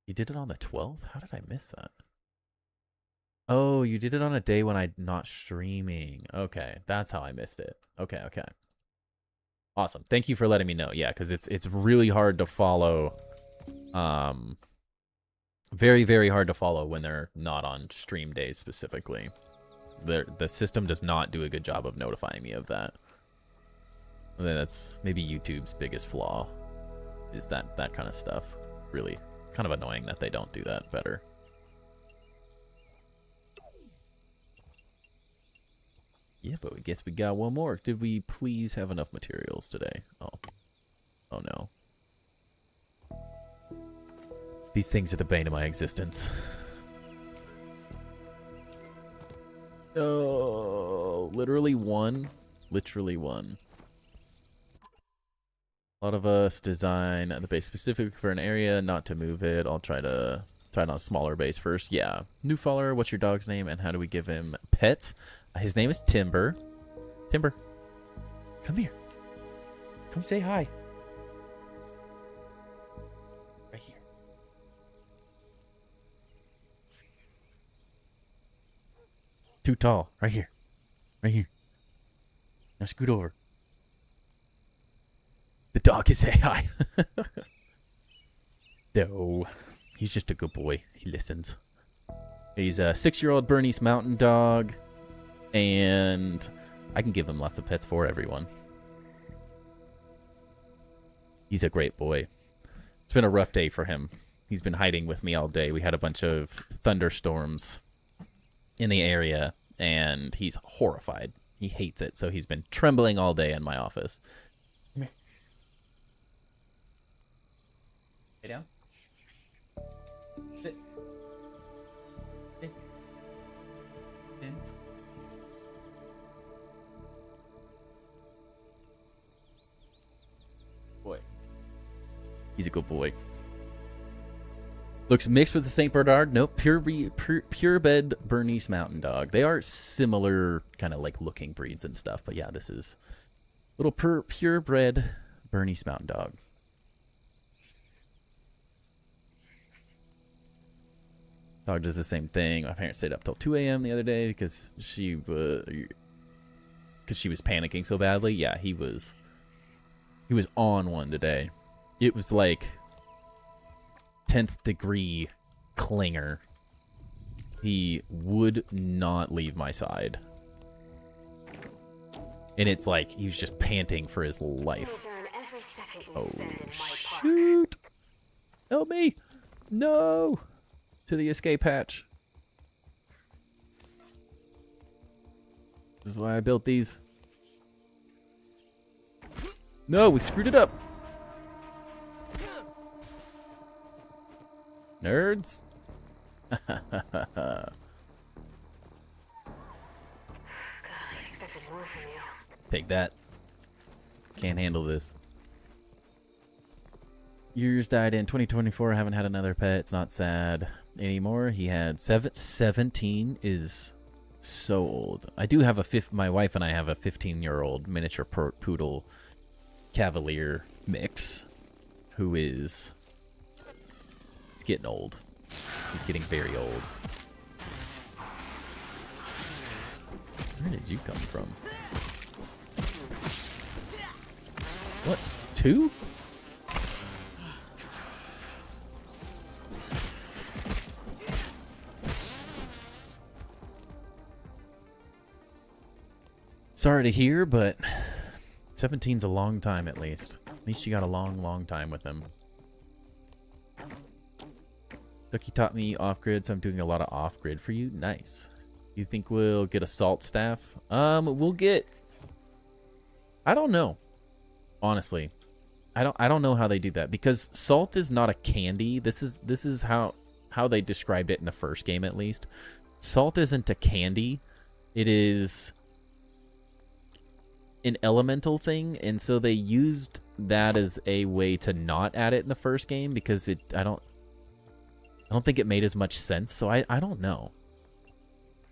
Speaker 1: You did it on the 12th? How did I miss that? Oh, you did it on a day when I'm not streaming. Okay, that's how I missed it. Okay, okay. Awesome. Thank you for letting me know. Yeah, because it's really hard to follow. Very, very hard to follow when they're not on stream days specifically. The system does not do a good job of notifying me of that. And then that's maybe YouTube's biggest flaw, is that kind of stuff. Really kind of annoying that they don't do that better. Yeah, but I guess we got one more. Did we please have enough materials today? Oh no. These things are the bane of my existence. Oh, literally one. Literally one. A lot of us design the base specifically for an area, not to move it. I'll try it on a smaller base first. Yeah. New follower, what's your dog's name and how do we give him pets? His name is Timber. Timber, come here. Come say hi. Right here. Too tall. Right here. Right here. Now scoot over. The dog can say hi. No. He's just a good boy. He listens. He's a 6-year-old Bernese Mountain Dog. And I can give him lots of pets for everyone. He's a great boy. It's been a rough day for him. He's been hiding with me all day. We had a bunch of thunderstorms in the area, and he's horrified. He hates it, so he's been trembling all day in my office. Come here. Lay down. Boy. He's a good boy. Looks mixed with the St. Bernard. Nope, purebred Bernese Mountain Dog. They are similar kind of like looking breeds and stuff. But yeah, this is little purebred Bernese Mountain Dog. Dog does the same thing. My parents stayed up till 2 a.m. the other day because she was panicking so badly. Yeah, he was on one today. It was like 10th degree clinger. He would not leave my side. And it's like he was just panting for his life. Oh, shoot. Help me. No. To the escape hatch. This is why I built these. No, we screwed it up. Nerds. Take that. Can't handle this. Yours died in 2024. I haven't had another pet. It's not sad anymore. He had 17 is so old. I do have my wife and I have a 15-year-old miniature poodle cavalier mix who is, he's getting old. He's getting very old. Where did you come from? What? 2? Sorry to hear, but 17's a long time at least. At least you got a long, long time with him. Ducky taught me off-grid, so I'm doing a lot of off-grid for you. Nice. You think we'll get a salt staff? We'll get... I don't know. Honestly. I don't know how they do that. Because salt is not a candy. This is how they described it in the first game, at least. Salt isn't a candy. It is an elemental thing, and so they used that as a way to not add it in the first game because I don't think it made as much sense. So I don't know.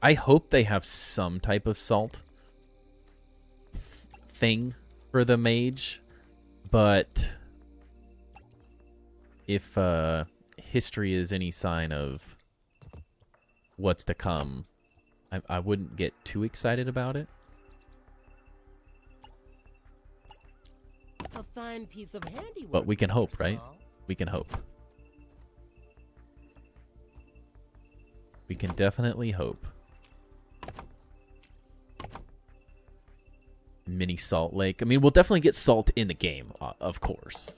Speaker 1: I hope they have some type of salt thing for the mage, but if history is any sign of what's to come, I wouldn't get too excited about it.
Speaker 2: A fine piece of handiwork.
Speaker 1: But we can hope,
Speaker 2: Mr.
Speaker 1: right?
Speaker 2: Smalls.
Speaker 1: We can hope. We can definitely hope. Mini Salt Lake. I mean, we'll definitely get salt in the game, of course.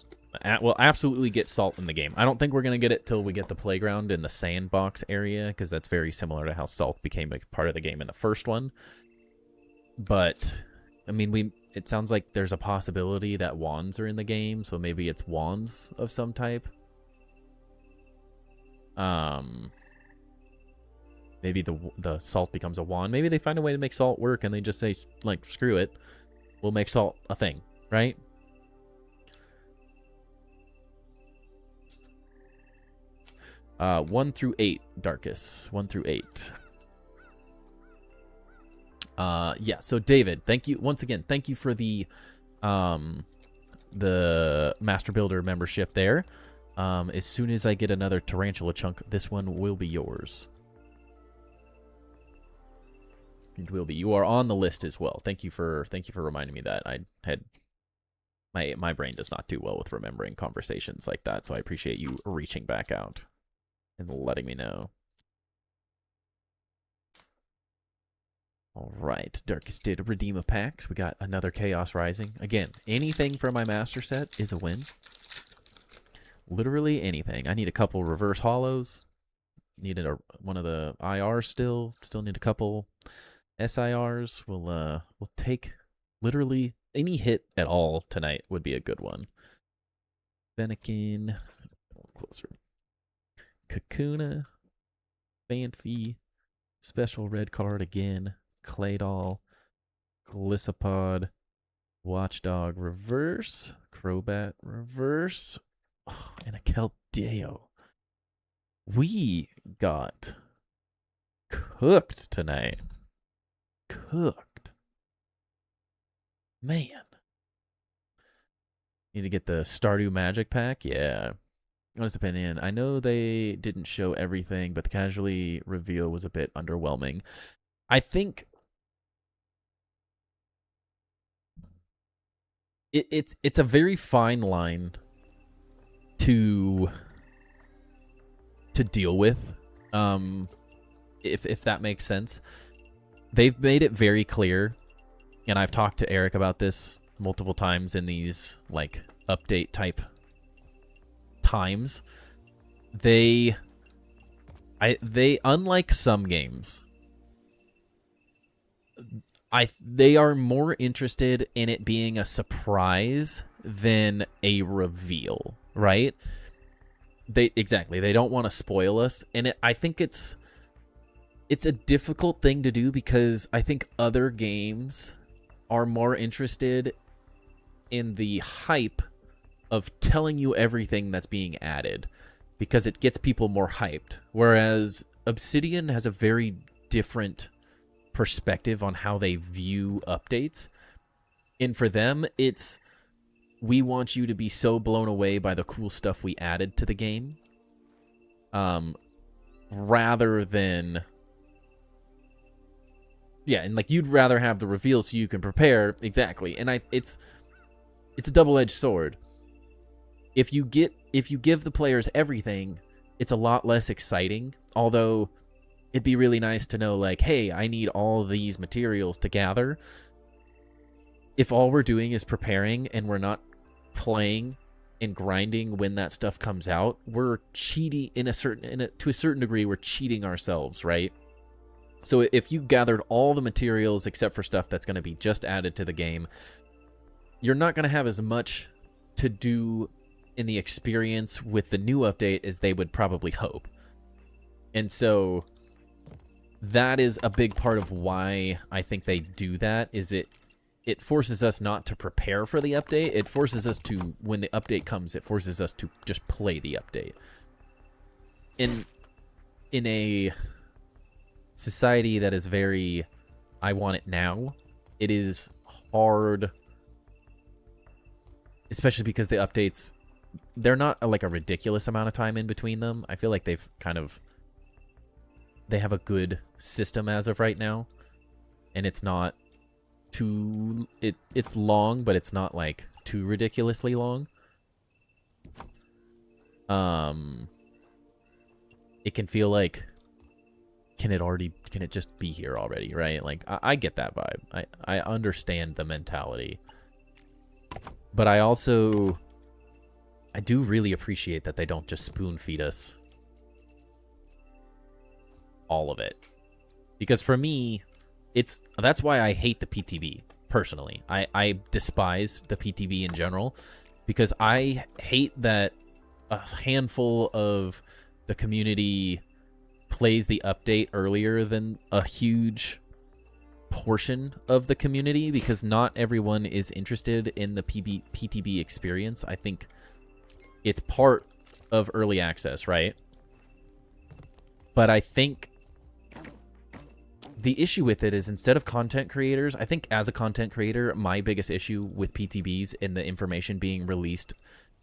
Speaker 1: We'll absolutely get salt in the game. I don't think we're going to get it till we get the playground in the sandbox area, because that's very similar to how salt became a part of the game in the first one. But, I mean, it sounds like there's a possibility that wands are in the game, so maybe it's wands of some type. Maybe the salt becomes a wand. Maybe they find a way to make salt work and they just say, like, screw it. We'll make salt a thing, right? 1 through 8, Darkus. 1 through 8. Yeah, so David, thank you once again. Thank you for the Master Builder membership there. As soon as I get another tarantula chunk, this one will be yours. It will be. You are on the list as well. Thank you for reminding me that. I had my brain does not do well with remembering conversations like that, so I appreciate you reaching back out and letting me know. All right, Darkest did redeem a pack. So we got another Chaos Rising. Again, anything from my master set is a win. Literally anything. I need a couple reverse hollows. Needed one of the IRs still. Still need a couple SIRs. We'll take literally any hit at all tonight would be a good one. Fennekin, closer. Kakuna, Phanpy, special red card again, Claydol, Glisopod, Watchdog reverse, Crobat reverse, and a Keldeo. We got cooked tonight. Cooked. Man. Need to get the Stardew Magic Pack? Yeah. Honest opinion, I know they didn't show everything, but the casually reveal was a bit underwhelming. I think it's a very fine line to deal with, if that makes sense. They've made it very clear, and I've talked to Eric about this multiple times in these like update type times. They unlike some games, they are more interested in it being a surprise than a reveal, right? They don't want to spoil us, and I think it's a difficult thing to do because I think other games are more interested in the hype of telling you everything that's being added because it gets people more hyped, whereas Obsidian has a very different perspective on how they view updates. And for them, it's, we want you to be so blown away by the cool stuff we added to the game, rather than, yeah, and like you'd rather have the reveal so you can prepare. Exactly. And it's a double-edged sword. If you give the players everything, it's a lot less exciting, although it'd be really nice to know, like, hey, I need all these materials to gather. If all we're doing is preparing and we're not playing and grinding when that stuff comes out, we're cheating to a certain degree. We're cheating ourselves, right? So if you gathered all the materials except for stuff that's going to be just added to the game, you're not going to have as much to do in the experience with the new update as they would probably hope. And so that is a big part of why I think they do that, is it forces us not to prepare for the update. It forces us to, when the update comes, it forces us to just play the update. In a society that is very, I want it now, it is hard, especially because the updates, they're not like a ridiculous amount of time in between them. I feel like they have a good system as of right now, and it's not too, it's long, but it's not like too ridiculously long. It can feel like, can it just be here already, right? Like, I get that vibe. I understand the mentality. But I do really appreciate that they don't just spoon feed us all of it. Because for me, that's why I hate the PTB, personally. I despise the PTB in general, because I hate that a handful of the community plays the update earlier than a huge portion of the community, because not everyone is interested in the PTB experience. I think it's part of early access, right? But I think the issue with it is, instead of content creators, I think as a content creator, my biggest issue with PTBs and the information being released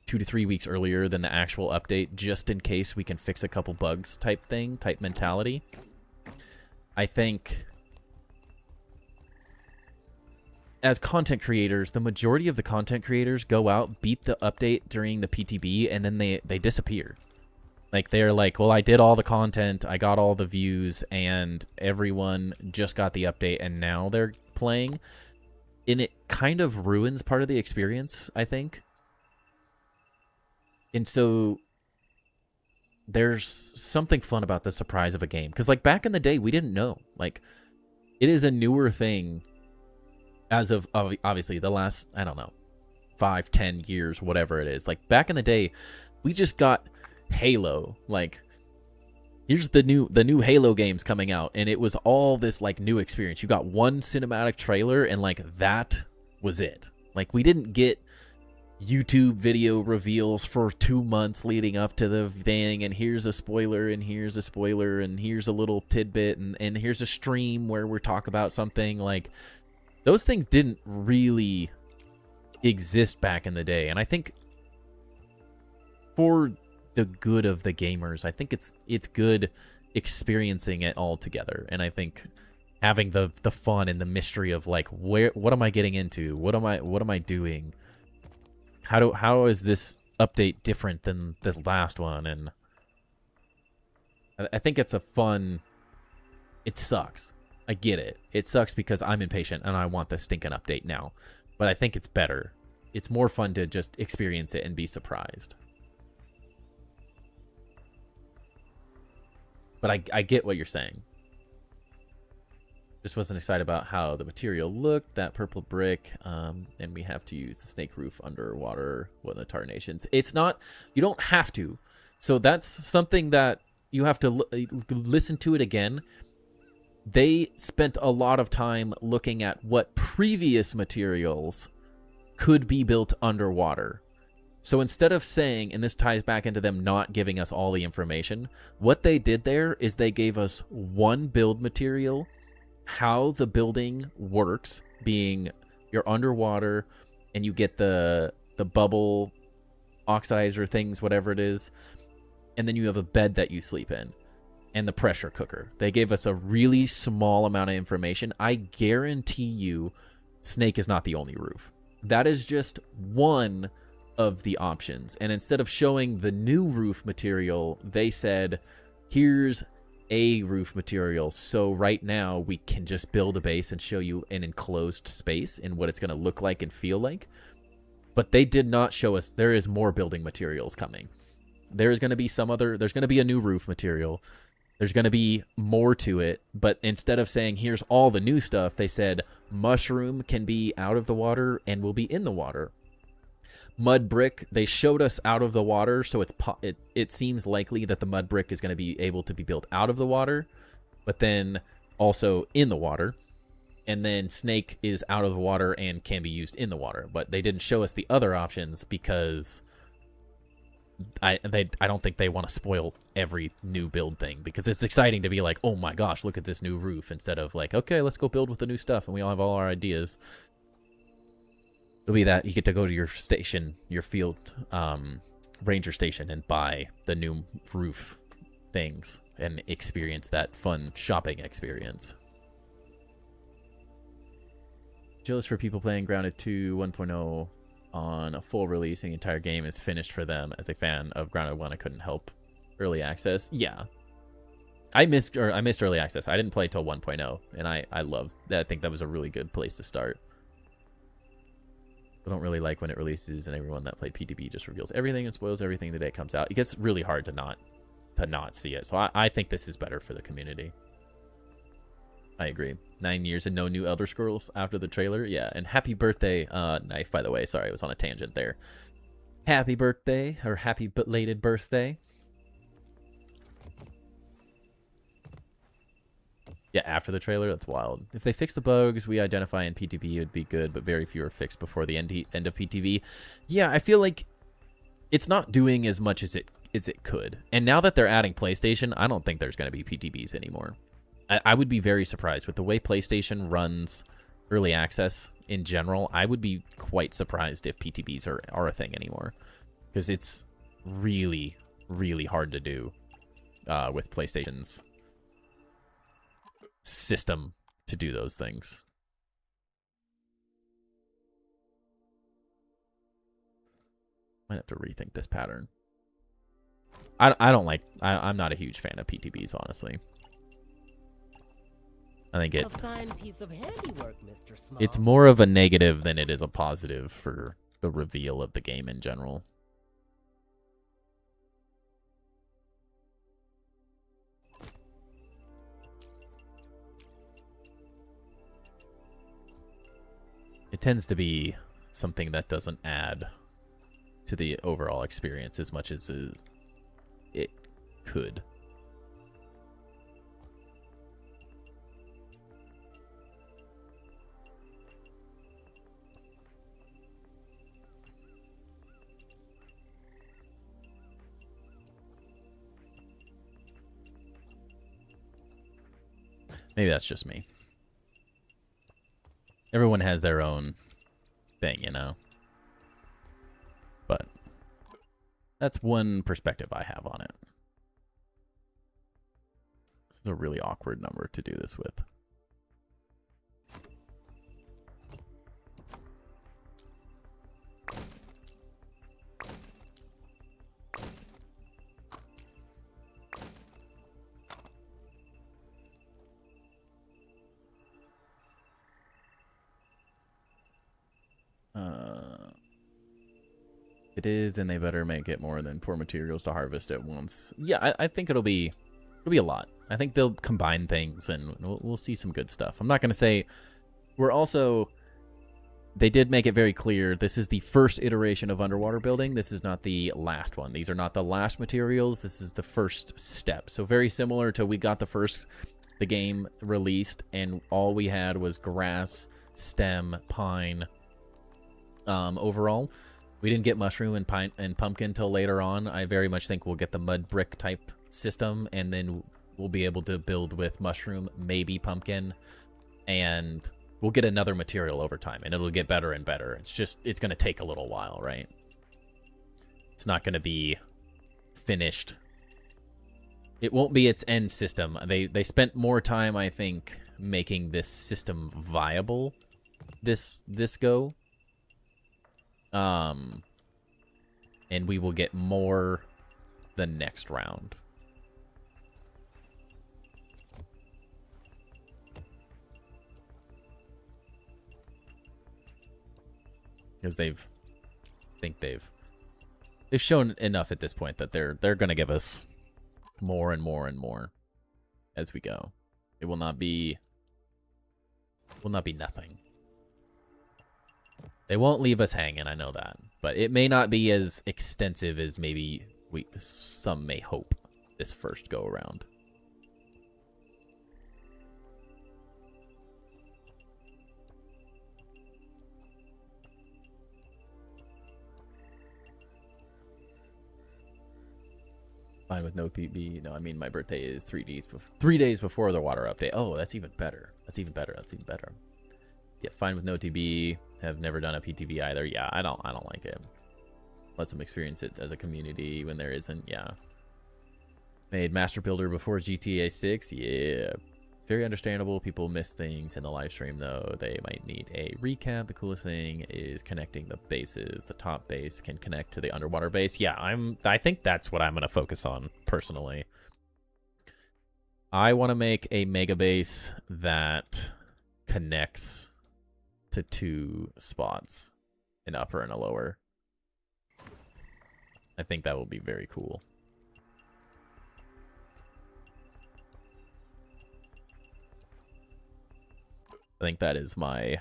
Speaker 1: 2 to 3 weeks earlier than the actual update, just in case we can fix a couple bugs type mentality. I think as content creators, the majority of the content creators go out, beat the update during the PTB, and then they disappear. Like, they're like, well, I did all the content, I got all the views, and everyone just got the update, and now they're playing. And it kind of ruins part of the experience, I think. And so there's something fun about the surprise of a game. Because, like, back in the day, we didn't know. Like, it is a newer thing as of, obviously, the last, I don't know, 5-10 years, whatever it is. Like, back in the day, we just got Halo, like, here's the new Halo games coming out, and it was all this like new experience. You got one cinematic trailer, and like that was it. Like we didn't get YouTube video reveals for 2 months leading up to the thing, and here's a spoiler, and here's a spoiler, and here's a little tidbit, and here's a stream where we talk about something. Like those things didn't really exist back in the day, and I think for the good of the gamers, I think it's good experiencing it all together. And I think having the fun and the mystery of like, what am I getting into? What am I doing? How is this update different than the last one? And I think it's a fun. It sucks. I get it. It sucks because I'm impatient and I want the stinking update now. But I think it's better. It's more fun to just experience it and be surprised. But I get what you're saying. Just wasn't excited about how the material looked, that purple brick, and we have to use the snake roof underwater with the Tarnations. It's not, you don't have to. So that's something that you have to listen to it again. They spent a lot of time looking at what previous materials could be built underwater. So instead of saying, and this ties back into them not giving us all the information, what they did there is they gave us one build material, how the building works, being you're underwater and you get the bubble oxidizer things, whatever it is, and then you have a bed that you sleep in and the pressure cooker. They gave us a really small amount of information. I guarantee you Snake is not the only roof. That is just one of the options. And instead of showing the new roof material, they said, here's a roof material. So right now we can just build a base and show you an enclosed space and what it's going to look like and feel like. But they did not show us there is more building materials coming. There's going to be there's going to be a new roof material. There's going to be more to it. But instead of saying, here's all the new stuff, they said mushroom can be out of the water and will be in the water. Mud brick, they showed us out of the water, so it seems likely that the mud brick is going to be able to be built out of the water, but then also in the water. And then snake is out of the water and can be used in the water, but they didn't show us the other options because I don't think they want to spoil every new build thing, because it's exciting to be like, oh my gosh, look at this new roof, instead of like, okay, let's go build with the new stuff and we all have all our ideas. It'll be that you get to go to your station, your field ranger station, and buy the new roof things and experience that fun shopping experience. Jealous for people playing Grounded 2 1.0 on a full release and the entire game is finished for them. As a fan of Grounded 1, I couldn't help early access. Yeah. I missed early access. I didn't play till 1.0, and I love that. I think that was a really good place to start. I don't really like when it releases and everyone that played PTB just reveals everything and spoils everything the day it comes out. It gets really hard to not see it. So I think this is better for the community. I agree. 9 years and no new Elder Scrolls after the trailer. Yeah, and happy birthday, Knife, by the way. Sorry, I was on a tangent there. Happy birthday, or happy belated birthday. Yeah, after the trailer, that's wild. If they fix the bugs we identify in PTV, it would be good, but very few are fixed before the end of PTV. Yeah, I feel like it's not doing as much as it could. And now that they're adding PlayStation, I don't think there's going to be PTVs anymore. I would be very surprised with the way PlayStation runs early access in general. I would be quite surprised if PTBs are a thing anymore, because it's really, really hard to do with PlayStation's system to do those things. Might have to rethink this pattern. I'm not a huge fan of PTBs, honestly. I think
Speaker 2: A fine piece of handiwork, Mr. Small.
Speaker 1: it's more of a negative than it is a positive for the reveal of the game in general. It tends to be something that doesn't add to the overall experience as much as it could. Maybe that's just me. Everyone has their own thing, you know? But that's one perspective I have on it. This is a really awkward number to do this with. It is, and they better make it more than 4 materials to harvest at once. Yeah, I think it'll be a lot. I think they'll combine things, and we'll see some good stuff. I'm not going to say... They did make it very clear, this is the first iteration of underwater building. This is not the last one. These are not the last materials. This is the first step. So very similar to we got the game released, and all we had was grass, stem, pine, overall. We didn't get mushroom and pine and pumpkin till later on. I very much think we'll get the mud brick type system, and then we'll be able to build with mushroom, maybe pumpkin, and we'll get another material over time, and it'll get better and better. It's going to take a little while, right? It's not going to be finished. It won't be its end system. They spent more time, I think, making this system viable this go. And we will get more the next round. Because they've shown enough at this point that they're going to give us more and more and more as we go. It will not be nothing. They won't leave us hanging, I know that. But it may not be as extensive as maybe some may hope this first go around. Fine with no PB. No, I mean my birthday is 3 days before the water update. Oh, that's even better. That's even better. That's even better. Yeah, fine with no TB. Have never done a PTB either. Yeah, I don't like it. Let them experience it as a community when there isn't. Yeah. Made Master Builder before GTA 6. Yeah. Very understandable. People miss things in the live stream, though. They might need a recap. The coolest thing is connecting the bases. The top base can connect to the underwater base. Yeah, I think that's what I'm going to focus on, personally. I want to make a mega base that connects to 2 spots, an upper and a lower. I think that will be very cool. I think that is my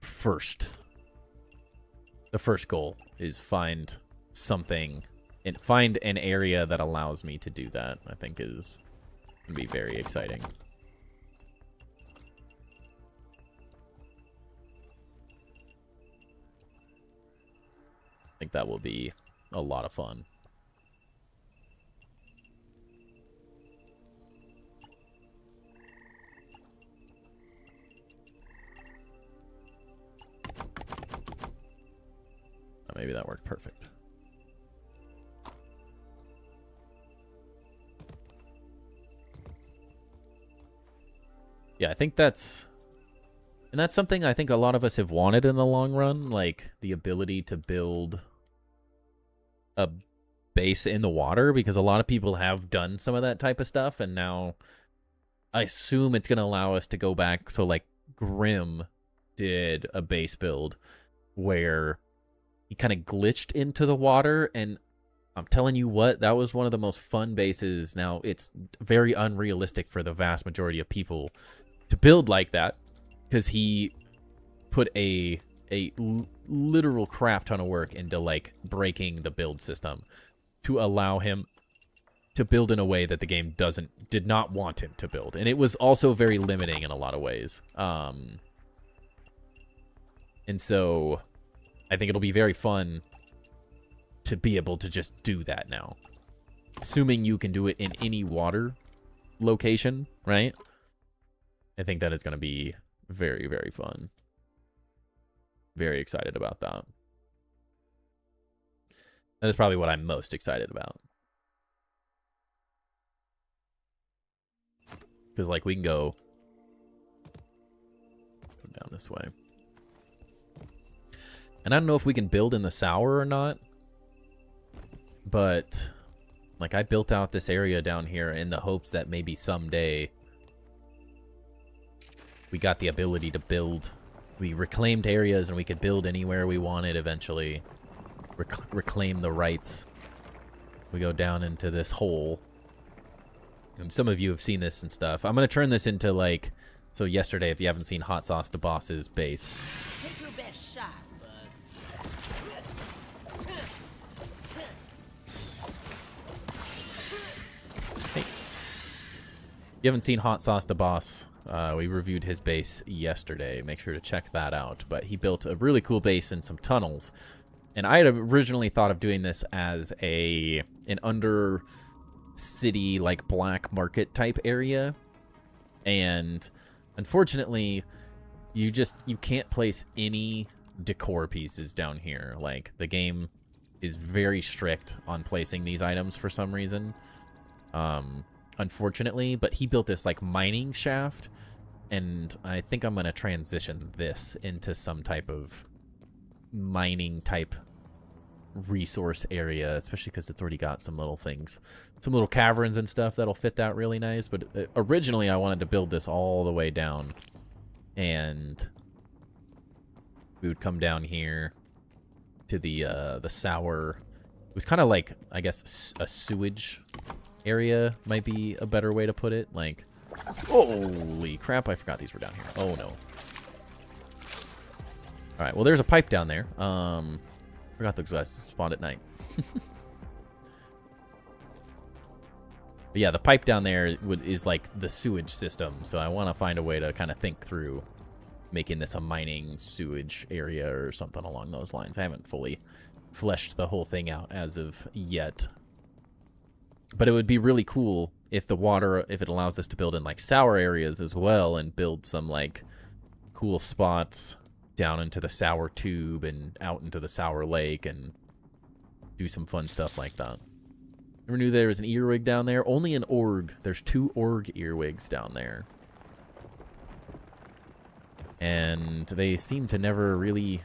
Speaker 1: the first goal is find something and find an area that allows me to do that. I think is going to be very exciting. I think that will be a lot of fun. Maybe that worked perfect. Yeah, I think that's something I think a lot of us have wanted in the long run, like the ability to build a base in the water, because a lot of people have done some of that type of stuff, and now I assume it's going to allow us to go back. So like Grim did a base build where he kind of glitched into the water, and I'm telling you what, that was one of the most fun bases. Now, it's very unrealistic for the vast majority of people to build like that, because he put a literal crap ton of work into, like, breaking the build system to allow him to build in a way that the game did not want him to build. And it was also very limiting in a lot of ways. And so I think it'll be very fun to be able to just do that now. Assuming you can do it in any water location, right? I think that is going to be very, very fun. Very excited about that. That is probably what I'm most excited about. Because, like, we can go down this way. And I don't know if we can build in the sour or not. But, like, I built out this area down here in the hopes that maybe someday we got the ability to build. We reclaimed areas and we could build anywhere we wanted eventually. Reclaim the rights. We go down into this hole. And some of you have seen this and stuff. I'm going to turn this into, like... So yesterday, if you haven't seen Hot Sauce to Boss's base...
Speaker 2: Take your best shot,
Speaker 1: Hey. If you haven't seen Hot Sauce to Boss, we reviewed his base yesterday. Make sure to check that out. But he built a really cool base and some tunnels. And I had originally thought of doing this as an under city, like, black market type area. And unfortunately, you can't place any decor pieces down here. Like, the game is very strict on placing these items for some reason. Unfortunately, but he built this, like, mining shaft, and I think I'm going to transition this into some type of mining type resource area, especially because it's already got some little things, some little caverns and stuff that'll fit that really nice. But originally I wanted to build this all the way down, and we would come down here to the sour. It was kind of like, I guess, a sewage area might be a better way to put it. Like, holy crap, I forgot these were down here. Oh no. All right, well, there's a pipe down there. Forgot those guys spawned at night. But yeah, the pipe down there is like the sewage system. So I want to find a way to kind of think through making this a mining sewage area or something along those lines. I haven't fully fleshed the whole thing out as of yet. But it would be really cool if the water, if it allows us to build in like sour areas as well and build some like cool spots down into the sour tube and out into the sour lake and do some fun stuff like that. Never knew there was an earwig down there. Only an org. There's 2 org earwigs down there. And they seem to never really...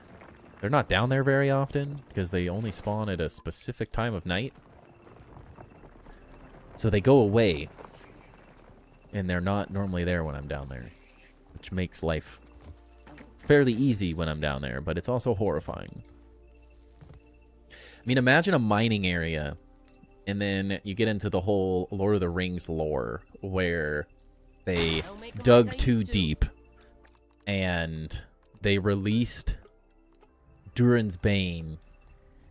Speaker 1: They're not down there very often because they only spawn at a specific time of night. So they go away. And they're not normally there when I'm down there. Which makes life fairly easy when I'm down there, but it's also horrifying. I mean, imagine a mining area, and then you get into the whole Lord of the Rings lore, where they dug too deep, and they released Durin's Bane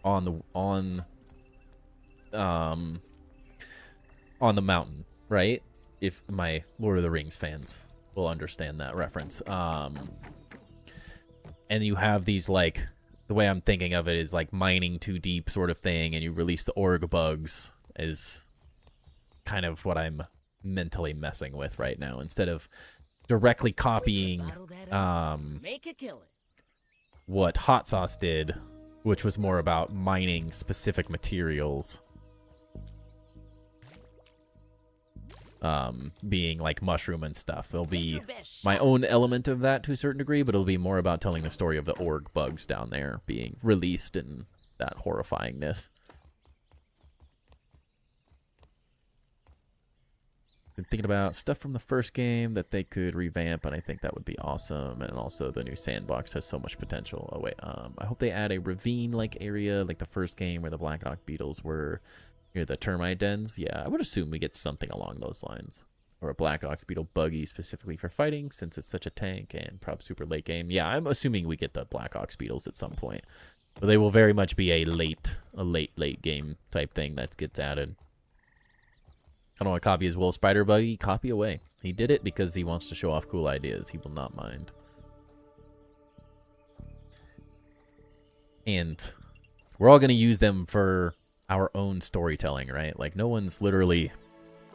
Speaker 1: on the mountain, right? If my Lord of the Rings fans will understand that reference. And you have these, like, the way I'm thinking of it is like mining too deep sort of thing, and you release the org bugs is kind of what I'm mentally messing with right now, instead of directly copying
Speaker 2: Make a killing.
Speaker 1: what Hot Sauce did, which was more about mining specific materials. Being like mushroom and stuff. There'll be my own element of that to a certain degree, but it'll be more about telling the story of the org bugs down there being released and that horrifyingness. Been thinking about stuff from the first game that they could revamp, and I think that would be awesome. And also the new sandbox has so much potential. Oh wait, I hope they add a ravine-like area like the first game where the Black Ox beetles were near the termite dens. Yeah, I would assume we get something along those lines. Or a Black Ox beetle buggy specifically for fighting, since it's such a tank and prob super late game. Yeah, I'm assuming we get the Black Ox beetles at some point. But they will very much be a late game type thing that gets added. I don't want to copy his wolf spider buggy. Copy away. He did it because he wants to show off cool ideas. He will not mind. And we're all going to use them for our own storytelling, right? Like, no one's literally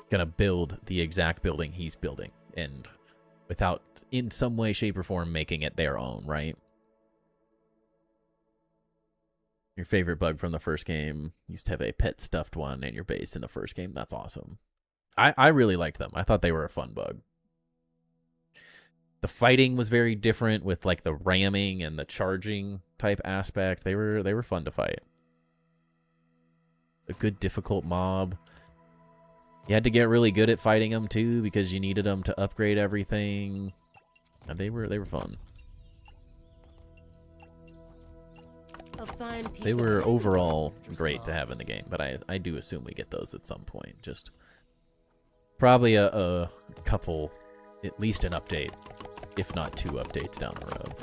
Speaker 1: going to build the exact building he's building. And without, in some way, shape, or form, making it their own, right? Your favorite bug from the first game used to have a pet stuffed one in your base in the first game. That's awesome. I really liked them. I thought they were a fun bug. The fighting was very different with like the ramming and the charging type aspect. They were fun to fight. A good difficult mob. You had to get really good at fighting them too because you needed them to upgrade everything. And they were fun. They were overall great to have in the game, but I do assume we get those at some point. Just probably a couple, at least an update, if not 2 updates down the road.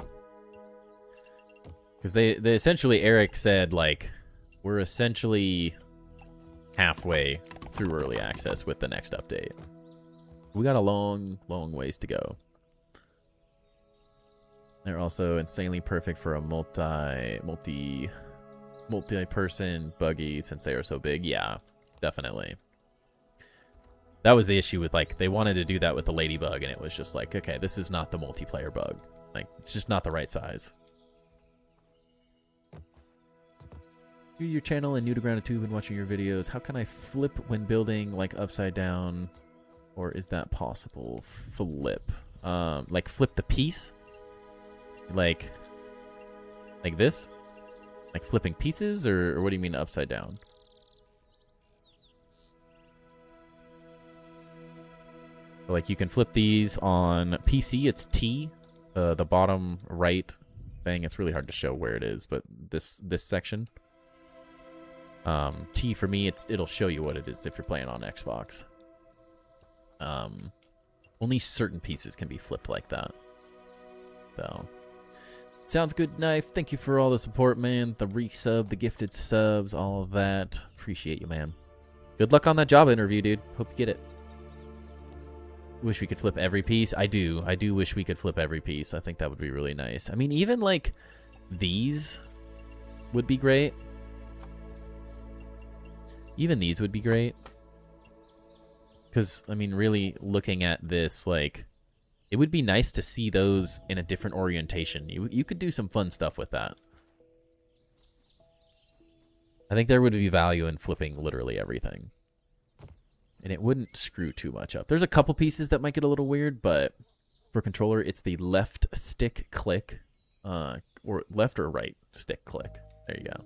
Speaker 1: Because they essentially, Eric said, like, we're essentially halfway through early access with the next update. We got a long, long ways to go. They're also insanely perfect for a multi-person buggy since they are so big. Yeah, definitely. That was the issue with, like, they wanted to do that with the Ladybug, and it was just like, okay, this is not the multiplayer bug. Like, it's just not the right size. New to your channel and new to GroundedTube and watching your videos. How can I flip when building, like, upside down? Or is that possible? Flip. Like, flip the piece? Like this? Like flipping pieces? Or what do you mean upside down? Like you can flip these on PC, it's T. The bottom right thing, it's really hard to show where it is, but this section. T for me, it'll show you what it is if you're playing on Xbox. Only certain pieces can be flipped like that. So, sounds good, Knife. Thank you for all the support, man. The resub, the gifted subs, all of that. Appreciate you, man. Good luck on that job interview, dude. Hope you get it. Wish we could flip every piece. I do wish we could flip every piece. I think that would be really nice. I mean, even like these would be great. Even these would be great. Because, I mean, really looking at this, like, it would be nice to see those in a different orientation. You could do some fun stuff with that. I think there would be value in flipping literally everything. And it wouldn't screw too much up. There's a couple pieces that might get a little weird, but for controller, it's the left stick click. Or left or right stick click. There you go.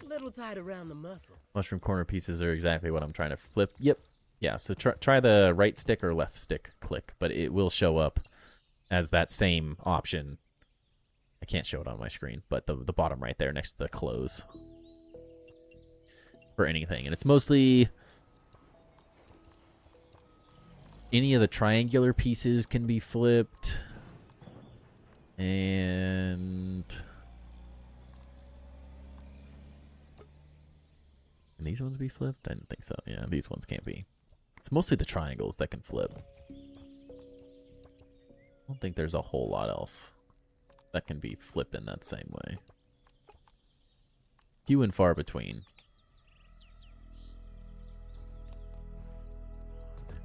Speaker 2: Little tight around the muscles.
Speaker 1: Mushroom corner pieces are exactly what I'm trying to flip. Yep. Yeah, so try the right stick or left stick click, but it will show up as that same option. I can't show it on my screen, but the bottom right there next to the close. For anything. And it's mostly any of the triangular pieces can be flipped. And can these ones be flipped? I didn't think so. Yeah, these ones can't be. It's mostly the triangles that can flip. I don't think there's a whole lot else that can be flipped in that same way. Few and far between.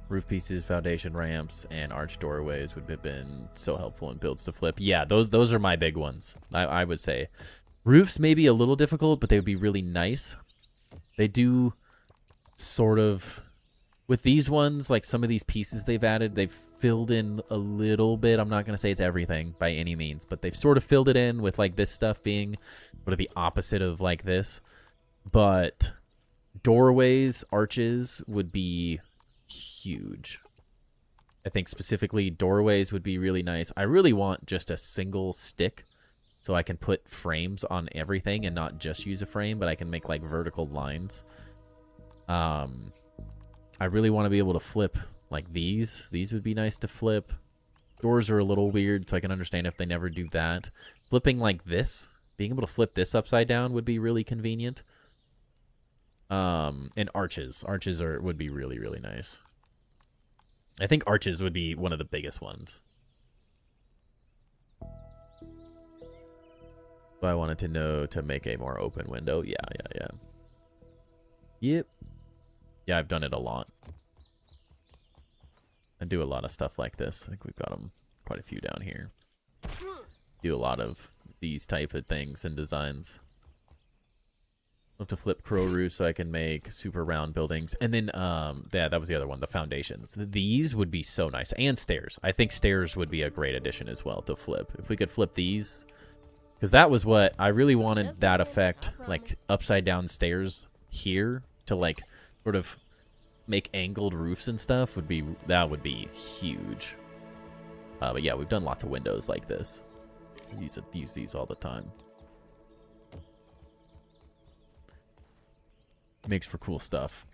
Speaker 1: Roof pieces, foundation ramps, and arch doorways would have been so helpful in builds to flip. Yeah, those are my big ones, I would say. Roofs may be a little difficult, but they would be really nice. They do sort of, with these ones, like some of these pieces they've added, they've filled in a little bit. I'm not going to say it's everything by any means, but they've sort of filled it in with like this stuff being sort of the opposite of like this. But doorways, arches would be huge. I think specifically doorways would be really nice. I really want just a single stick so I can put frames on everything and not just use a frame, but I can make like vertical lines. I really want to be able to flip like these. These would be nice to flip. Doors are a little weird, so I can understand if they never do that. Flipping like this, being able to flip this upside down would be really convenient. And arches. Arches would be really, really nice. I think arches would be one of the biggest ones. But I wanted to know to make a more open window. Yeah. Yep. Yeah, I've done it a lot. I do a lot of stuff like this. I think we've got them quite a few down here. Do a lot of these type of things and designs. Love to flip crow roofs so I can make super round buildings. And then, yeah, that was the other one, the foundations. These would be so nice. And stairs. I think stairs would be a great addition as well to flip. If we could flip these. Because that was what I really wanted, that effect, like upside down stairs here to like sort of make angled roofs and stuff that would be huge. But yeah, we've done lots of windows like this. Use these all the time. Makes for cool stuff.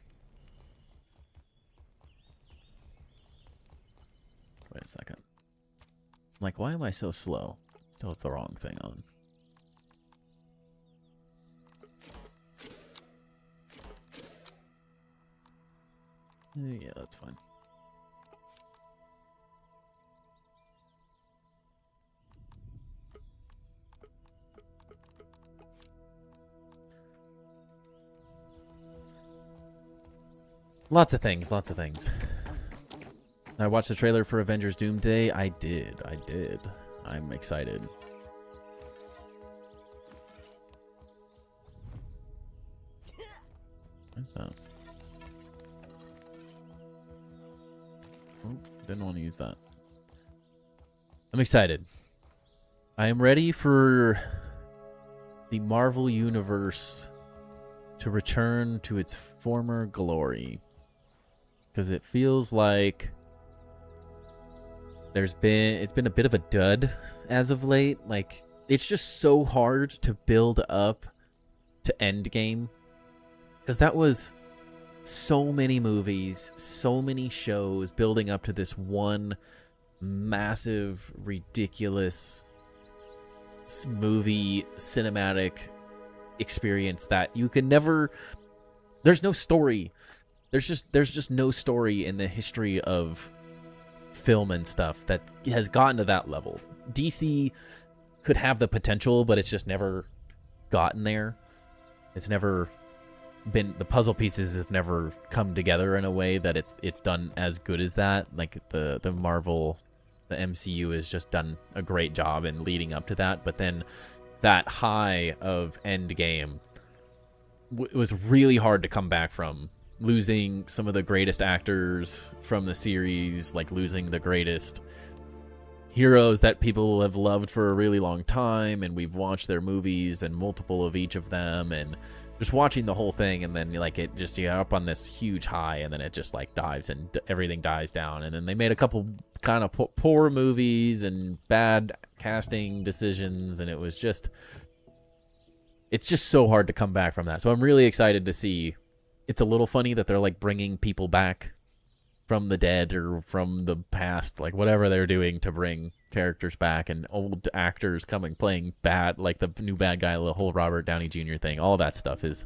Speaker 1: Wait a second. Like, why am I so slow? Still have the wrong thing on. Yeah, that's fine. Lots of things, lots of things. I watched the trailer for Avengers Doomsday. I did. I'm excited. What's that? Oh, didn't want to use that. I'm excited. I am ready for the Marvel Universe to return to its former glory. Because it feels like it's been a bit of a dud as of late. Like, it's just so hard to build up to Endgame. Because that was so many movies, so many shows building up to this one massive, ridiculous movie cinematic experience that you can never... There's no story. There's just no story in the history of film and stuff that has gotten to that level. DC could have the potential, but it's just never gotten there. It's never been, the puzzle pieces have never come together in a way that it's done as good as that. Like the Marvel, the MCU has just done a great job in leading up to that. But then that high of Endgame was really hard to come back from. Losing some of the greatest actors from the series, like losing the greatest heroes that people have loved for a really long time, and we've watched their movies and multiple of each of them, and just watching the whole thing, and then like it just, you're up on this huge high, and then it just like dives and everything dies down. And then they made a couple kind of poor movies and bad casting decisions, and it's just so hard to come back from that. So I'm really excited to see. It's a little funny that they're like bringing people back from the dead or from the past, like whatever they're doing to bring characters back, and old actors coming playing bad, like the new bad guy, the whole Robert Downey Jr. thing. All that stuff is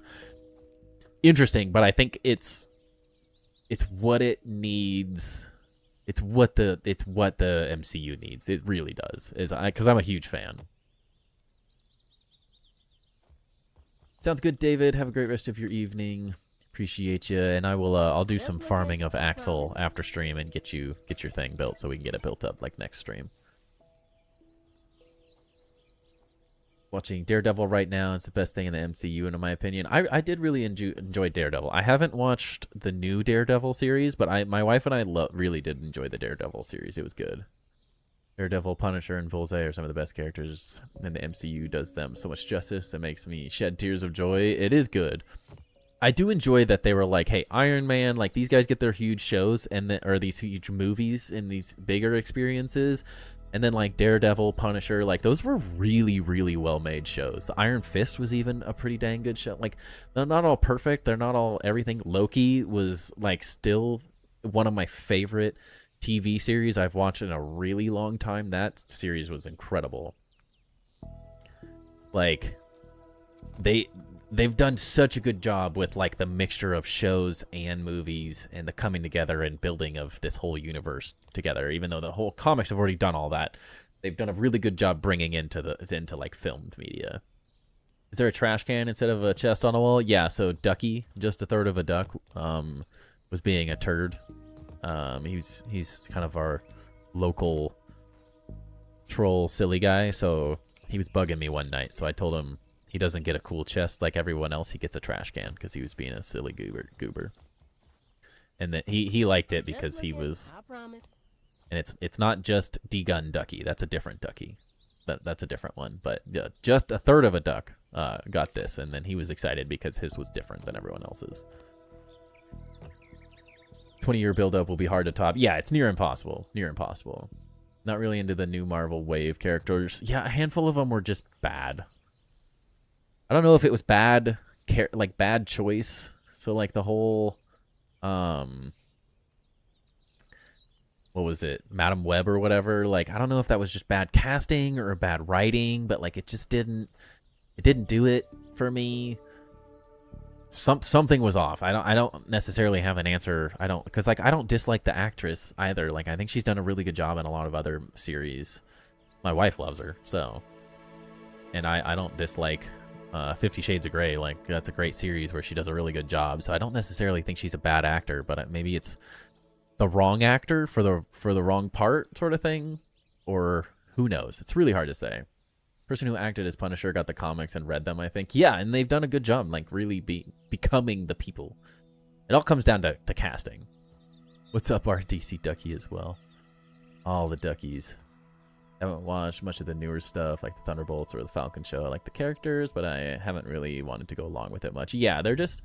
Speaker 1: interesting, but I think it's what it needs. It's what the MCU needs. It really does. Because I'm a huge fan. Sounds good, David. Have a great rest of your evening. Appreciate you, and I'll do some farming of Axel after stream and get your thing built so we can get it built up like next stream. Watching Daredevil right now, it's the best thing in the MCU, in my opinion. I did really enjoy Daredevil. I haven't watched the new Daredevil series, but my wife and I really did enjoy the Daredevil series. It was good. Daredevil, Punisher, and Bullseye are some of the best characters, and the MCU does them so much justice. It makes me shed tears of joy. It is good. I do enjoy that they were like, hey, Iron Man, like these guys get their huge shows or these huge movies and these bigger experiences. And then like Daredevil, Punisher, like those were really, really well made shows. The Iron Fist was even a pretty dang good show. Like they're not all perfect. They're not all everything. Loki was like still one of my favorite TV series I've watched in a really long time. That series was incredible. Like they've done such a good job with like the mixture of shows and movies and the coming together and building of this whole universe together. Even though the whole comics have already done all that, they've done a really good job bringing into like filmed media. Is there a trash can instead of a chest on a wall? Yeah, so Ducky, just a third of a duck, was being a turd. He's kind of our local troll silly guy, so he was bugging me one night, so I told him he doesn't get a cool chest like everyone else, he gets a trash can, because he was being a silly goober. And then he liked it because he was...
Speaker 2: I promise.
Speaker 1: And it's not just D-Gun Ducky, that's a different Ducky. That's a different one, but yeah, just a third of a duck got this, and then he was excited because his was different than everyone else's. 20-year build-up will be hard to top. Yeah, it's near impossible. Near impossible. Not really into the new Marvel Wave characters. Yeah, a handful of them were just bad. I don't know if it was bad, like bad choice. So like the whole, what was it, Madam Web or whatever? Like I don't know if that was just bad casting or bad writing, but like it just didn't do it for me. Something was off. I don't necessarily have an answer. Because like I don't dislike the actress either. Like I think she's done a really good job in a lot of other series. My wife loves her, so. And I don't dislike 50 Shades of Grey. Like that's a great series where she does a really good job. So I don't necessarily think she's a bad actor, but maybe it's the wrong actor for the wrong part sort of thing, or who knows? It's really hard to say. Person who acted as Punisher got the comics and read them, I think. Yeah, and they've done a good job, like really becoming the people. It all comes down to casting. What's up, our DC Ducky as well? All the Duckies. Haven't watched much of the newer stuff, like the Thunderbolts or the Falcon show. I like the characters, but I haven't really wanted to go along with it much. Yeah, they're just...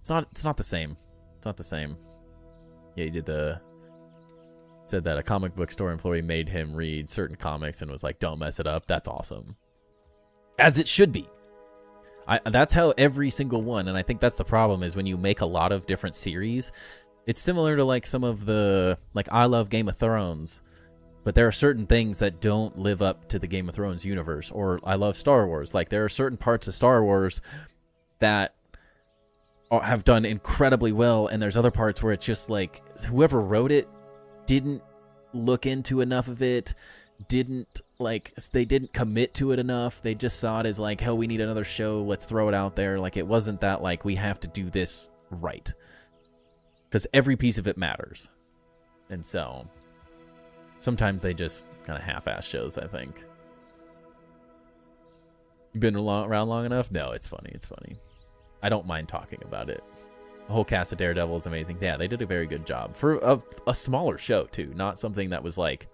Speaker 1: It's not the same. It's not the same. Yeah, he said that a comic book store employee made him read certain comics and was like, don't mess it up. That's awesome. As it should be. That's how every single one, and I think that's the problem, is when you make a lot of different series, it's similar to like some of the, like I love Game of Thrones, but there are certain things that don't live up to the Game of Thrones universe, or I love Star Wars. Like there are certain parts of Star Wars that have done incredibly well, and there's other parts where it's just like whoever wrote it didn't look into enough of it, they didn't commit to it enough. They just saw it as like, hell, we need another show, let's throw it out there. Like it wasn't that like we have to do this right, because every piece of it matters. And so sometimes they just kind of half-ass shows, I think. You been around long enough? No, it's funny. I don't mind talking about it. The whole cast of Daredevil is amazing. Yeah, they did a very good job for a smaller show too, not something that was like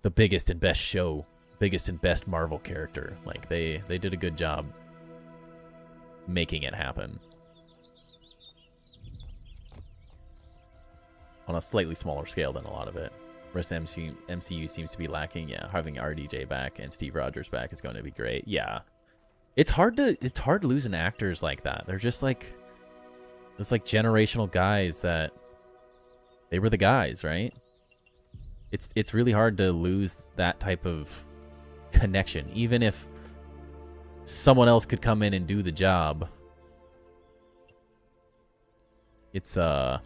Speaker 1: the biggest and best show, biggest and best Marvel character. Like they did a good job making it happen on a slightly smaller scale than a lot of it. Rest of MCU seems to be lacking. Yeah, having RDJ back and Steve Rogers back is going to be great. Yeah, it's hard losing actors like that. They're just like, it's like generational guys that they were the guys, right? It's really hard to lose that type of connection, even if someone else could come in and do the job. It's hard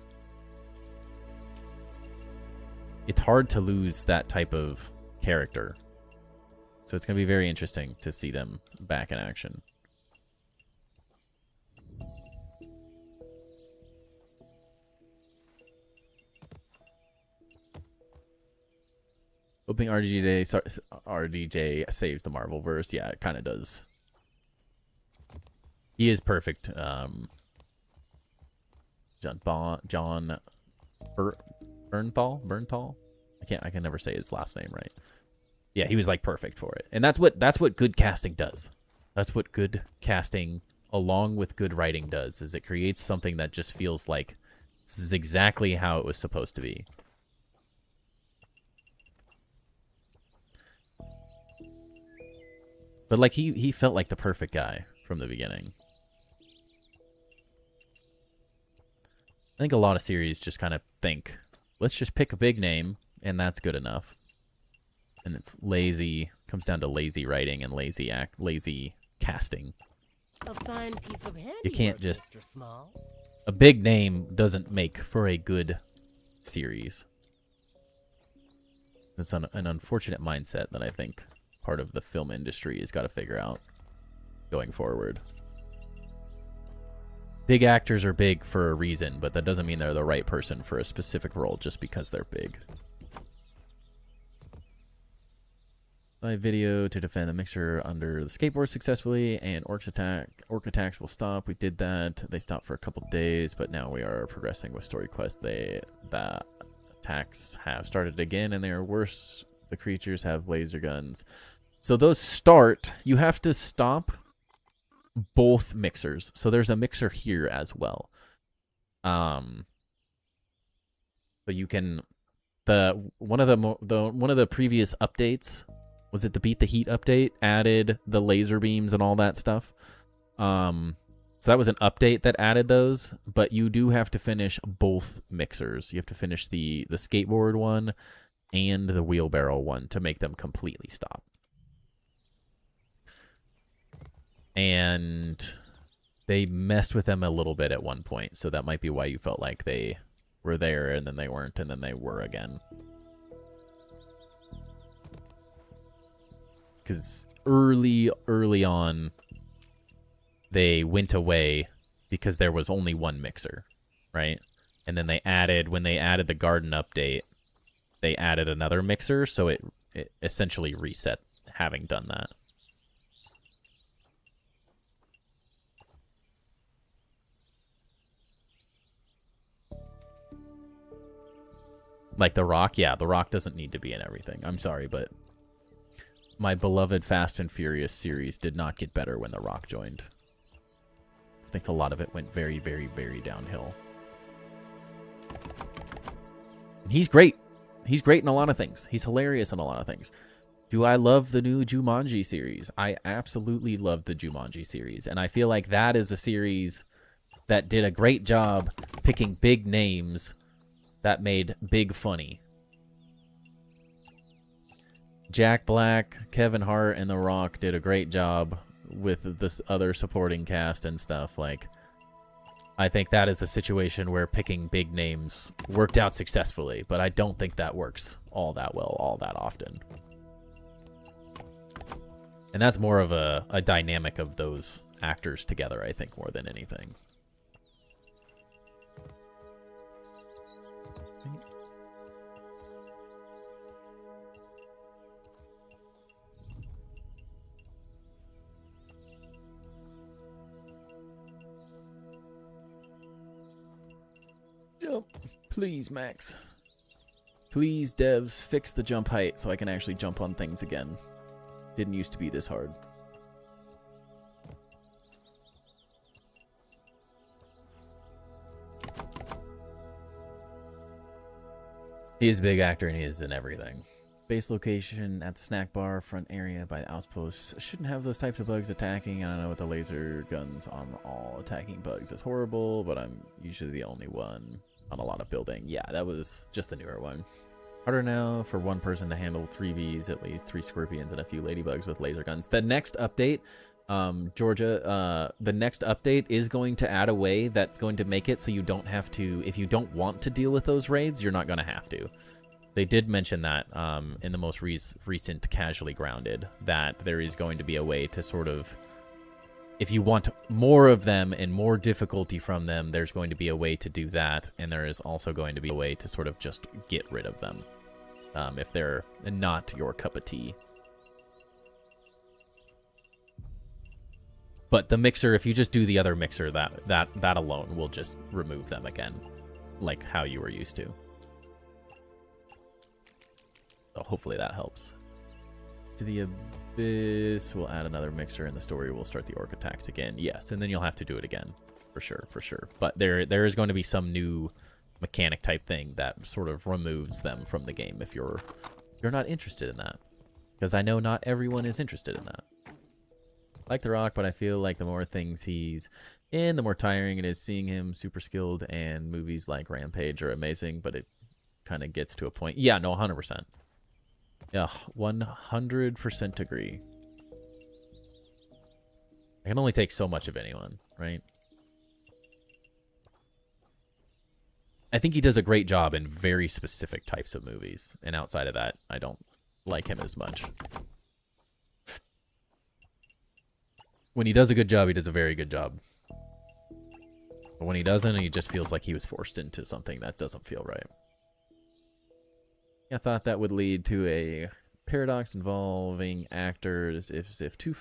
Speaker 1: to lose that type of character. So it's going to be very interesting to see them back in action. Hoping RDJ saves the Marvelverse. Yeah, it kind of does. He is perfect. John Bernthal. I can never say his last name right. Yeah, he was like perfect for it. And that's what good casting does. That's what good casting along with good writing does, is it creates something that just feels like this is exactly how it was supposed to be. But like he felt like the perfect guy from the beginning. I think a lot of series just kind of think, let's just pick a big name and that's good enough. And it's lazy, comes down to lazy writing and lazy casting.
Speaker 2: A fine piece of handiwork,
Speaker 1: You can't just...
Speaker 2: Mr. Smalls.
Speaker 1: A big name doesn't make for a good series. That's an unfortunate mindset that I think part of the film industry has got to figure out. going forward. Big actors are big for a reason, but that doesn't mean they're the right person for a specific role just because they're big. Live video to defend the mixer under the skateboard successfully, and orc attacks will stop. We did that. They stopped for a couple days, but now we are progressing with story quests. The attacks have started again, and they are worse. The creatures have laser guns. So those start. You have to stop both mixers. So there's a mixer here as well. So you can one of the previous updates. Was it the Beat the Heat update? Added the laser beams and all that stuff. So that was an update that added those, but you do have to finish both mixers. You have to finish the skateboard one and the wheelbarrow one to make them completely stop. And they messed with them a little bit at one point, so that might be why you felt like they were there and then they weren't and then they were again. Because early on, they went away because there was only one mixer, right? And then when they added the garden update, they added another mixer, so it essentially reset having done that. Like The Rock? Yeah, The Rock doesn't need to be in everything. I'm sorry, but my beloved Fast and Furious series did not get better when The Rock joined. I think a lot of it went very, very, very downhill. And he's great. He's great in a lot of things. He's hilarious in a lot of things. Do I love the new Jumanji series? I absolutely love the Jumanji series. And I feel like that is a series that did a great job picking big names that made big funny. Jack Black, Kevin Hart, and The Rock did a great job with this other supporting cast and stuff. Like, I think that is a situation where picking big names worked out successfully, but I don't think that works all that well, all that often. And that's more of a dynamic of those actors together, I think, more than anything. Jump. Please, Max. Please, devs, fix the jump height so I can actually jump on things again. Didn't used to be this hard. He is a big actor and he is in everything. Base location at the snack bar, front area by the outposts. Shouldn't have those types of bugs attacking. I don't know what the laser guns on all attacking bugs is horrible, but I'm usually the only one on a lot of building. Yeah, that was just the newer one. Harder now for one person to handle 3 bees, at least 3 scorpions, and a few ladybugs with laser guns. The next update, Georgia, the next update is going to add a way that's going to make it so you don't have to, if you don't want to deal with those raids, you're not going to have to. They did mention that in the most recent Casually Grounded, that there is going to be a way to sort of, if you want more of them and more difficulty from them, there's going to be a way to do that. And there is also going to be a way to sort of just get rid of them if they're not your cup of tea. But the mixer, if you just do the other mixer, that alone will just remove them again, like how you were used to. So hopefully that helps. To the Abyss, we'll add another mixer and the story will start the orc attacks again. Yes, and then you'll have to do it again. For sure. But there is going to be some new mechanic type thing that sort of removes them from the game if you're not interested in that. Because I know not everyone is interested in that. I like The Rock, but I feel like the more things he's in, the more tiring it is seeing him super skilled, and movies like Rampage are amazing, but it kind of gets to a point. Yeah, no, 100%. Yeah, 100% agree. I can only take so much of anyone, right? I think he does a great job in very specific types of movies. And outside of that, I don't like him as much. When he does a good job, he does a very good job. But when he doesn't, he just feels like he was forced into something that doesn't feel right. I thought that would lead to a paradox involving actors. If two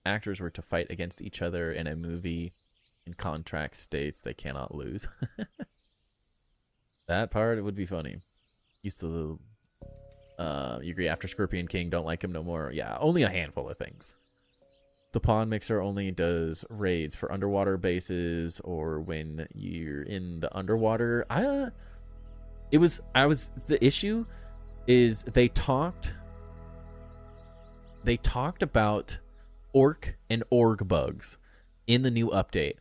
Speaker 1: actors were to fight against each other in a movie, in contract states they cannot lose. That part would be funny. Used to you agree after Scorpion King, don't like him no more. Yeah, only a handful of things. The Pawn Mixer only does raids for underwater bases or when you're in the underwater. The issue is they talked about orc and org bugs in the new update,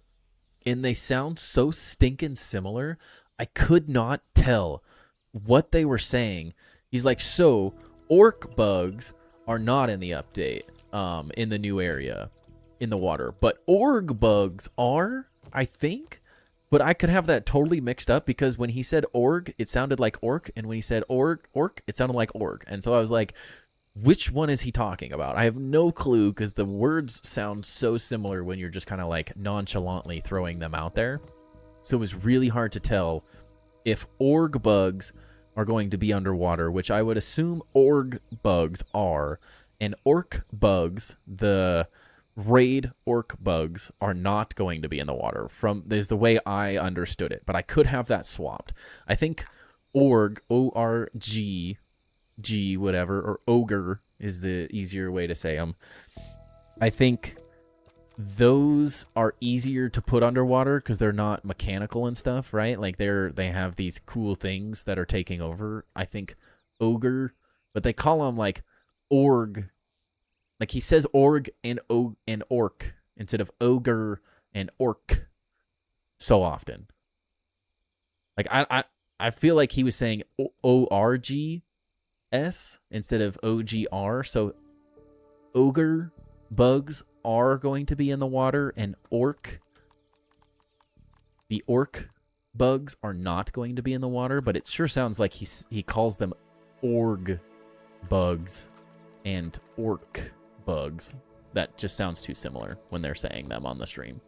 Speaker 1: and they sound so stinking similar. I could not tell what they were saying. He's like, so orc bugs are not in the update, in the new area, in the water, but org bugs are, I think. But I could have that totally mixed up because when he said org, it sounded like orc, and when he said orc, it sounded like org. And so I was like, which one is he talking about? I have no clue because the words sound so similar when you're just kind of like nonchalantly throwing them out there. So it was really hard to tell if org bugs are going to be underwater, which I would assume org bugs are, and orc bugs, the raid orc bugs, are not going to be in the water. There's the way I understood it, but I could have that swapped. I think org, O-R-G, G, whatever, or ogre is the easier way to say them. I think those are easier to put underwater because they're not mechanical and stuff, right? Like they have these cool things that are taking over. I think ogre, but they call them like org. Like he says org and orc instead of ogre and orc so often. Like I feel like he was saying O-R-G-S instead of O-G-R. So ogre bugs are going to be in the water, and the orc bugs are not going to be in the water, but it sure sounds like he calls them org bugs and orc bugs. That just sounds too similar when they're saying them on the stream.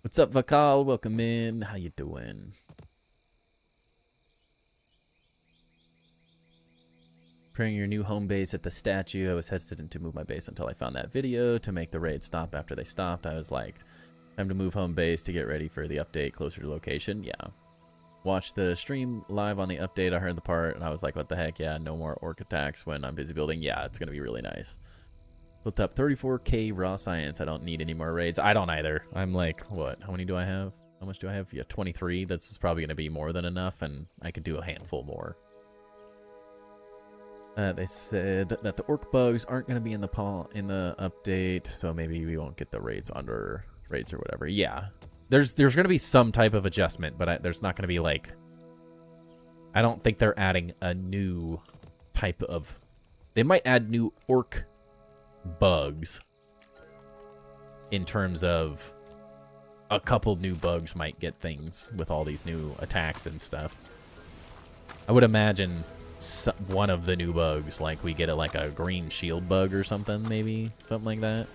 Speaker 1: What's up, Vakal? Welcome in. How you doing? Preparing your new home base at the statue. I was hesitant to move my base until I found that video to make the raid stop after they stopped. I was like, time to move home base to get ready for the update closer to location. Yeah. Watched the stream live on the update. I heard the part and I was like, what the heck? Yeah, no more orc attacks when I'm busy building. Yeah, it's going to be really nice. Built up 34k raw science. I don't need any more raids. I don't either. I'm like, what? How many do I have? How much do I have? Yeah, 23. That's probably going to be more than enough, and I could do a handful more. They said that the orc bugs aren't going to be in the update, so maybe we won't get the raids or whatever. Yeah, there's going to be some type of adjustment, but there's not going to be like. I don't think they're adding a new type of. They might add new orc bugs. In terms of a couple new bugs might get things with all these new attacks and stuff. I would imagine. One of the new bugs, like we get like a green shield bug or something, maybe something like that,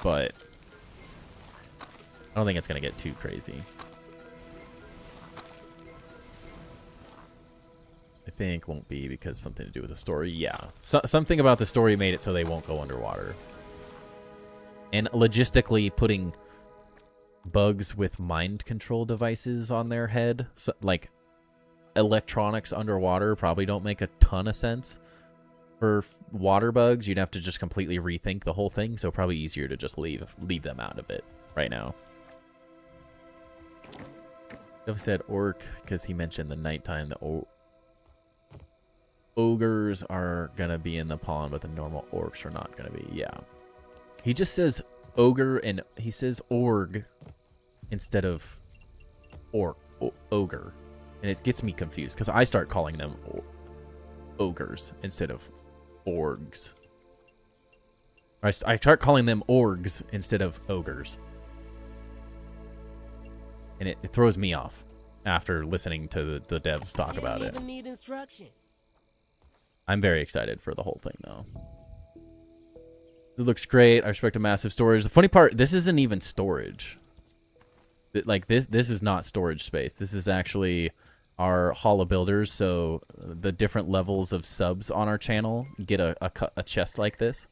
Speaker 1: but I don't think it's gonna get too crazy. I think won't be because something to do with the story. Yeah, something about the story made it so they won't go underwater, and logistically putting bugs with mind control devices on their head, so, like electronics underwater, probably don't make a ton of sense for water bugs. You'd have to just completely rethink the whole thing, so probably easier to just leave them out of it right now. I've said orc because he mentioned the nighttime. The ogres are gonna be in the pond, but the normal orcs are not gonna be. Yeah, he just says ogre and he says org instead of ogre. And it gets me confused because I start calling them ogres instead of orgs. I start calling them orgs instead of ogres. And it throws me off after listening to the devs talk about it.
Speaker 2: Even need instructions.
Speaker 1: I'm very excited for the whole thing, though. This looks great. I respect a massive storage. The funny part, this isn't even storage. Like, this is not storage space. This is actually our Hall of Builders, so the different levels of subs on our channel get a chest like this.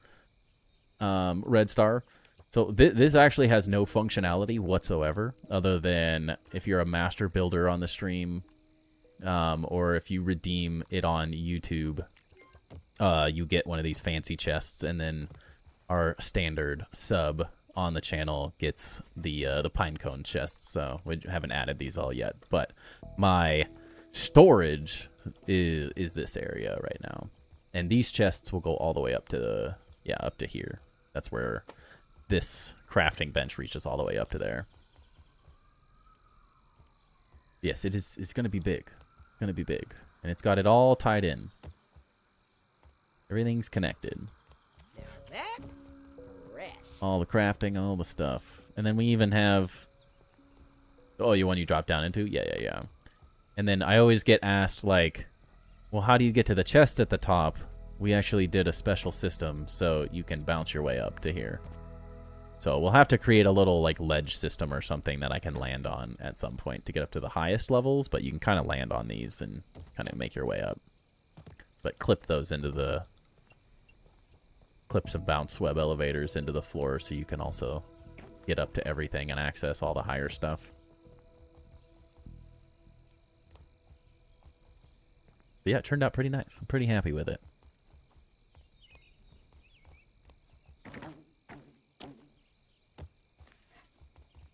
Speaker 1: Red Star. So this actually has no functionality whatsoever, other than if you're a master builder on the stream, or if you redeem it on YouTube, you get one of these fancy chests, and then our standard sub on the channel gets the pinecone chests. So we haven't added these all yet, but my storage is this area right now, and these chests will go all the way up to up to here. That's where this crafting bench reaches all the way up to there. Yes, it's going to be big. It's going to be big. And it's got it all tied in. Everything's connected.
Speaker 2: Now that's fresh.
Speaker 1: All the crafting, all the stuff. And then we even have... Oh, you want you drop down into? Yeah. And then I always get asked, like, well, how do you get to the chest at the top? We actually did a special system, so you can bounce your way up to here. So we'll have to create a little, like, ledge system or something that I can land on at some point to get up to the highest levels, but you can kind of land on these and kind of make your way up. But clip those into the... Clip some bounce web elevators into the floor so you can also get up to everything and access all the higher stuff. But yeah, it turned out pretty nice. I'm pretty happy with it.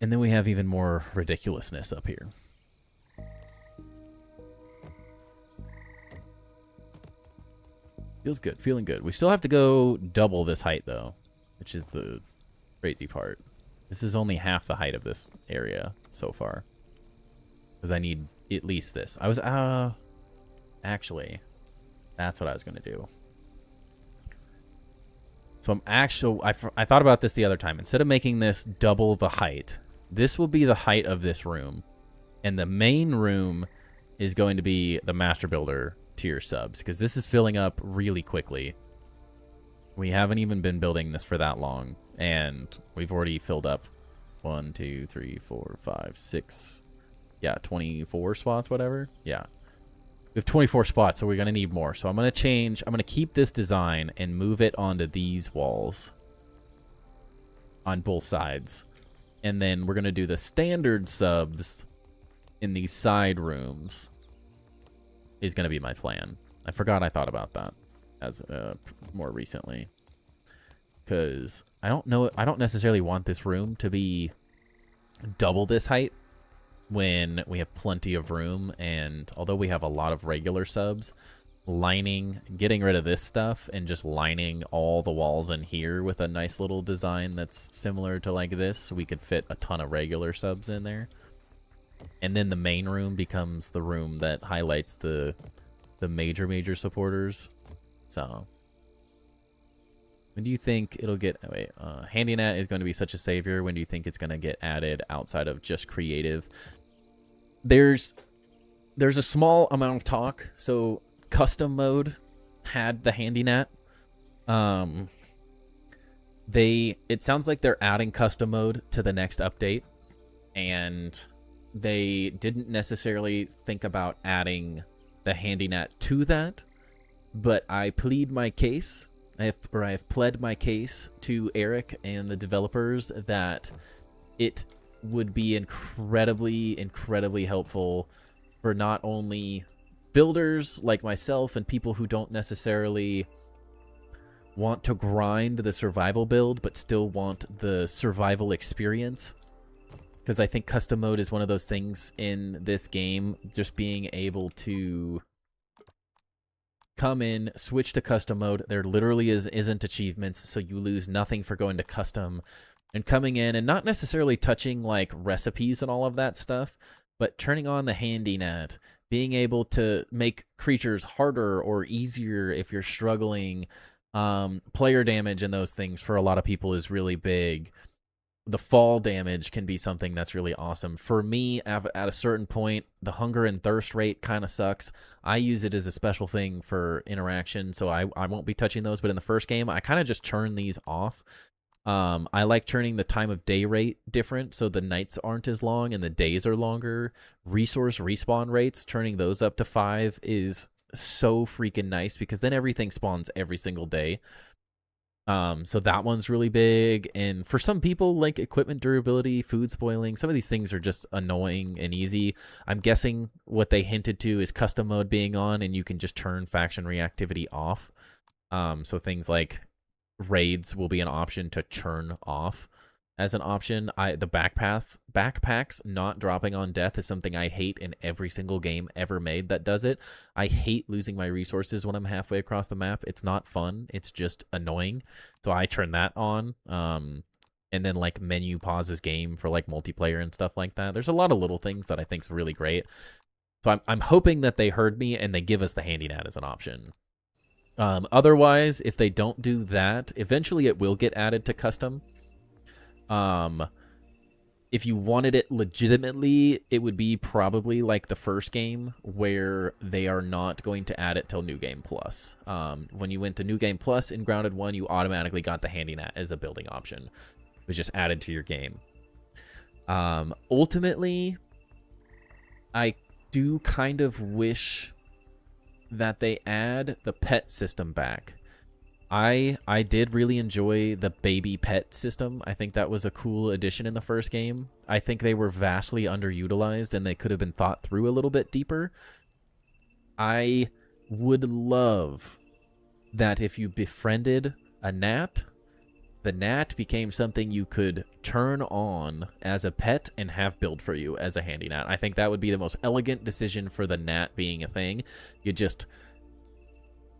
Speaker 1: And then we have even more ridiculousness up here. Feels good. Feeling good. We still have to go double this height, though, which is the crazy part. This is only half the height of this area so far. Because I need at least this. I was... Actually, that's what I was going to do. So I'm actually... I thought about this the other time. Instead of making this double the height, this will be the height of this room. And the main room is going to be the Master Builder tier subs, because this is filling up really quickly. We haven't even been building this for that long, and we've already filled up 1, 2, 3, 4, 5, 6, 24 spots, whatever. Yeah. We have 24 spots, so we're going to need more. So I'm going to keep this design and move it onto these walls on both sides. And then we're going to do the standard subs in these side rooms is going to be my plan. I forgot I thought about that as more recently. Because I don't necessarily want this room to be double this height when we have plenty of room, and although we have a lot of regular subs, getting rid of this stuff and just lining all the walls in here with a nice little design that's similar to like this, so we could fit a ton of regular subs in there. And then the main room becomes the room that highlights the major supporters. So when do you think it'll get... Wait, HandyNet is going to be such a savior. When do you think it's going to get added outside of just creative? There's a small amount of talk. So custom mode had the HandyNet. It sounds like they're adding custom mode to the next update, and they didn't necessarily think about adding the HandyNet to that. But I plead my case. I have pled my case to Eric and the developers that it would be incredibly helpful for not only builders like myself and people who don't necessarily want to grind the survival build but still want the survival experience. Because I think custom mode is one of those things in this game, just being able to come in, switch to custom mode. There literally isn't achievements, so you lose nothing for going to custom. And coming in and not necessarily touching like recipes and all of that stuff, but turning on the HandyNet, being able to make creatures harder or easier if you're struggling. Player damage and those things for a lot of people is really big. the fall damage can be something that's really awesome. For me, at a certain point, the hunger and thirst rate kind of sucks. I use it as a special thing for interaction, so I won't be touching those. But in the first game, I kind of just turn these off. I like turning the time of day rate different, so the nights aren't as long and the days are longer. Resource respawn rates, turning those up to 5 is so freaking nice, because then everything spawns every single day. So that one's really big. And for some people, like equipment durability, food spoiling, some of these things are just annoying and easy. I'm guessing what they hinted to is custom mode being on, and you can just turn faction reactivity off. So things like raids will be an option to turn off as an option. The backpacks not dropping on death is something I hate in every single game ever made that does it. I hate losing my resources when I'm halfway across the map. It's not fun. It's just annoying. So I turn that on. And then like menu pauses game for like multiplayer and stuff like that. There's a lot of little things that I think is really great. So I'm hoping that they heard me and they give us the handy net as an option. Otherwise, if they don't do that, eventually it will get added to custom. If you wanted it legitimately, it would be probably like the first game, where they are not going to add it till New Game Plus. When you went to New Game Plus in Grounded 1, you automatically got the handy net as a building option. It was just added to your game. Ultimately, I do kind of wish that they add the pet system back. I did really enjoy the baby pet system. I think that was a cool addition in the first game. I think they were vastly underutilized and they could have been thought through a little bit deeper. I would love that if you befriended a gnat, the gnat became something you could turn on as a pet and have build for you as a handy gnat. I think that would be the most elegant decision for the gnat being a thing. You just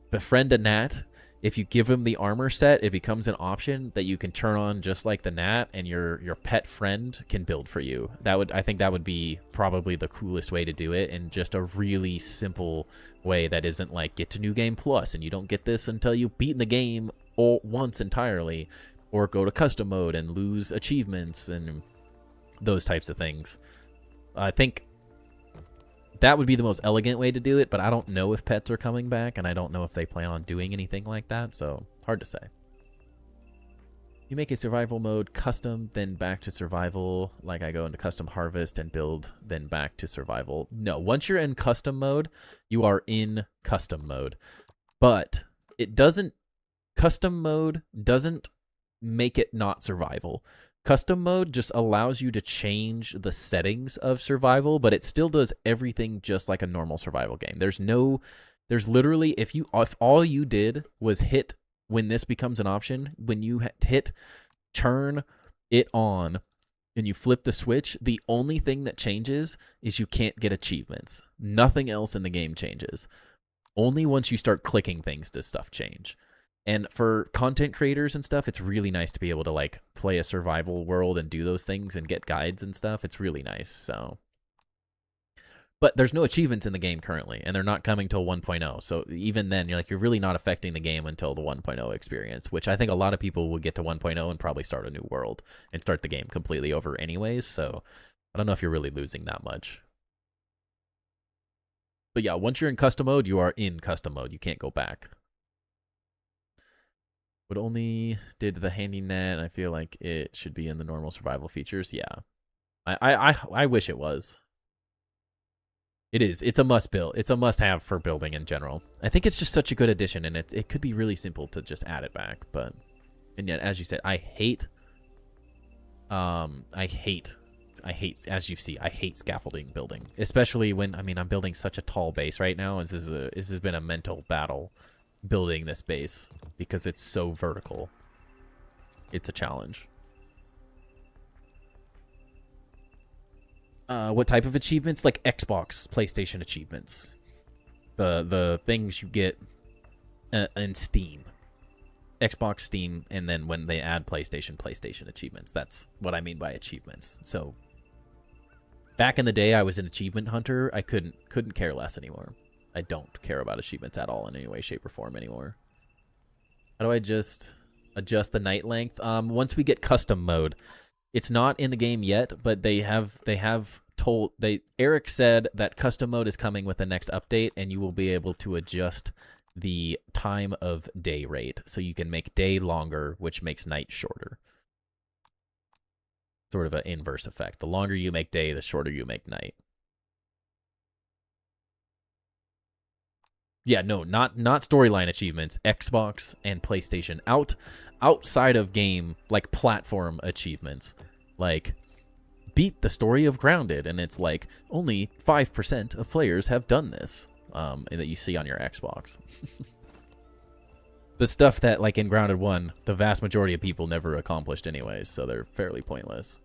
Speaker 1: befriend a gnat. If you give him the armor set, it becomes an option that you can turn on just like the gnat, and your pet friend can build for you. I think that would be probably the coolest way to do it, and just a really simple way that isn't like get to New Game Plus and you don't get this until you've beaten the game once entirely, or go to custom mode and lose achievements and those types of things. I think that would be the most elegant way to do it, but I don't know if pets are coming back, and I don't know if they plan on doing anything like that, so hard to say. You make a survival mode custom, then back to survival, like I go into custom harvest and build, then back to survival. No, once you're in custom mode, you are in custom mode. But it doesn't, custom mode doesn't make it not survival. Custom mode just allows you to change the settings of survival, but it still does everything just like a normal survival game. There's literally, if all you did was hit, when this becomes an option, when you hit turn it on and you flip the switch, the only thing that changes is you can't get achievements. Nothing else in the game changes. Only once you start clicking things does stuff change. And for content creators and stuff, it's really nice to be able to like play a survival world and do those things and get guides and stuff. It's really nice. So, but there's no achievements in the game currently, and they're not coming till 1.0. So even then, you're really not affecting the game until the 1.0 experience, which I think a lot of people will get to 1.0 and probably start a new world and start the game completely over anyways. So I don't know if you're really losing that much. But yeah, once you're in custom mode, you are in custom mode. You can't go back. But only did the handy net. I feel like it should be in the normal survival features. Yeah, I wish it was. It is. It's a must build. It's a must have for building in general. I think it's just such a good addition, and it could be really simple to just add it back. But and yet, as you said, I hate. As you see, I hate scaffolding building, especially when I'm building such a tall base right now. This has been a mental battle. Building this base because it's so vertical. It's a challenge. What type of achievements? Like Xbox, PlayStation achievements. The things you get in Steam. Xbox, Steam, and then when they add PlayStation achievements. That's what I mean by achievements. So back in the day, I was an achievement hunter. I couldn't care less anymore. I don't care about achievements at all in any way, shape, or form anymore. How do I just adjust the night length? Once we get custom mode, It's not in the game yet, but they have told Eric said that custom mode is coming with the next update, and you will be able to adjust the time of day rate, so you can make day longer, which makes night shorter. Sort of an inverse effect. The longer you make day, the shorter you make night. Yeah, no, not storyline achievements. Xbox and PlayStation outside of game, like platform achievements, like beat the story of Grounded, and it's like only 5% of players have done this. That you see on your Xbox. The stuff that, like in Grounded 1, the vast majority of people never accomplished anyways, so they're fairly pointless.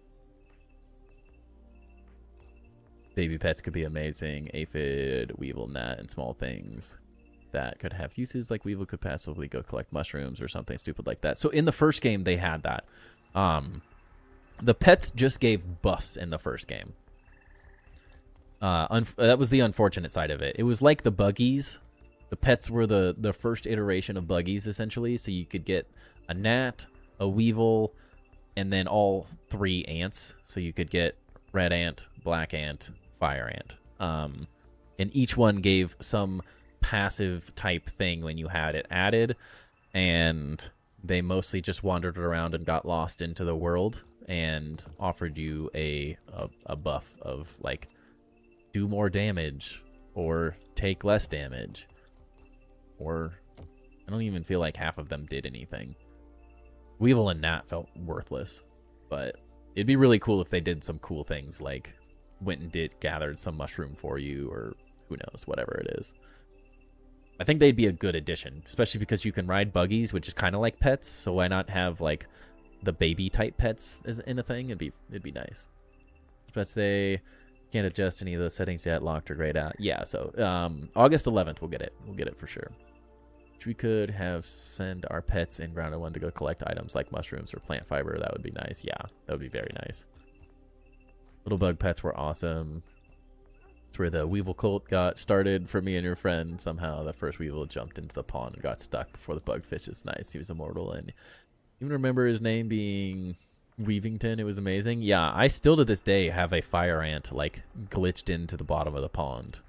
Speaker 1: Baby pets could be amazing. Aphid, Weevil, Gnat, and small things that could have uses, like Weevil could passively go collect mushrooms or something stupid like that. So in the first game, they had that. The pets just gave buffs in the first game. That was the unfortunate side of it. It was like the buggies. The pets were the first iteration of buggies, essentially. So you could get a gnat, a weevil, and then all 3 ants. So you could get red ant, black ant, fire ant. And each one gave some passive type thing when you had it added. And they mostly just wandered around and got lost into the world and offered you a buff of, like, do more damage or take less damage, or I don't even feel like half of them did anything. Weevil and Gnat felt worthless, but it'd be really cool if they did some cool things, like went and gathered some mushroom for you, or who knows, whatever it is. I think they'd be a good addition, especially because you can ride buggies, which is kind of like pets, so why not have like the baby type pets as in a thing? It'd be nice. But they can't adjust any of the settings yet. Locked or grayed out. Yeah, so August 11th we'll get it. We'll get it for sure. Which we could have send our pets in Grounded 1 to go collect items like mushrooms or plant fiber. That would be nice. Yeah, that would be very nice. Little bug pets were awesome. It's where the Weevil cult got started for me and your friend. Somehow the first Weevil jumped into the pond and got stuck before the bugfish. Is nice. He was immortal, and even remember his name being Weavington. It was amazing. Yeah, I still to this day have a fire ant like glitched into the bottom of the pond.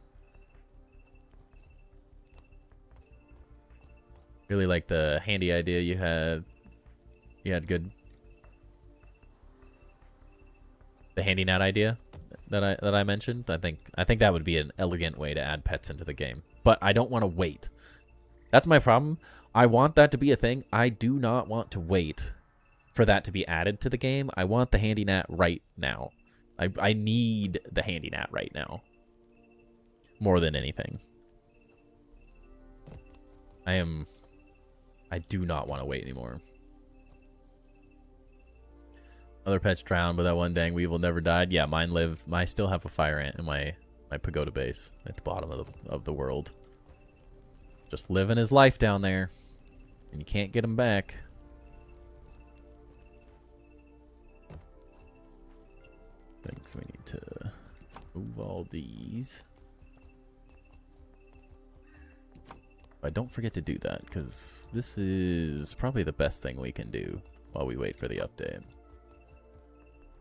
Speaker 1: Really like the handy idea you had. You had good. The handy gnat idea that I mentioned. I think that would be an elegant way to add pets into the game. But I don't want to wait. That's my problem. I want that to be a thing. I do not want to wait for that to be added to the game. I want the handy gnat right now. I need the handy gnat right now. More than anything. I do not want to wait anymore. Other pets drowned, but that one dang weevil never died. Yeah, mine lived. I still have a fire ant in my pagoda base at the bottom of the world. Just living his life down there. And you can't get him back. Thanks, we need to move all these. But don't forget to do that, because this is probably the best thing we can do while we wait for the update.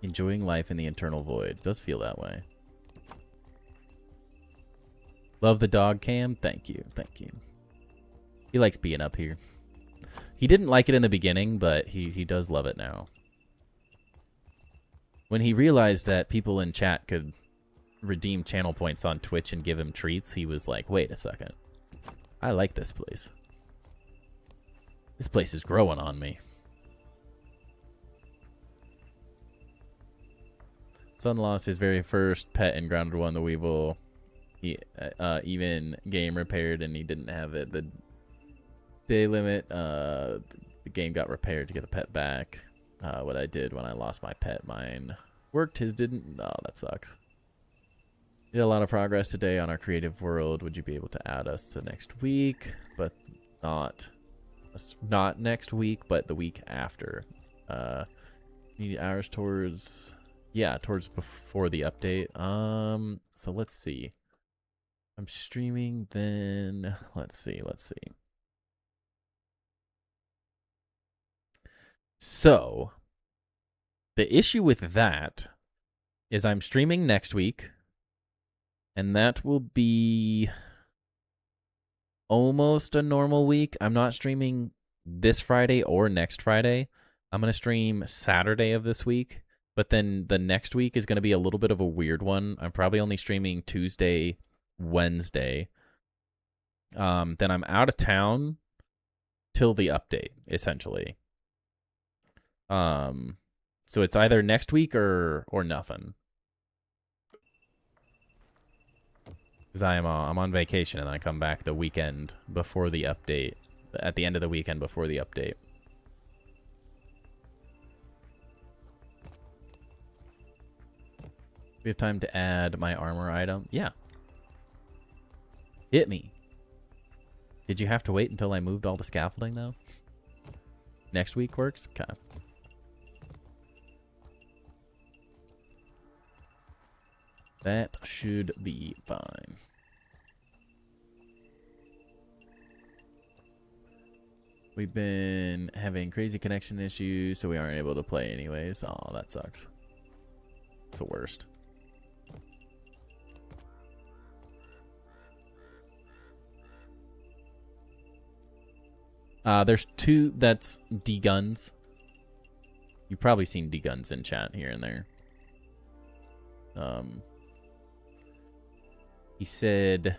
Speaker 1: Enjoying life in the Eternal Void. Does feel that way. Love the dog cam. Thank you. Thank you. He likes being up here. He didn't like it in the beginning, but he does love it now. When he realized that people in chat could redeem channel points on Twitch and give him treats, he was like, wait a second. I like this place. This place is growing on me. Son lost his very first pet in Grounded 1, the Weevil. He even game repaired and he didn't have it. The day limit, the game got repaired to get the pet back. What I did when I lost my pet, mine worked, his didn't. Oh, that sucks. Did a lot of progress today on our creative world. Would you be able to add us to next week? But not next week, but the week after. Need hours towards... Yeah, towards before the update. So let's see. I'm streaming then. Let's see. So The issue with that is I'm streaming next week, and that will be almost a normal week. I'm not streaming this Friday or next Friday. I'm going to stream Saturday of this week, but then the next week is going to be a little bit of a weird one. I'm probably only streaming Tuesday, Wednesday. Then I'm out of town till the update, essentially. So it's either next week or nothing. Because I'm on vacation and then I come back the weekend before the update. At the end of the weekend before the update. We have time to add my armor item. Yeah. Hit me. Did you have to wait until I moved all the scaffolding, though? Next week works? Okay. That should be fine. We've been having crazy connection issues, so we aren't able to play anyways. Oh, that sucks. It's the worst. There's two, that's D-Guns. You've probably seen D-Guns in chat here and there. He said...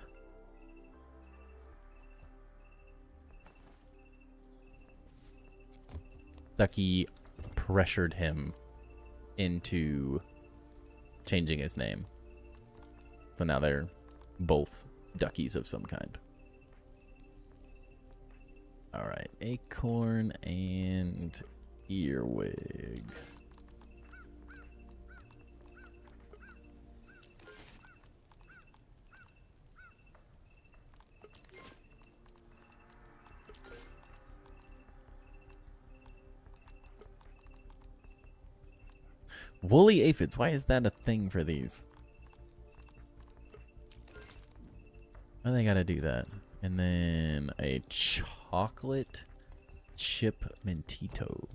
Speaker 1: Ducky pressured him into changing his name. So now they're both duckies of some kind. Alright, acorn and earwig. Woolly aphids, why is that a thing for these? Why they gotta do that? And then a chocolate chip mentito.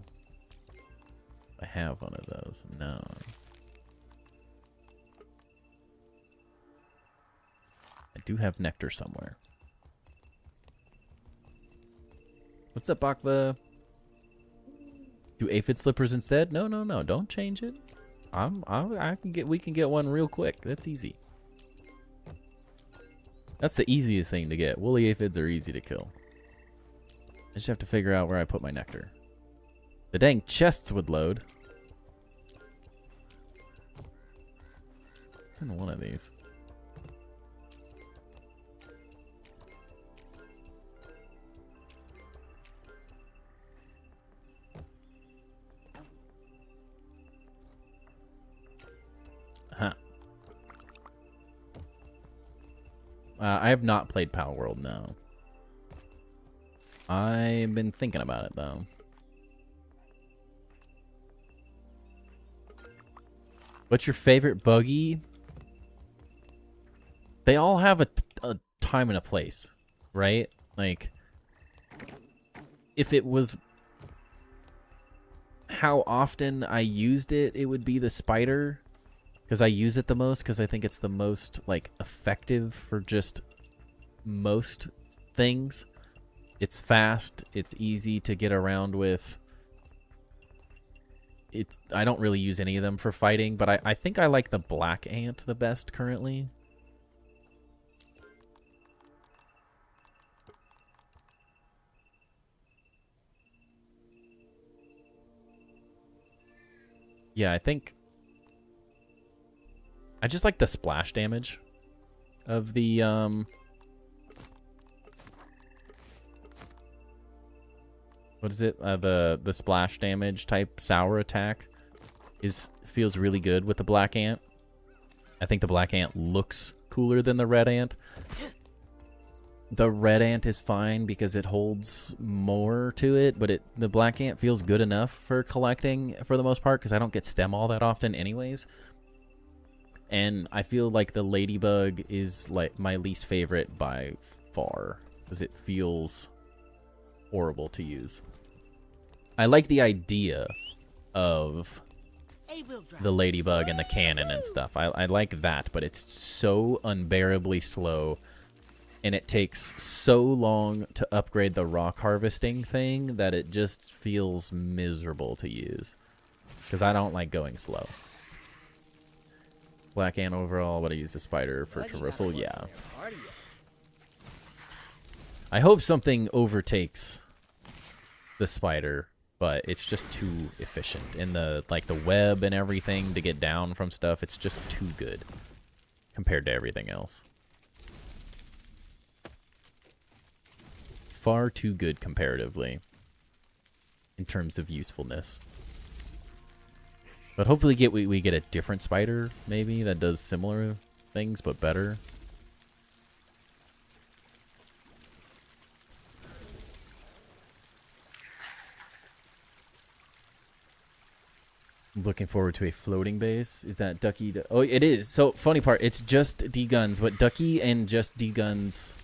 Speaker 1: I have one of those. No. I do have nectar somewhere. What's up, Bakva? Do aphid slippers instead? No, no, no. Don't change it. We can get one real quick. That's easy. That's the easiest thing to get. Woolly aphids are easy to kill. I just have to figure out where I put my nectar. The dang chests would load. It's in one of these. Huh. I have not played Pal World, no. I've been thinking about it, though. What's your favorite buggy? They all have a time and a place, right? Like, if it was how often I used it, it would be the spider. Because I use it the most, because I think it's the most, like, effective for just most things. It's fast, it's easy to get around with. I don't really use any of them for fighting, but I think I like the black ant the best currently. Yeah, I think... I just like the splash damage of the, what is it? The splash damage type sour attack feels really good with the black ant. I think the black ant looks cooler than the red ant. The red ant is fine because it holds more to it, but the black ant feels good enough for collecting for the most part because I don't get stem all that often anyways. And I feel like the ladybug is like my least favorite by far because it feels horrible to use. I like the idea of
Speaker 2: will drop.
Speaker 1: the ladybug and the cannon and stuff. I like that, but it's so unbearably slow, and it takes so long to upgrade the rock harvesting thing that it just feels miserable to use. Because I don't like going slow. Black ant overall, but I use the spider for traversal. Yeah. I hope something overtakes the spider, but it's just too efficient. And the web and everything to get down from stuff, it's just too good compared to everything else. Far too good comparatively in terms of usefulness. But hopefully we get a different spider, maybe, that does similar things, but better. Looking forward to a floating base. Is that Ducky? Oh, it is. So, funny part, it's just D-Guns, but Ducky and just D-Guns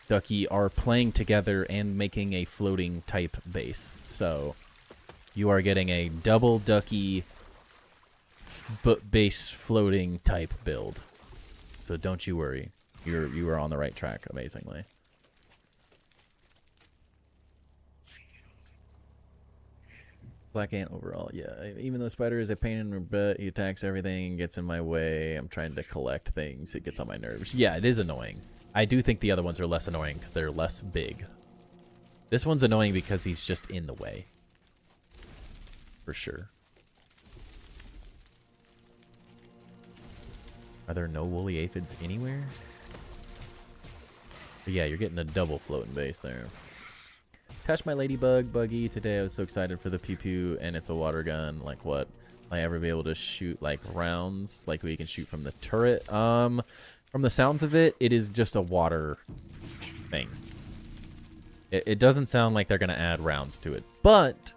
Speaker 1: Ducky are playing together and making a floating type base. So, you are getting a double Ducky base floating type build. So don't you worry. You are on the right track amazingly. Black ant overall, yeah. Even though Spider is a pain in the butt, he attacks everything and gets in my way. I'm trying to collect things. It gets on my nerves. Yeah, it is annoying. I do think the other ones are less annoying because they're less big. This one's annoying because he's just in the way. For sure. Are there no woolly aphids anywhere? But yeah, you're getting a double floating base there. Catch my ladybug buggy today. I was so excited for the pew pew, and it's a water gun. Like what? Will I ever be able to shoot like rounds like we can shoot from the turret? From the sounds of it, it is just a water thing. It doesn't sound like they're gonna add rounds to it, but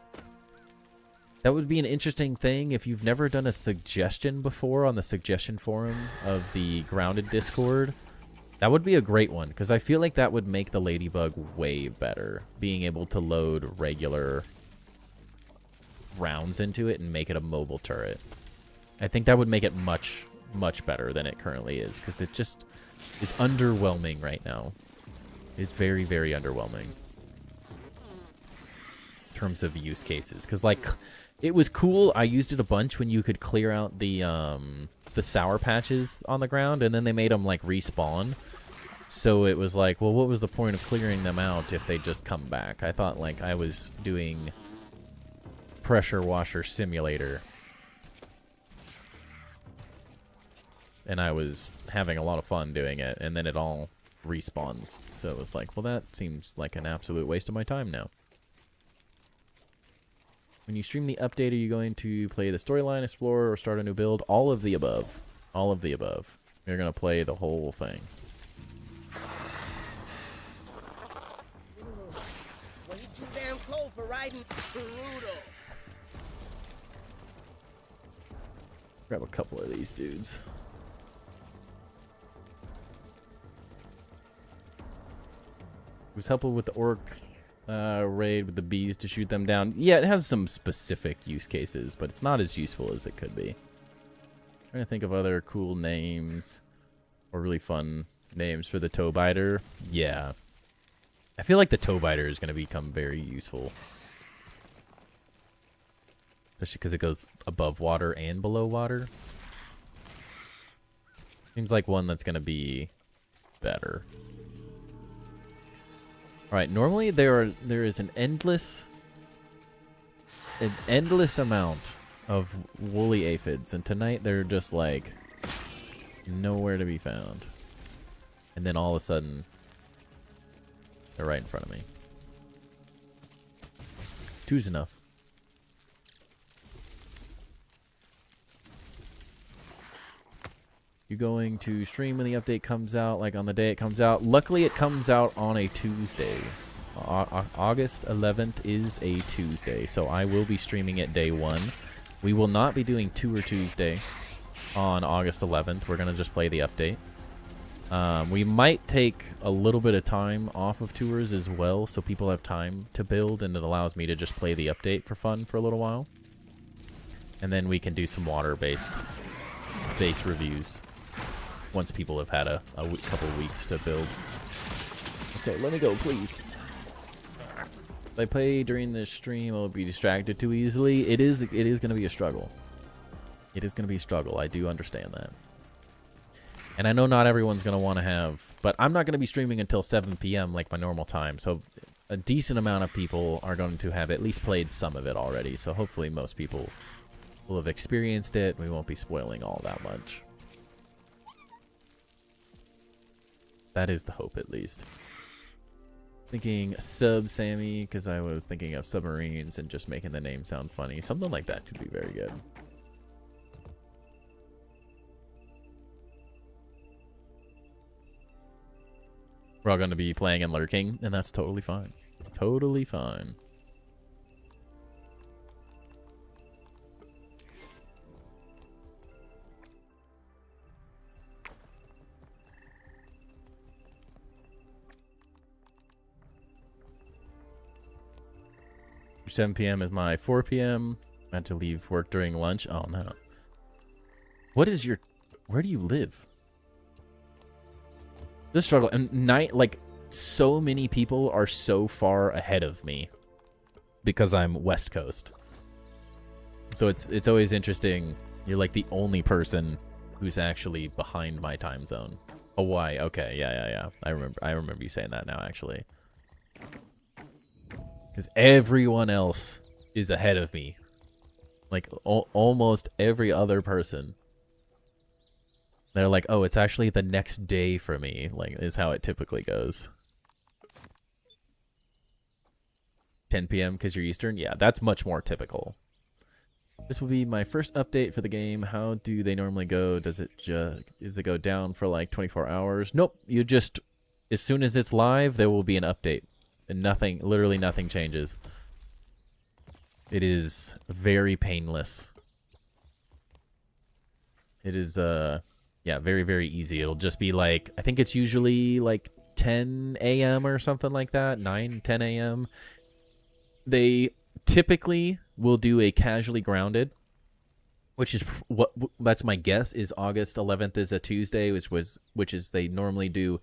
Speaker 1: that would be an interesting thing if you've never done a suggestion before on the suggestion forum of the Grounded Discord. That would be a great one, because I feel like that would make the Ladybug way better. Being able to load regular rounds into it and make it a mobile turret. I think that would make it much, much better than it currently is, because it just is underwhelming right now. It's very, very underwhelming in terms of use cases. Because, like, it was cool. I used it a bunch when you could clear out the sour patches on the ground, and then they made them, like, respawn. So it was like, well, what was the point of clearing them out if they just come back? I thought, like, I was doing Pressure Washer Simulator. And I was having a lot of fun doing it, and then it all respawns. So it was like, well, that seems like an absolute waste of my time now. When you stream the update, are you going to play the storyline, explore, or start a new build? All of the above. All of the above. You're going to play the whole thing.
Speaker 2: Way too damn cold for riding. Brutal.
Speaker 1: Grab a couple of these dudes. It was helpful with the orc raid with the bees to shoot them down. Yeah, it has some specific use cases, but it's not as useful as it could be. Trying to think of other cool names or really fun names for the toe biter. Yeah. I feel like the toe biter is going to become very useful. Especially because it goes above water and below water. Seems like one that's going to be better. Alright, normally there is an endless amount of woolly aphids, and tonight they're just like nowhere to be found. And then all of a sudden they're right in front of me. Two's enough. You going to stream when the update comes out, like on the day it comes out? Luckily, it comes out on a Tuesday. August 11th is a Tuesday, so I will be streaming it day one. We will not be doing Tour Tuesday on August 11th. We're going to just play the update. We might take a little bit of time off of tours as well, so people have time to build, and it allows me to just play the update for fun for a little while. And then we can do some water-based base reviews once people have had a couple weeks to build. Okay, let me go, please. If I play during the stream, I'll be distracted too easily. It is going to be a struggle. It is going to be a struggle. I do understand that. And I know not everyone's going to want to have... But I'm not going to be streaming until 7 p.m. like my normal time. So a decent amount of people are going to have at least played some of it already. So hopefully most people will have experienced it. We won't be spoiling all that much. That is the hope, at least. Thinking sub Sammy, because I was thinking of submarines and just making the name sound funny. Something like that could be very good. We're all going to be playing and lurking, and that's totally fine. Totally fine. Your 7 p.m. is my 4 p.m. I had to leave work during lunch. Oh, no. What is your... Where do you live? This struggle. And like, so many people are so far ahead of me because I'm West Coast. So it's always interesting. You're like the only person who's actually behind my time zone. Hawaii. Okay, yeah. I remember you saying that now, actually. Because everyone else is ahead of me. Like, almost every other person. They're like, oh, it's actually the next day for me. Like, is how it typically goes. 10 p.m. because you're Eastern? Yeah, that's much more typical. This will be my first update for the game. How do they normally go? Does it go down for like 24 hours? Nope. You just, as soon as it's live, there will be an update. And nothing, literally nothing changes. It is very painless. It is, yeah, very, very easy. It'll just be like, I think it's usually like 10 a.m. or something like that. 9, 10 a.m. They typically will do a casually grounded, which is what, that's my guess, is August 11th is a Tuesday, which is they normally do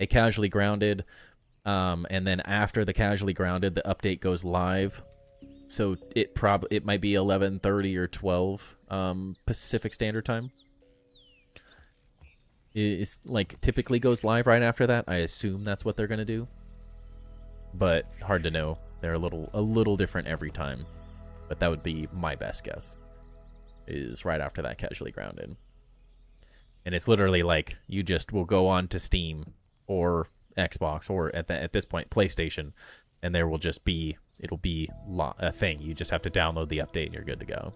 Speaker 1: a casually grounded. And then after the casually grounded, the update goes live. So it might be 11:30 or 12 Pacific Standard Time. It's like typically goes live right after that. I assume that's what they're gonna do, but hard to know. They're a little different every time, but that would be my best guess. Is right after that casually grounded, and it's literally like you just will go on to Steam or Xbox or at this point PlayStation, and there will just be a thing. You just have to download the update and you're good to go.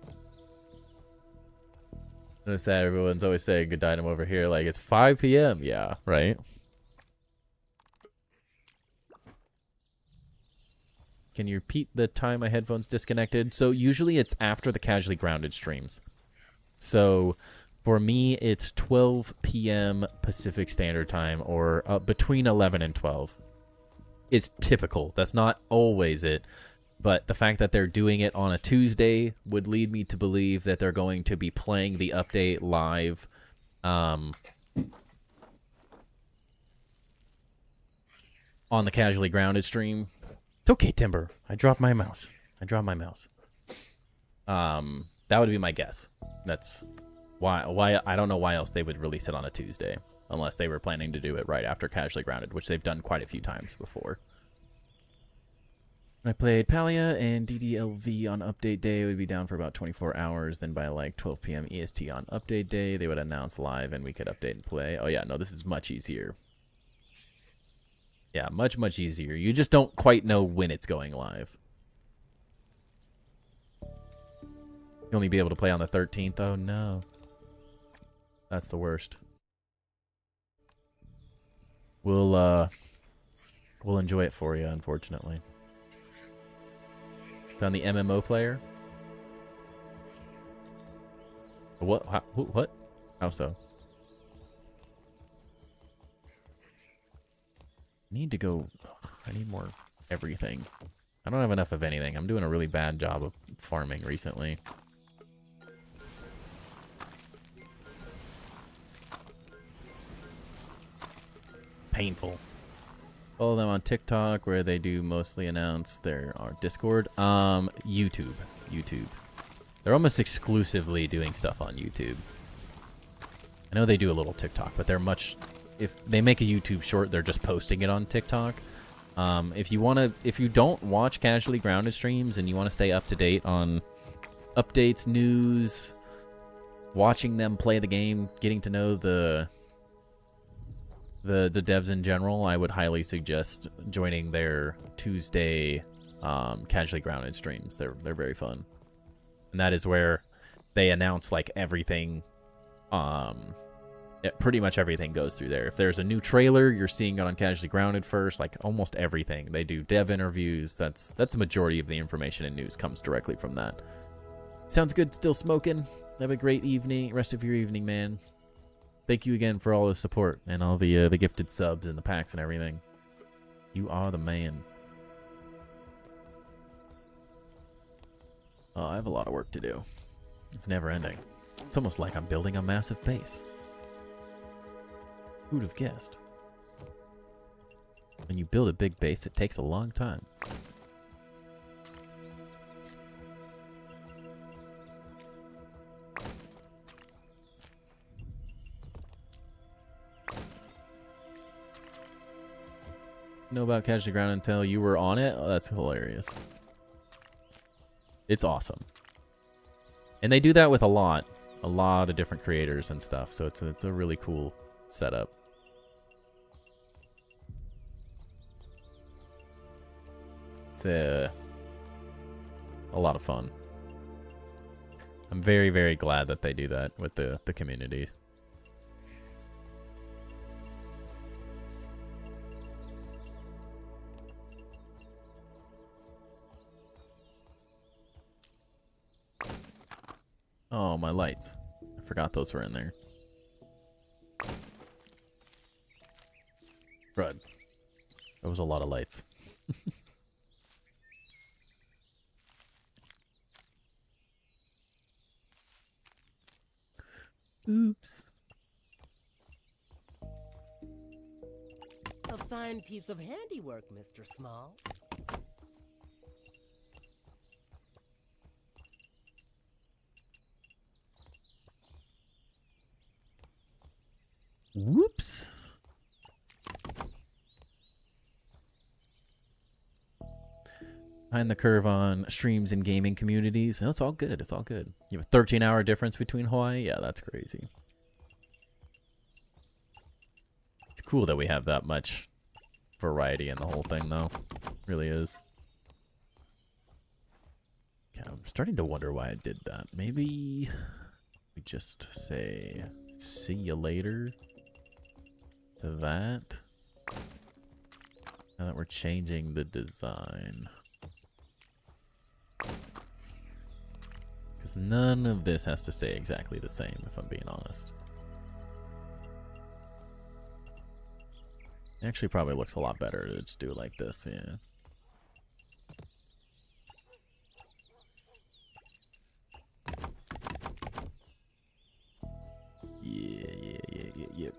Speaker 1: Notice that everyone's always saying good item over here, like it's 5 p.m. Yeah, right. Can you repeat the time my headphones disconnected? So usually it's after the casually grounded streams. So for me, it's 12 p.m. Pacific Standard Time, or between 11 and 12. It's typical. That's not always it. But the fact that they're doing it on a Tuesday would lead me to believe that they're going to be playing the update live. On the casually grounded stream. It's okay, Timber. I dropped my mouse. That would be my guess. That's why I don't know why else they would release it on a Tuesday, unless they were planning to do it right after casually grounded, which they've done quite a few times before. I played Palia and DDLV on update day. It would be down for about 24 hours. Then by like 12 p.m. EST on update day, they would announce live and we could update and play. Oh yeah, no, this is much easier. Yeah, much, much easier. You just don't quite know when it's going live. You'll only be able to play on the 13th. Oh no. That's the worst. We'll enjoy it for you, unfortunately. Found the MMO player. What? What? How so? Need to go. Ugh, I need more everything. I don't have enough of anything. I'm doing a really bad job of farming recently. painful. Follow them on TikTok, where they do mostly announce their Discord. YouTube. They're almost exclusively doing stuff on YouTube. I know they do a little TikTok, but they're much... If they make a YouTube short, they're just posting it on TikTok. If you don't watch Casually Grounded streams and you want to stay up to date on updates, news, watching them play the game, getting to know the devs in general, I would highly suggest joining their Tuesday Casually Grounded streams. They're very fun, and that is where they announce like everything. Pretty much everything goes through there. If there's a new trailer, you're seeing it on Casually Grounded first. Like almost everything, they do dev interviews. That's the majority of the information and news comes directly from that. Sounds good. Still smoking. Have a great evening, rest of your evening, man. Thank you again for all the support and all the gifted subs and the packs and everything. You are the man. Oh, I have a lot of work to do. It's never ending. It's almost like I'm building a massive base. Who'd have guessed? When you build a big base, it takes a long time. Know about Casually Grounded until you were on it? Oh, that's hilarious. It's awesome. And they do that with a lot of different creators and stuff, so it's a really cool setup. It's a lot of fun. I'm very, very glad that they do that with the community. Oh, my lights. I forgot those were in there. Crud. That was a lot of lights. Oops.
Speaker 2: A fine piece of handiwork, Mr. Smalls.
Speaker 1: Whoops. Behind the curve on streams and gaming communities. No, it's all good. It's all good. You have a 13-hour difference between Hawaii? Yeah, that's crazy. It's cool that we have that much variety in the whole thing, though. It really is. Okay, I'm starting to wonder why I did that. Maybe we just say, see you later to that. Now that we're changing the design. Because none of this has to stay exactly the same, if I'm being honest. It actually probably looks a lot better to just do it like this, yeah. Yep.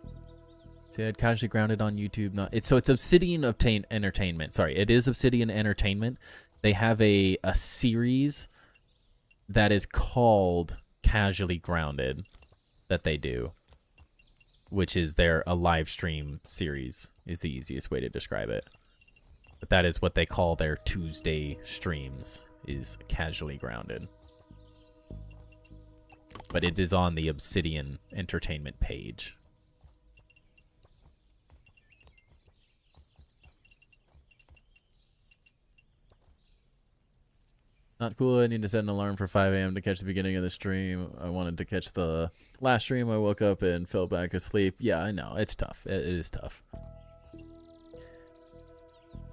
Speaker 1: See, I had Casually Grounded on YouTube. So it's Obsidian Entertainment. Sorry, it is Obsidian Entertainment. They have a series that is called Casually Grounded that they do, which is a live stream series is the easiest way to describe it. But that is what they call their Tuesday streams, is Casually Grounded. But it is on the Obsidian Entertainment page. Not cool. I need to set an alarm for 5 a.m. to catch the beginning of the stream. I wanted to catch the last stream. I woke up and fell back asleep. Yeah, I know. It's tough. It is tough.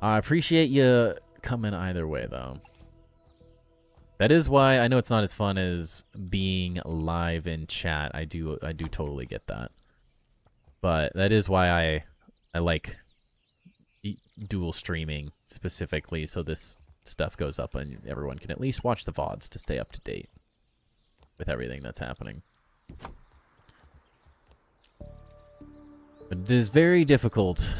Speaker 1: I appreciate you coming either way, though. That is why I know it's not as fun as being live in chat. I do totally get that. But that is why I like dual streaming specifically, so this stuff goes up and everyone can at least watch the VODs to stay up to date with everything that's happening. But it is very difficult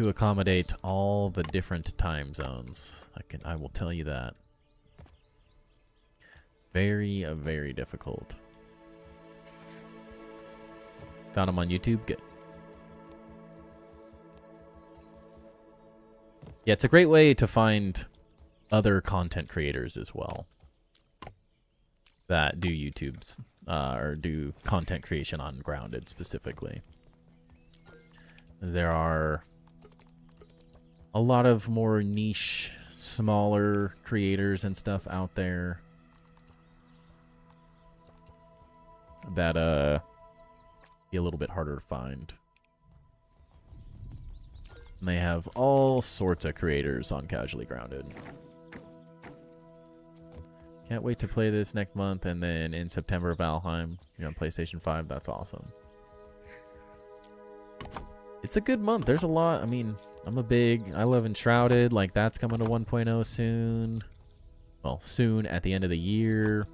Speaker 1: to accommodate all the different time zones. I will tell you that. Very, very difficult. Found him on YouTube? Good. Yeah, it's a great way to find other content creators as well that do YouTube's or do content creation on Grounded specifically. There are a lot of more niche, smaller creators and stuff out there that be a little bit harder to find. And they have all sorts of creators on Casually Grounded. Can't wait to play this next month, and then in September, Valheim, on PlayStation 5. That's awesome. It's a good month. There's a lot. I mean, I love Enshrouded. Like, that's coming to 1.0 soon. Well, soon at the end of the year,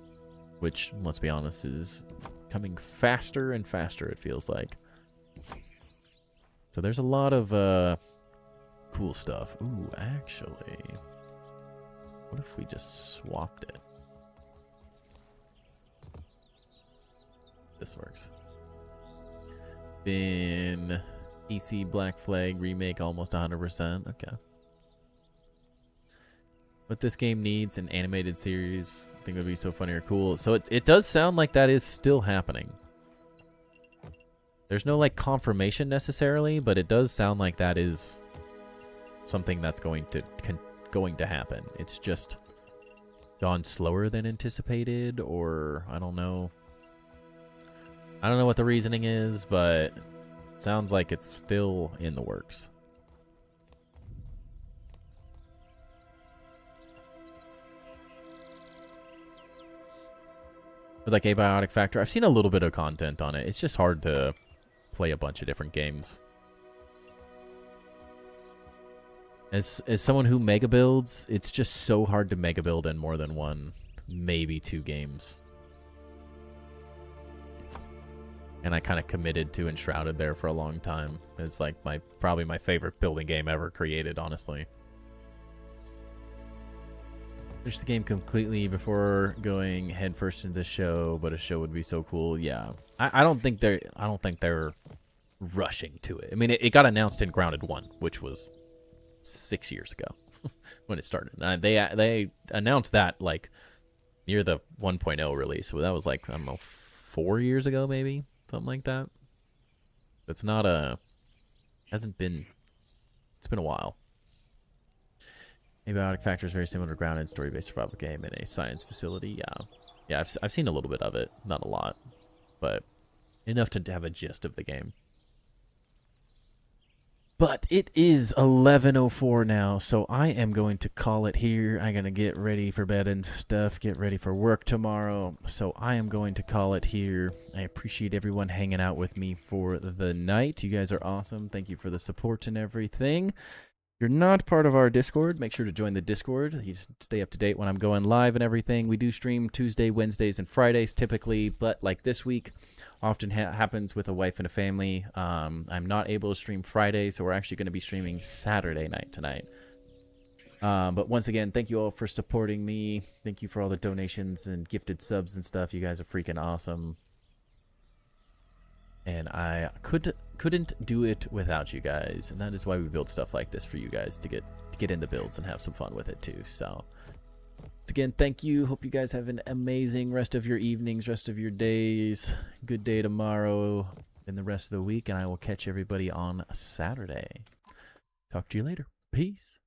Speaker 1: which, let's be honest, is coming faster and faster, it feels like. So there's a lot of cool stuff. Ooh, actually, what if we just swapped it? This works. Been PC Black Flag remake almost 100%. Okay. What this game needs, an animated series. I think it would be so funny or cool. So it does sound like that is still happening. There's no like confirmation necessarily, but it does sound like that is something that's going to happen. It's just gone slower than anticipated, or I don't know. I don't know what the reasoning is, but it sounds like it's still in the works. With like Abiotic Factor, I've seen a little bit of content on it. It's just hard to play a bunch of different games. As someone who mega builds, it's just so hard to mega build in more than one, maybe 2 games. And I kind of committed to Enshrouded there for a long time. It's like probably my favorite building game ever created, honestly. Finish the game completely before going headfirst into the show, but a show would be so cool. Yeah, I don't think they're rushing to it. I mean, it got announced in Grounded 1, which was 6 years ago when it started. They announced that like near the 1.0 release. So that was like, I don't know, 4 years ago maybe, something like that. It's not it's been a while. Abiotic Factor is very similar to Grounded, story-based survival game in a science facility. Yeah, I've seen a little bit of it, not a lot, but enough to have a gist of the game. But it is 11:04 now, so I am going to call it here. I'm going to get ready for bed and stuff, get ready for work tomorrow. So I am going to call it here. I appreciate everyone hanging out with me for the night. You guys are awesome. Thank you for the support and everything. If you're not part of our Discord, make sure to join the Discord. You stay up to date when I'm going live and everything. We do stream Tuesday, Wednesdays, and Fridays typically, but like this week, often happens with a wife and a family. I'm not able to stream Friday, so we're actually going to be streaming Saturday night tonight. But once again, thank you all for supporting me. Thank you for all the donations and gifted subs and stuff. You guys are freaking awesome. And I couldn't do it without you guys, and that is why we build stuff like this for you guys to get in the builds and have some fun with it too. So, once again, thank you. Hope you guys have an amazing rest of your evenings, rest of your days. Good day tomorrow and the rest of the week, and I will catch everybody on Saturday. Talk to you later. Peace.